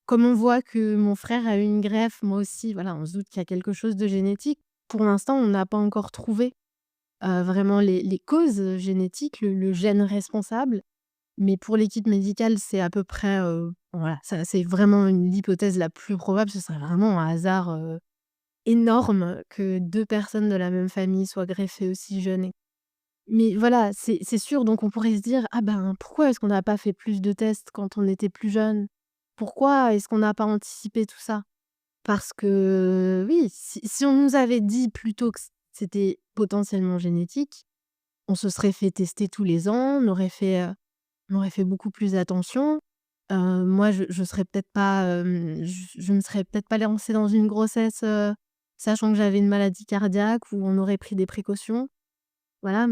comme on voit que mon frère a eu une greffe, moi aussi, voilà, on se doute qu'il y a quelque chose de génétique. Pour l'instant, on n'a pas encore trouvé, vraiment les causes, génétiques, le gène responsable. Mais pour l'équipe médicale, c'est à peu près, voilà, ça c'est vraiment l'hypothèse la plus probable. Ce serait vraiment un hasard, énorme que 2 personnes de la même famille soient greffées aussi jeunes mais voilà, c'est sûr, donc on pourrait se dire: «Ah ben, pourquoi est-ce qu'on n'a pas fait plus de tests quand on était plus jeunes? Pourquoi est-ce qu'on n'a pas anticipé tout ça?» Parce que oui, si on nous avait dit plus tôt que c'était potentiellement génétique, on se serait fait tester tous les ans, on aurait fait beaucoup plus attention. Moi, je serais peut-être pas, je me serais peut-être pas lancée dans une grossesse, sachant que j'avais une maladie cardiaque où on aurait pris des précautions. Voilà,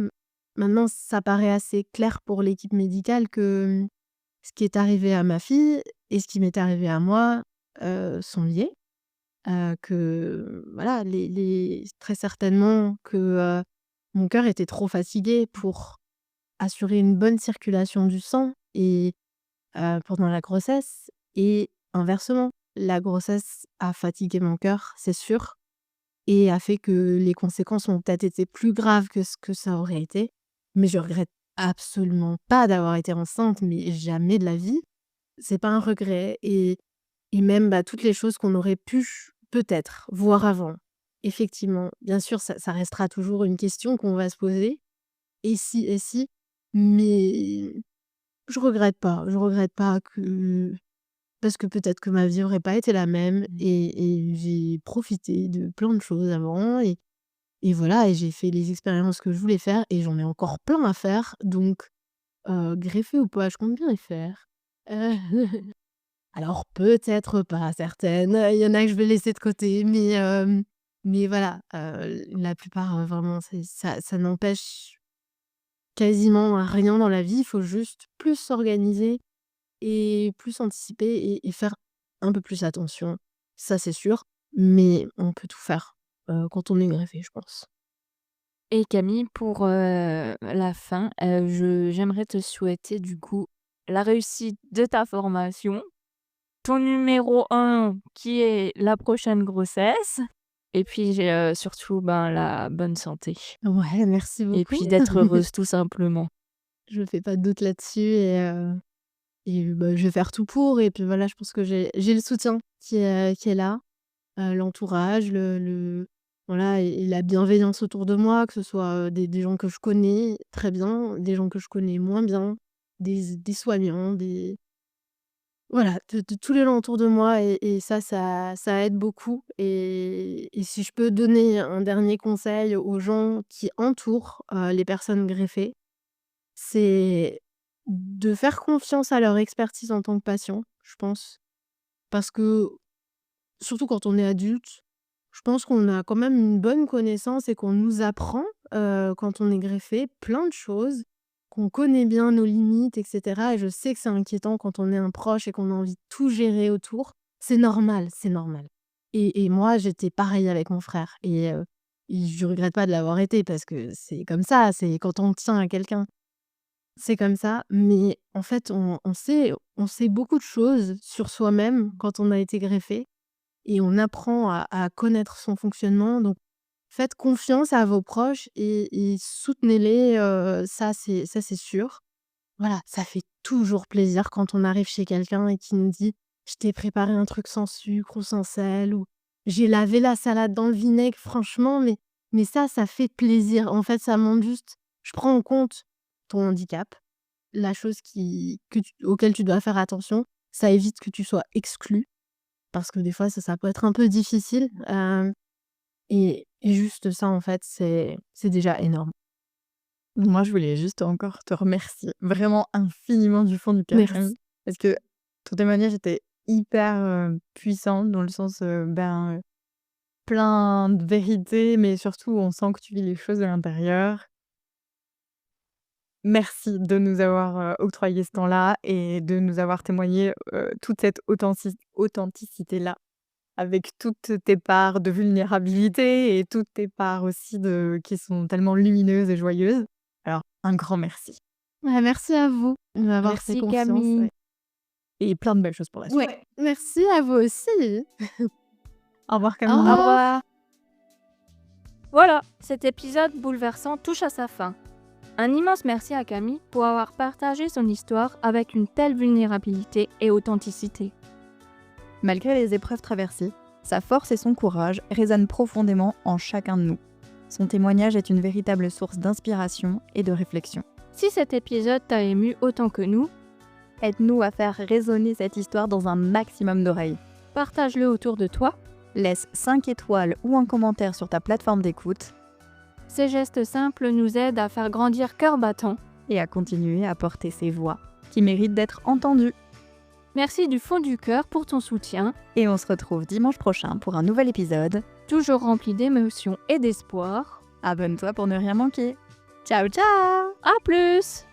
maintenant ça paraît assez clair pour l'équipe médicale que, ce qui est arrivé à ma fille et ce qui m'est arrivé à moi, sont liés. Que voilà, les très certainement que, mon cœur était trop fatigué pour assurer une bonne circulation du sang et pendant la grossesse et inversement. La grossesse a fatigué mon cœur, c'est sûr et a fait que les conséquences ont peut-être été plus graves que ce que ça aurait été. Mais je regrette absolument pas d'avoir été enceinte, mais jamais de la vie. C'est pas un regret et même, bah, toutes les choses qu'on aurait pu peut-être voir avant. Effectivement, bien sûr, ça restera toujours une question qu'on va se poser: «Et si? Et si?» mais je regrette pas que parce que peut-être que ma vie aurait pas été la même et j'ai profité de plein de choses avant et voilà et j'ai fait les expériences que je voulais faire et j'en ai encore plein à faire donc greffer ou pas, je compte bien les faire. Heu, alors peut-être pas certaines, il y en a que je vais laisser de côté mais voilà, la plupart, vraiment ça n'empêche quasiment rien dans la vie. Il faut juste plus s'organiser et plus anticiper et faire un peu plus attention. Ça, c'est sûr, mais on peut tout faire, quand on est greffé, je pense. Et Camille, pour, la fin, j'aimerais te souhaiter du coup la réussite de ta formation, ton numéro un qui est la prochaine grossesse et puis surtout, ben, la bonne santé Ouais, merci et beaucoup. puis d'être heureuse tout simplement. Je me fais pas de doute là-dessus et je vais faire tout pour et puis voilà, je pense que j'ai le soutien qui est là, l'entourage, voilà et la bienveillance autour de moi, que ce soit, des gens que je connais très bien, des gens que je connais moins bien, des soignants, voilà, de tous les gens autour de moi et ça aide beaucoup et si je peux donner un dernier conseil aux gens qui entourent, les personnes greffées, c'est de faire confiance à leur expertise en tant que patient, je pense. Parce que, surtout quand on est adulte, je pense qu'on a quand même une bonne connaissance et qu'on nous apprend, quand on est greffé, plein de choses, qu'on connaît bien nos limites et cetera et je sais que c'est inquiétant quand on est un proche et qu'on a envie de tout gérer autour. C'est normal, c'est normal et moi, j'étais pareil avec mon frère et je regrette pas de l'avoir été parce que c'est comme ça, c'est quand on tient à quelqu'un, c'est comme ça, mais en fait, on sait beaucoup de choses sur soi-même quand on a été greffé et on apprend à connaître son fonctionnement donc faites confiance à vos proches et soutenez-les, ça c'est sûr. Voilà, ça fait toujours plaisir quand on arrive chez quelqu'un et qu'il nous dit: «Je t'ai préparé un truc sans sucre ou sans sel» ou «J'ai lavé la salade dans le vinaigre». Franchement, mais ça fait plaisir. En fait, ça montre juste: «Je prends en compte ton handicap, la chose auquel tu dois faire attention». Ça évite que tu sois exclu parce que des fois ça peut être un peu difficile, et juste ça, en fait, c'est déjà énorme. Moi, je voulais juste encore te remercier vraiment infiniment du fond du cœur, Merci. Camille, parce que ton témoignage était hyper, puissant dans le sens, plein de vérité, mais surtout on sent que tu vis les choses de l'intérieur. Merci de nous avoir, octroyé ce temps-là et de nous avoir témoigné, toute cette authenticité-là, avec toutes tes parts de vulnérabilité et toutes tes parts aussi qui sont tellement lumineuses et joyeuses. Alors un grand merci. Ouais, merci à vous de m'avoir fait Merci confiance, Camille. ouais. Et plein de belles choses pour la suite. Ouais, merci à vous aussi. Au revoir Au Camille. Au revoir. revoir. Voilà, cet épisode bouleversant touche à sa fin. Un immense merci à Camille pour avoir partagé son histoire avec une telle vulnérabilité et authenticité. Malgré les épreuves traversées, sa force et son courage résonnent profondément en chacun de nous. Son témoignage est une véritable source d'inspiration et de réflexion. Si cet épisode t'a ému autant que nous, Aide-nous à faire résonner cette histoire dans un maximum d'oreilles. partage-le autour de toi. Laisse 5 étoiles ou un commentaire sur ta plateforme d'écoute Ces gestes simples nous aident à faire grandir Cœur Battant. et à continuer à porter ces voix qui méritent d'être entendues. Merci du fond du cœur pour ton soutien, Et on se retrouve dimanche prochain pour un nouvel épisode. toujours rempli d'émotions et d'espoir. Abonne-toi pour ne rien manquer. Ciao ciao! À plus!